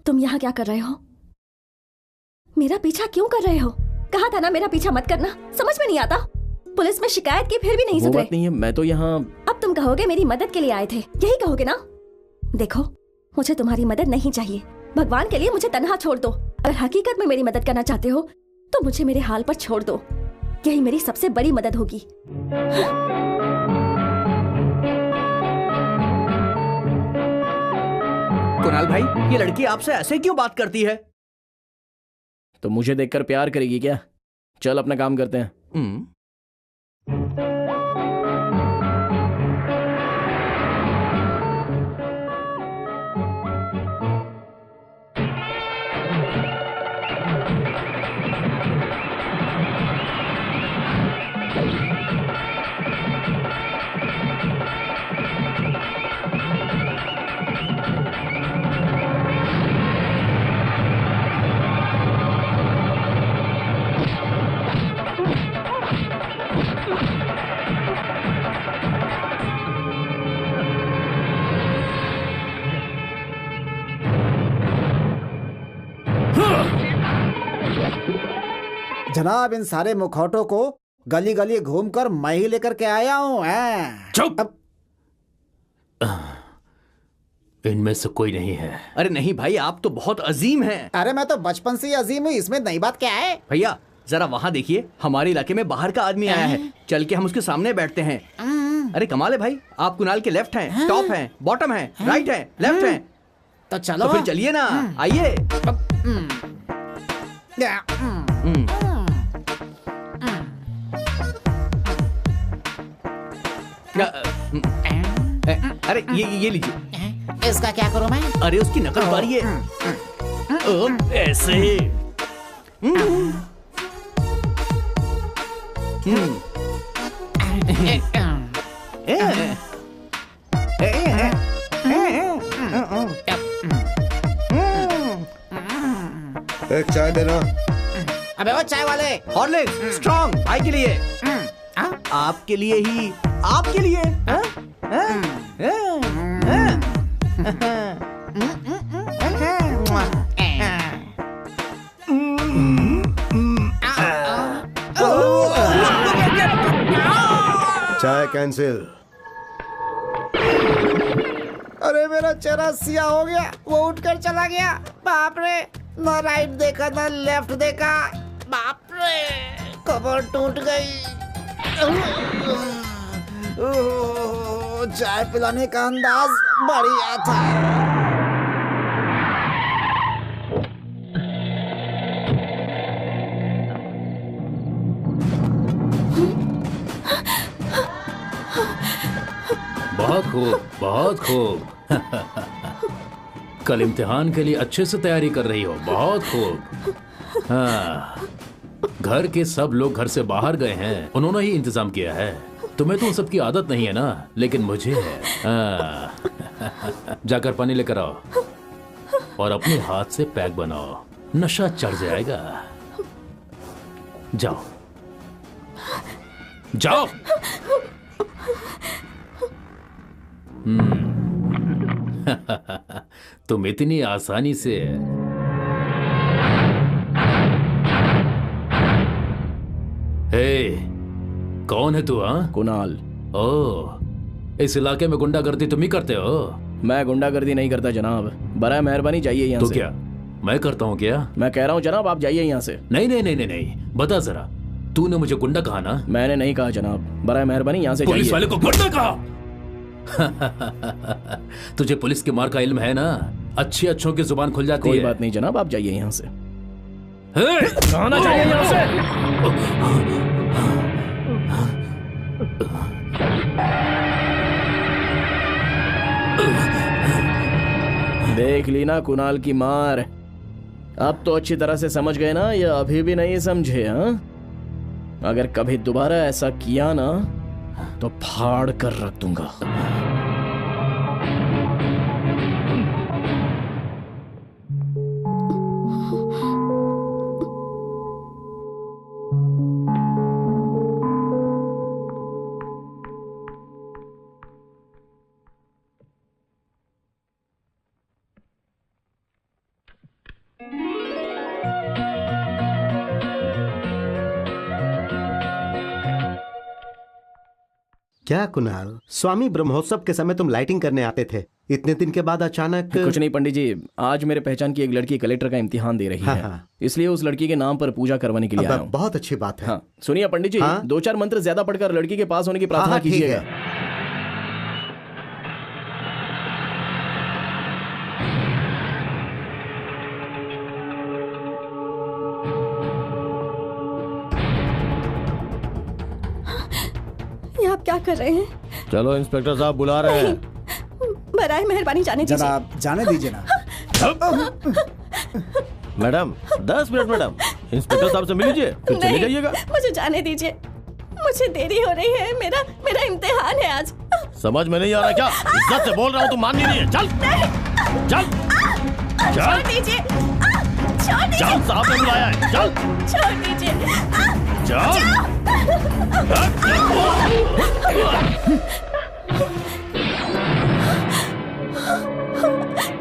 तुम यहाँ क्या कर रहे हो? मेरा पीछा क्यों कर रहे हो? कहा था ना मेरा पीछा मत करना। समझ में नहीं आता। पुलिस में शिकायत की फिर भी नहीं सुधरे। बात नहीं है, मैं तो यहाँ। अब तुम कहोगे मेरी मदद के लिए आए थे, यही कहोगे ना? देखो, मुझे तुम्हारी मदद नहीं चाहिए। भगवान के लिए मुझे तन्हा छोड़ दो। अगर हकीकत में मेरी मदद करना चाहते हो तो मुझे मेरे हाल पर छोड़ दो। यही मेरी सबसे बड़ी मदद होगी। कुणाल भाई, ये लड़की आपसे ऐसे क्यों बात करती है? तो मुझे देखकर प्यार करेगी क्या? चल अपना काम करते हैं। जनाब, इन सारे मुखौटों को गली गली घूमकर मैं ही लेकर के आया हूँ। चुप। इनमें से कोई नहीं है। अरे नहीं भाई, आप तो बहुत अजीम हैं। अरे मैं तो बचपन से ही अजीम हूँ, इसमें नई बात क्या है? भैया जरा वहाँ देखिए, हमारे इलाके में बाहर का आदमी आया है। चल के हम उसके सामने बैठते हैं। अरे कमाल है भाई, आप कुणाल के लेफ्ट हैं, टॉप हैं, बॉटम हैं, राइट हैं, लेफ्ट हैं। तो चलो, तो फिर चलिए ना, आइए। अरे ये लीजिए। इसका क्या करूं मैं? अरे उसकी नकल उतारिए। ऐसे। एक चाय देना। अबे वो चाय वाले, हॉर्लिक्स स्ट्रॉन्ग भाई के लिए, आपके लिए ही, आपके लिए। चाय कैंसिल। अरे मेरा चेहरा सिया हो गया, वो उठकर चला गया। बाप रे, ना राइट देखा ना लेफ्ट देखा। बाप रे, कमर टूट गई। चाय पिलाने का अंदाज बढ़िया था। बहुत खूब, बहुत खूब। कल इम्तिहान के लिए अच्छे से तैयारी कर रही हो, बहुत खूब। हाँ, घर के सब लोग घर से बाहर गए हैं, उन्होंने ही इंतजाम किया है। तुम्हें तो उन सबकी आदत नहीं है ना, लेकिन मुझे है। हाँ। जाकर पानी लेकर आओ और अपने हाथ से पैक बनाओ, नशा चढ़ जाएगा। जाओ जाओ। तुम इतनी आसानी से कौन है तू? हाँ, कुणाल। ओ, इस इलाके में गुंडागर्दी तुम ही करते हो? मैं गुंडागर्दी नहीं करता जनाब, बराए मेहरबानी जाइए यहाँ तो से। क्या मैं करता हूँ क्या? मैं कह रहा हूँ जनाब आप जाइए यहाँ से। नहीं नहीं नहीं नहीं नहीं, बता जरा, तूने मुझे गुंडा कहा ना? मैंने नहीं कहा जनाब, बराए मेहरबानी यहाँ से जाइए। पुलिस वाले को गुंडा कहा? तुझे पुलिस के मार का इल्म है ना, अच्छी अच्छों की जुबान खुल जाती है। कोई बात नहीं जनाब, आप जाइए यहाँ से। जाना चाहिए यहाँ से। देख ली ना कुणाल की मार, अब तो अच्छी तरह से समझ गए ना, या अभी भी नहीं समझे? हाँ, अगर कभी दोबारा ऐसा किया ना तो फाड़ कर रख दूंगा। क्या कुणाल, स्वामी ब्रह्मोत्सव के समय तुम लाइटिंग करने आते थे, इतने दिन के बाद अचानक? कुछ नहीं पंडित जी, आज मेरे पहचान की एक लड़की कलेक्टर का इम्तिहान दे रही है। हाँ। इसलिए उस लड़की के नाम पर पूजा करवाने के लिए आया हूं। बहुत अच्छी बात है। हाँ, सुनिए पंडित जी, हाँ? 2-4 मंत्र ज्यादा पढ़कर लड़की के पास होने की प्रार्थना कीजिएगा। ये आप क्या कर रहे हैं? चलो इंस्पेक्टर साहब बुला रहे हैं। बराए मेहरबानी जाने दीजिए। जनाब जाने दीजिए ना। मैडम 10 मिनट मैडम, इंस्पेक्टर साहब से मिल लीजिए, फिर चले जाइएगा। मुझे जाने दीजिए, मुझे देरी हो रही है, मेरा इम्तिहान है आज। समझ में नहीं आ रहा क्या? इज्जत से बोल रहा हूँ, तुम मान नहीं रही है। चल चल छोड़ दीजिए, छोड़ दीजिए। चल, साहब ने बुलाया है, चल छोड़ दीजिए। चल।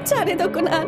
जाने दो कुणाल।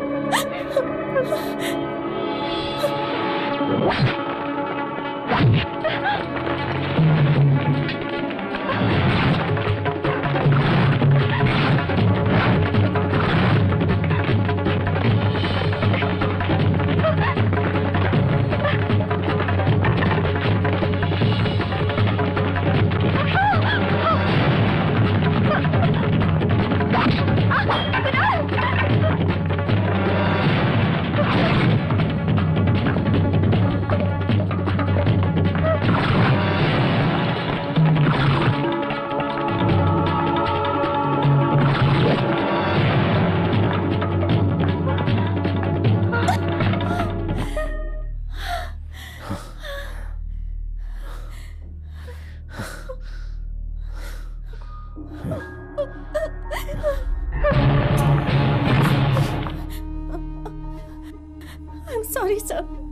I'm sorry, sir.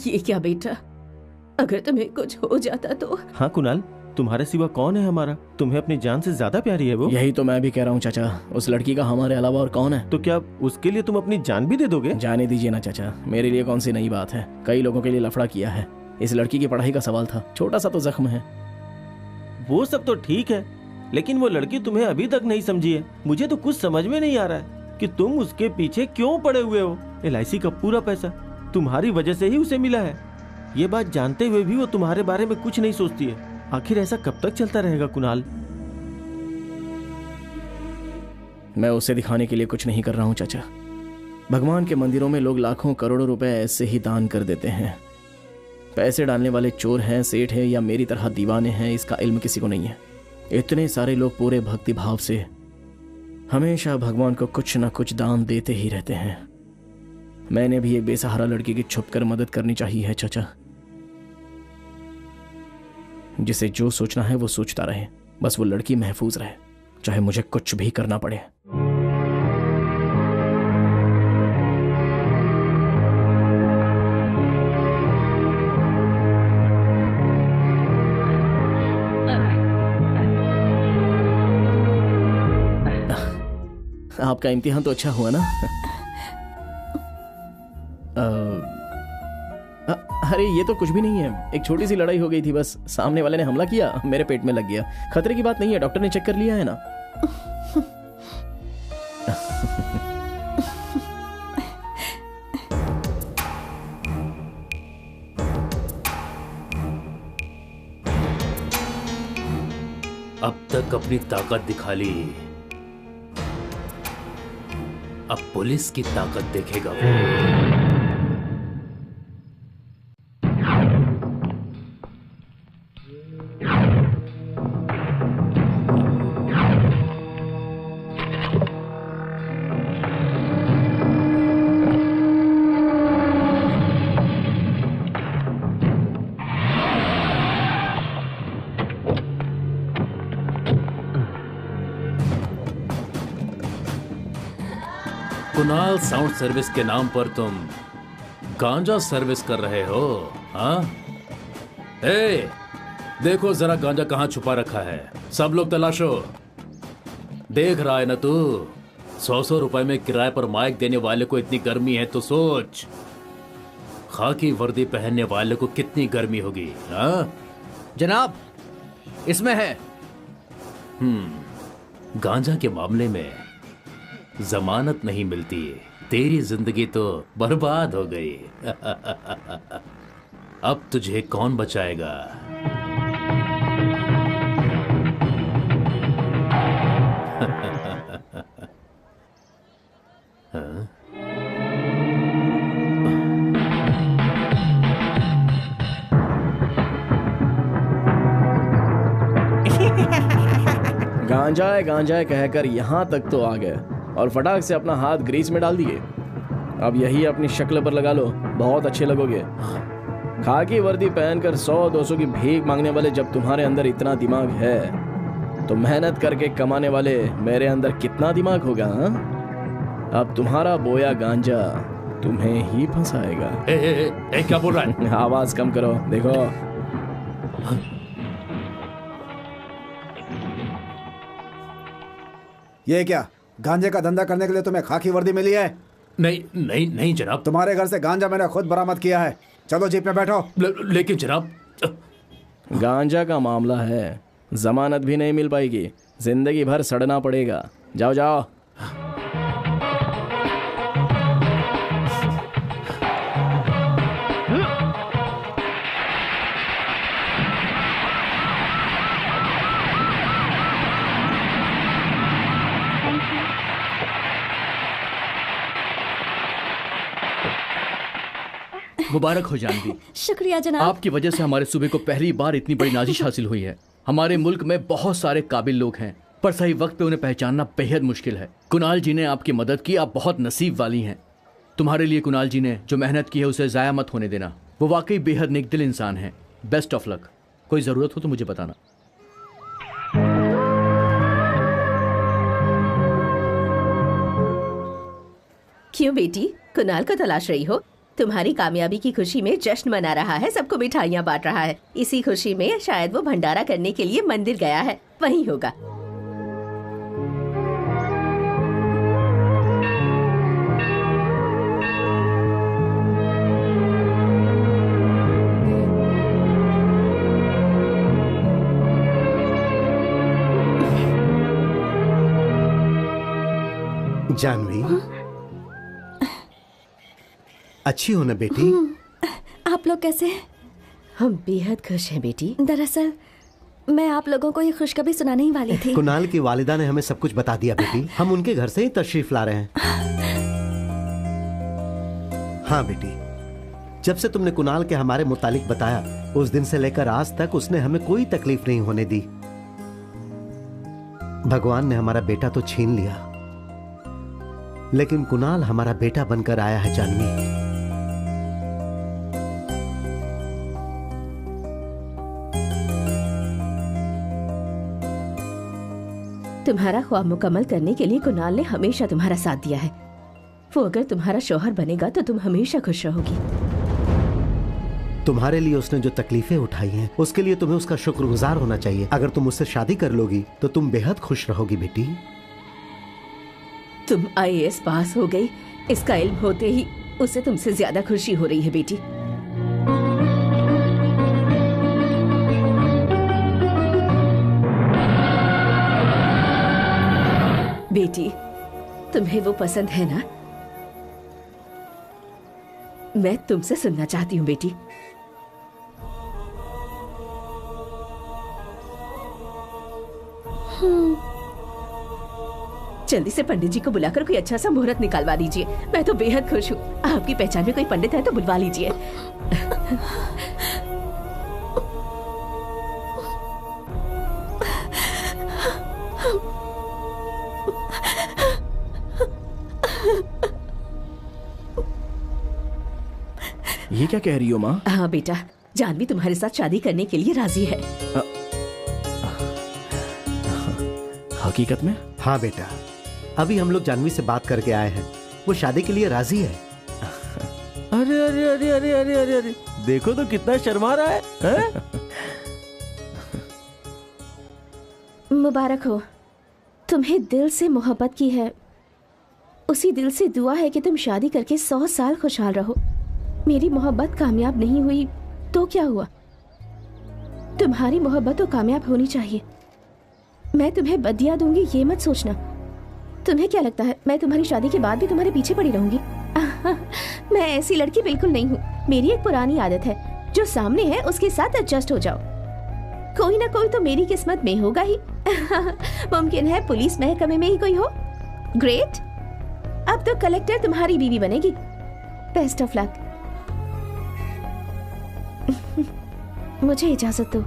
ये क्या बेटा, अगर तुम्हें कुछ हो जाता तो? हाँ कुणाल, तुम्हारे सिवा कौन है हमारा? तुम्हें अपनी जान से ज्यादा प्यारी है वो। यही तो मैं भी कह रहा हूँ चाचा, उस लड़की का हमारे अलावा और कौन है? तो क्या उसके लिए तुम अपनी जान भी दे दोगे? जाने दीजिए ना चाचा, मेरे लिए कौन सी नई बात है, कई लोगों के लिए लफड़ा किया है। इस लड़की की पढ़ाई का सवाल था, छोटा सा तो जख्म है। वो सब तो ठीक है, लेकिन वो लड़की तुम्हें अभी तक नहीं समझी है। मुझे तो कुछ समझ में नहीं आ रहा है कि तुम उसके पीछे क्यों पड़े हुए हो। LIC का पूरा पैसा तुम्हारी वजह से ही उसे मिला है। ये बात जानते हुए भी वो तुम्हारे बारे में कुछ नहीं सोचती है। आखिर ऐसा कब तक चलता रहेगा कुणाल? मैं उसे दिखाने के लिए कुछ नहीं कर रहा हूँ चाचा। भगवान के मंदिरों में लोग लाखों करोड़ों रुपए ऐसे ही दान कर देते हैं। पैसे डालने वाले चोर हैं, सेठ हैं या मेरी तरह दीवाने हैं, इसका इल्म किसी को नहीं है। इतने सारे लोग पूरे भक्ति भाव से हमेशा भगवान को कुछ न कुछ दान देते ही रहते हैं। मैंने भी एक बेसहारा लड़की की छुपकर मदद करनी चाहिए है चाचा। जिसे जो सोचना है वो सोचता रहे, बस वो लड़की महफूज रहे, चाहे मुझे कुछ भी करना पड़े। आपका इम्तिहान तो अच्छा हुआ ना? अरे ये तो कुछ भी नहीं है, एक छोटी सी लड़ाई हो गई थी बस। सामने वाले ने हमला किया, मेरे पेट में लग गया। खतरे की बात नहीं है, डॉक्टर ने चेक कर लिया है ना। अब तक अपनी ताकत दिखा ली, अब पुलिस की ताकत देखेगा वो। कुणाल साउंड सर्विस के नाम पर तुम गांजा सर्विस कर रहे हो? हाँ, देखो जरा गांजा कहाँ छुपा रखा है। सब लोग तलाशो। देख रहा है ना तू, 100 रुपए में किराए पर माइक देने वाले को इतनी गर्मी है तो सोच खाकी वर्दी पहनने वाले को कितनी गर्मी होगी। हाँ जनाब, इसमें है। गांजा के मामले में जमानत नहीं मिलती, तेरी जिंदगी तो बर्बाद हो गई। अब तुझे कौन बचाएगा? हाँ? गांजा है कहकर यहाँ तक तो आ गए और फटाक से अपना हाथ ग्रीस में डाल दिए। अब यही अपनी शक्ल पर लगा लो, बहुत अच्छे लगोगे। खाकी वर्दी पहनकर 100-200 की भीख मांगने वाले जब तुम्हारे अंदर इतना दिमाग है तो मेहनत करके कमाने वाले मेरे अंदर कितना दिमाग होगा? हा? अब तुम्हारा बोया गांजा तुम्हें ही फंसाएगा। क्या बोल रहा है? आवाज कम करो। देखो ये क्या, गांजे का धंधा करने के लिए तुम्हें खाकी वर्दी मिली है? नहीं नहीं नहीं जनाब, तुम्हारे घर से गांजा मैंने खुद बरामद किया है। चलो जीप में बैठो। लेकिन जनाब, गांजा का मामला है, जमानत भी नहीं मिल पाएगी, जिंदगी भर सड़ना पड़ेगा। जाओ जाओ। मुबारक हो जानवी। शुक्रिया जनाब। आपकी वजह से हमारे सूबे को पहली बार इतनी बड़ी नाजिश हासिल हुई है। हमारे मुल्क में बहुत सारे काबिल लोग हैं, पर सही वक्त पे उन्हें पहचानना बेहद मुश्किल है। कुणाल जी ने आपकी मदद की, आप बहुत नसीब वाली हैं। तुम्हारे लिए कुणाल जी ने जो मेहनत की है उसे ज़ाया मत होने देना। वो वाकई बेहद नेक दिल इंसान है। Best of luck. कोई ज़रूरत हो तो मुझे बताना। क्यों बेटी, कुणाल को तलाश रही हो? तुम्हारी कामयाबी की खुशी में जश्न मना रहा है, सबको मिठाइयाँ बांट रहा है। इसी खुशी में शायद वो भंडारा करने के लिए मंदिर गया है, वही होगा। जानवी, अच्छी हो ना बेटी? आप लोग कैसे हैं? हम बेहद खुश हैं बेटी। दरअसल मैं आप लोगों को ये खुशखबरी सुनाने ही वाली थी। कुणाल की वालिदा ने हमें सब कुछ बता दिया बेटी। हम उनके घर से ही तशरीफ ला रहे हैं। हाँ बेटी, जब से तुमने कुणाल के हमारे मुतालिक बताया, उस दिन से लेकर आज तक उसने हमें कोई तकलीफ नहीं होने दी। भगवान ने हमारा बेटा तो छीन लिया, लेकिन कुणाल हमारा बेटा बनकर आया है जानवी। तुम्हारा ख्वाब मुकम्मल करने के लिए कुणाल ने हमेशा तुम्हारा साथ दिया है। वो अगर तुम्हारा शौहर बनेगा तो तुम हमेशा खुश रहोगी। तुम्हारे लिए उसने जो तकलीफें उठाई हैं, उसके लिए तुम्हें उसका शुक्रगुजार होना चाहिए। अगर तुम उससे शादी कर लोगी तो तुम बेहद खुश रहोगी बेटी। तुम IAS पास हो गई, इसका इल्म होते ही उसे तुमसे ज्यादा खुशी हो रही है बेटी। बेटी, तुम्हें वो पसंद है ना? मैं तुमसे सुनना चाहती हूँ बेटी। जल्दी से पंडित जी को बुलाकर कोई अच्छा सा मुहूर्त निकालवा दीजिए। मैं तो बेहद खुश हूँ। आपकी पहचान में कोई पंडित है तो बुलवा लीजिए। ये क्या कह रही हो माँ? हाँ बेटा, जानवी तुम्हारे साथ शादी करने के लिए राजी है। हकीकत में? हाँ बेटा, अभी हम लोग जानवी से बात करके आए हैं, वो शादी के लिए राजी है। अरे अरे अरे अरे अरे अरे अरे, देखो तो कितना शर्मा रहा है? मुबारक हो, तुम्हें दिल से मोहब्बत की है। उसी दिल से दुआ है कि तुम शादी करके 100 साल खुशहाल रहो। मेरी मोहब्बत कामयाब नहीं हुई तो क्या हुआ? तुम्हारी मोहब्बत तो कामयाब होनी चाहिए। मैं तुम्हें बदिया दूंगी ये मत सोचना। तुम्हें क्या लगता है मैं तुम्हारी शादी के बाद भी तुम्हारे पीछे पड़ी रहूंगी? मैं ऐसी लड़की बिल्कुल नहीं हूँ। मेरी एक पुरानी आदत है, जो सामने है उसके साथ एडजस्ट हो जाओ। कोई ना कोई तो मेरी किस्मत में होगा ही। मुमकिन है पुलिस महकमे में ही कोई हो। ग्रेट, अब तो कलेक्टर तुम्हारी बीवी बनेगी। Best of luck. मुझे इजाजत दो।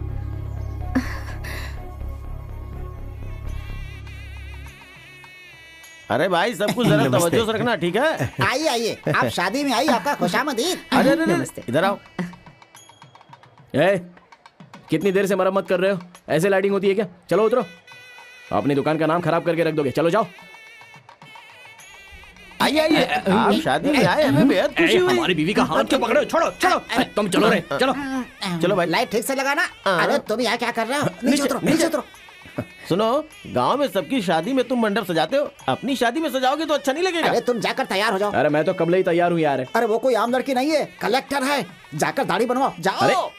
अरे भाई सब कुछ जरा तवज्जो से रखना, ठीक है? आइए आइए, आप शादी में आई, आपका खुशामदीद। अरे इधर आओ। कितनी देर से मरम्मत कर रहे हो? ऐसे लाइटिंग होती है क्या? चलो उतरो, अपनी दुकान का नाम खराब करके रख दोगे। चलो जाओ। आइए आइए, आप शादी में आए, हमें बेहद खुशी हुई। हमारी बीवी का हाथ क्यों पकड़े हो? छोड़ो चलो, तुम चलो रे, चलो चलो भाई। लाइट ठीक से लगाना। अरे तुम यहाँ क्या कर रहे हो? नीचे उतरो, नीचे उतरो। सुनो, गांव में सबकी शादी में तुम मंडप सजाते हो, अपनी शादी में सजाओगे तो अच्छा नहीं लगेगा। अरे तुम जाकर तैयार हो जाओ। अरे मैं तो कब ही तैयार हूँ यार। अरे वो कोई आम लड़की नहीं है, कलेक्टर है। जाकर दाढ़ी बनवाओ, जाओ।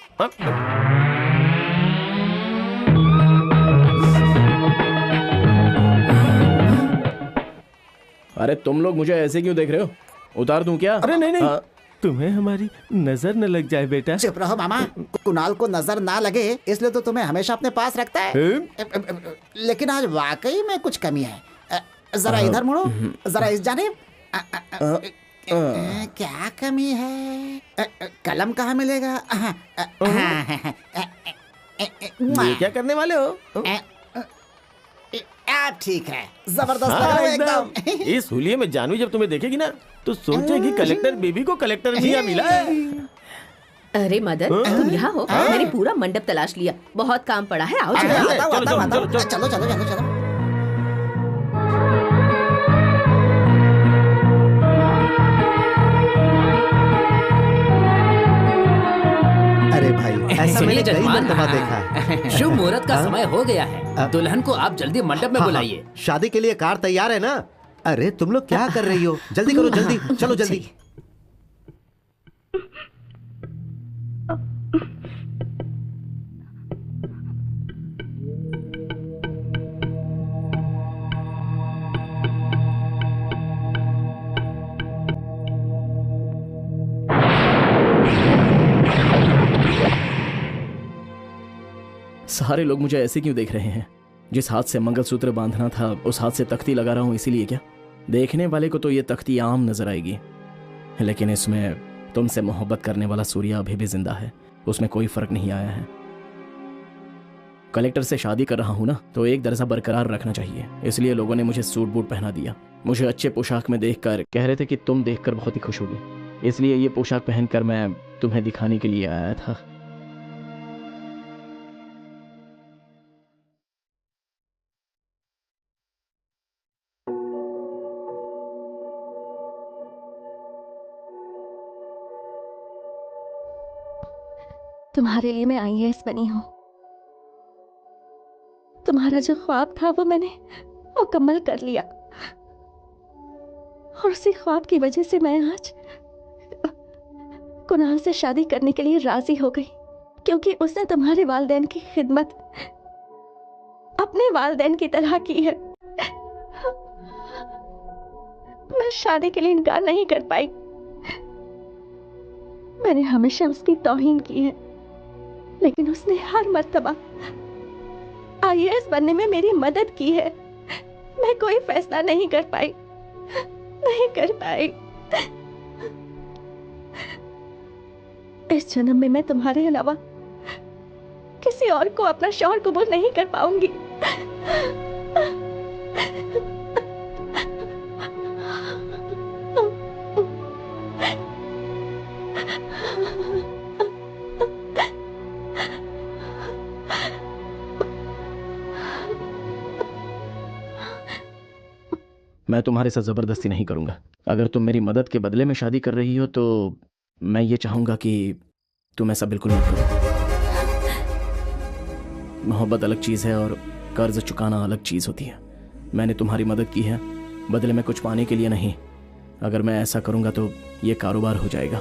अरे तुम लोग मुझे ऐसे क्यों देख रहे हो? उतार दूं क्या? अरे नहीं नहीं, तुम्हें हमारी नजर न लग जाए बेटा। चुप रहो मामा। कुणाल को नजर ना लगे इसलिए तो तुम्हें हमेशा अपने पास रखता है। लेकिन आज वाकई में कुछ कमी है। जरा इधर मुड़ो, जरा इस जानिब। क्या कमी है? कलम कहाँ मिलेगा? ये क्या करने वाले हो? ठीक है, जबरदस्त लग रहा है एकदम। इस हुलिये में जानवी जब तुम्हें देखेगी ना तो सोचेगी कलेक्टर बेबी को कलेक्टर मियां मिला है। अरे मदन, तुम यहाँ हो? मैंने पूरा मंडप तलाश लिया, बहुत काम पड़ा है। आओ चलो चलो चलो। अरे भाई, ऐसा मैंने कई मर्तबा देखा है। शुभ मुहूर्त का समय हो गया है, दुल्हन को आप जल्दी मंडप में बुलाइए। शादी के लिए कार तैयार है ना? अरे तुम लोग क्या कर रही हो? जल्दी करो, जल्दी चलो, जल्दी। सारे लोग मुझे ऐसे क्यों देख रहे हैं? जिस हाथ से मंगलसूत्र बांधना था उस हाथ से तख्ती लगा रहा हूं, इसीलिए क्या? देखने वाले को तो ये तख्ती आम नजर आएगी, लेकिन इसमें तुमसे मोहब्बत करने वाला सूर्या अभी भी जिंदा है। उसमें कोई फर्क नहीं आया है। कलेक्टर से शादी कर रहा हूं ना, तो एक दर्जा बरकरार रखना चाहिए, इसलिए लोगों ने मुझे सूट बूट पहना दिया। मुझे अच्छे पोशाक में देखकर कह रहे थे कि तुम देखकर बहुत ही खुश होगी, इसलिए ये पोशाक पहनकर मैं तुम्हें दिखाने के लिए आया था। तुम्हारे लिए मैं IAS बनी हूँ। तुम्हारा जो ख्वाब था वो मैंने मुकम्मल कर लिया, और उसी ख्वाब की वजह से मैं आज कुणाल से शादी करने के लिए राजी हो गई, क्योंकि उसने तुम्हारे वालिदैन की खिदमत अपने वालिदैन की तरह की है। मैं शादी के लिए इनकार नहीं कर पाई। मैंने हमेशा उसकी तौहीन की है, लेकिन उसने हर मर्तबा IAS बनने में मेरी मदद की है। मैं कोई फैसला नहीं कर पाई। इस जन्म में मैं तुम्हारे अलावा किसी और को अपना शौहर कबूल नहीं कर पाऊंगी। मैं तुम्हारे साथ जबरदस्ती नहीं करूंगा। अगर तुम मेरी मदद के बदले में शादी कर रही हो तो मैं ये चाहूंगा कि तुम ऐसा बिल्कुल मत करो। मोहब्बत अलग चीज है और कर्ज चुकाना अलग चीज होती है। मैंने तुम्हारी मदद की है, बदले में कुछ पाने के लिए नहीं। अगर मैं ऐसा करूंगा तो ये कारोबार हो जाएगा।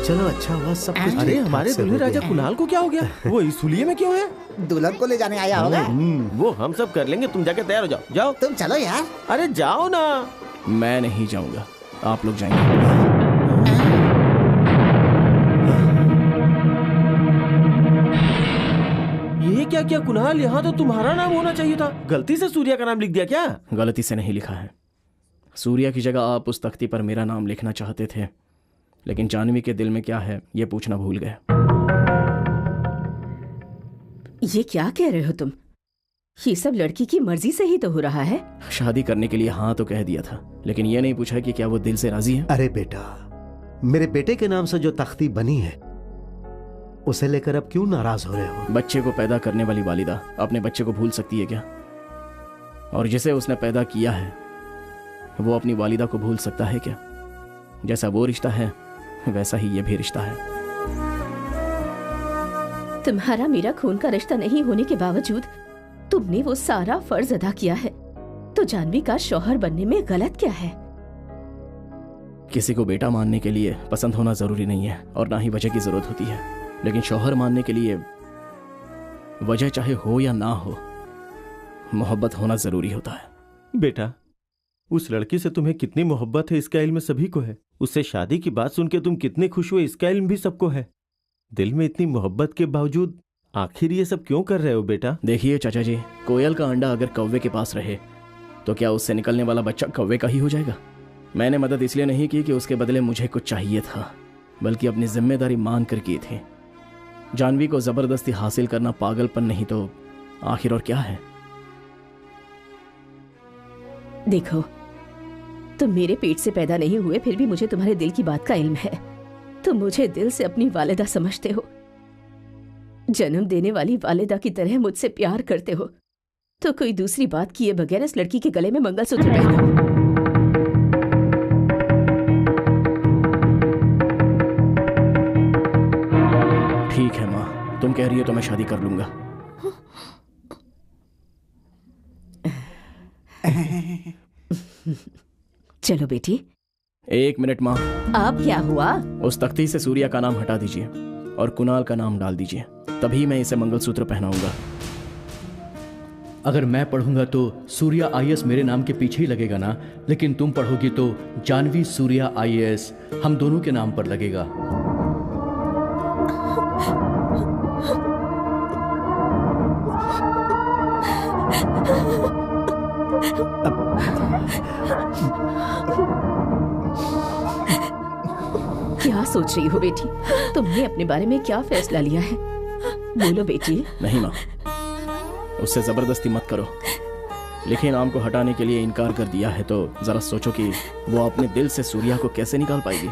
चलो अच्छा हुआ सब कुछ अरे ठीक-ठाक हमारे से हो दूल्हे राजा गया। कुणाल को क्या हो गया? वो इस हुलिये में क्यों है? दुल्हन को ले जाने आया होगा। वो हम सब कर लेंगे, तुम जाके तैयार हो जाओ। जाओ तुम चलो यार। अरे जाओ ना। मैं नहीं जाऊंगा, आप लोग जाएंगे। ये क्या किया कुणाल? यहाँ तो तुम्हारा नाम होना चाहिए था, गलती से सूर्या का नाम लिख दिया क्या? गलती से नहीं लिखा है। सूर्या की जगह आप उस तख्ती पर मेरा नाम लिखना चाहते थे, लेकिन जानवी के दिल में क्या है ये पूछना भूल गए। ये क्या कह रहे हो तुम? ये सब लड़की की मर्जी से ही तो हो रहा है। शादी करने के लिए हाँ तो कह दिया था, लेकिन ये नहीं पूछा कि क्या वो दिल से राजी है। अरे बेटा, मेरे बेटे के नाम से जो तख्ती बनी है उसे लेकर अब क्यों नाराज हो रहे हो? बच्चे को पैदा करने वाली वालिदा अपने बच्चे को भूल सकती है क्या? और जिसे उसने पैदा किया है वो अपनी वालिदा को भूल सकता है क्या? जैसा वो रिश्ता है वैसा ही ये भी रिश्ता है। तुम्हारा मेरा खून का रिश्ता नहीं होने के बावजूद तुमने वो सारा फर्ज अदा किया है, तो जानवी का शौहर बनने में गलत क्या है? किसी को बेटा मानने के लिए पसंद होना जरूरी नहीं है और ना ही वजह की जरूरत होती है, लेकिन शौहर मानने के लिए वजह चाहे हो या ना हो, मोहब्बत होना जरूरी होता है। बेटा, उस लड़की से तुम्हें कितनी मोहब्बत है इसका इल्म सभी को है। उससे शादी की बात सुन के तुम कितने खुश हुए इसका इल्म भी सबको है। दिल में इतनी मोहब्बत के बावजूद आखिर ये सब क्यों कर रहे हो बेटा? देखिए चाचा जी, कोयल का अंडा अगर कौवे के पास रहे तो क्या उससे निकलने वाला बच्चा कौवे का ही हो जाएगा? मैंने मदद इसलिए नहीं की कि उसके बदले मुझे कुछ चाहिए था, बल्कि अपनी जिम्मेदारी मान कर की थी। जानवी को जबरदस्ती हासिल करना पागलपन नहीं तो आखिर और क्या है? देखो, तुम मेरे पेट से पैदा नहीं हुए, फिर भी मुझे तुम्हारे दिल की बात का इल्म है। तुम मुझे दिल से अपनी वालिदा समझते हो, जन्म देने वाली वालिदा की तरह मुझसे प्यार करते हो, तो कोई दूसरी बात किए बगैर इस लड़की के गले में मंगलसूत्र पहनो। ठीक है माँ, तुम कह रही हो तो मैं शादी कर लूंगा। चलो बेटी। एक मिनट माँ। अब क्या हुआ? उस तख्ती से सूर्या का नाम हटा दीजिए और कुणाल का नाम डाल दीजिए, तभी मैं इसे मंगलसूत्र पहनाऊंगा। अगर मैं पढ़ूंगा तो सूर्या आईएएस मेरे नाम के पीछे ही लगेगा ना, लेकिन तुम पढ़ोगी तो जानवी सूर्या आईएएस हम दोनों के नाम पर लगेगा। क्या सोच रही हो बेटी? तुमने अपने बारे में क्या फैसला लिया है? बोलो बेटी। नहीं माँ, उससे जबरदस्ती मत करो। लिखे नाम को हटाने के लिए इनकार कर दिया है तो जरा सोचो कि वो अपने दिल से सूर्या को कैसे निकाल पाएगी।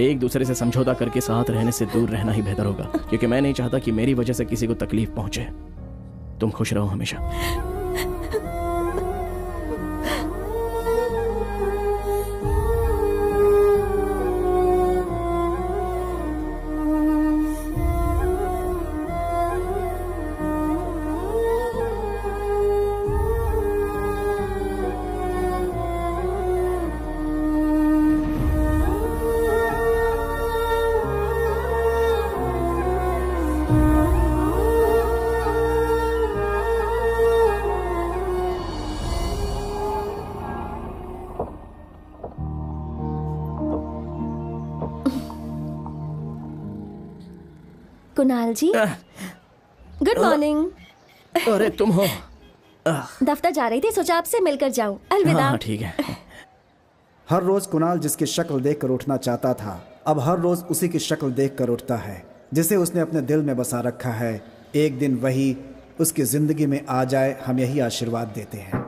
एक दूसरे से समझौता करके साथ रहने से दूर रहना ही बेहतर होगा, क्योंकि मैं नहीं चाहता कि मेरी वजह से किसी को तकलीफ पहुंचे। तुम खुश रहो हमेशा। कुणाल जी, गुड मॉर्निंग। अरे तुम हो? दफ्तर जा रही थी, सोचा आपसे मिलकर जाऊं। अलविदा। हाँ ठीक है। हर रोज कुणाल जिसकी शक्ल देखकर उठना चाहता था, अब हर रोज उसी की शक्ल देखकर उठता है जिसे उसने अपने दिल में बसा रखा है। एक दिन वही उसकी जिंदगी में आ जाए, हम यही आशीर्वाद देते हैं।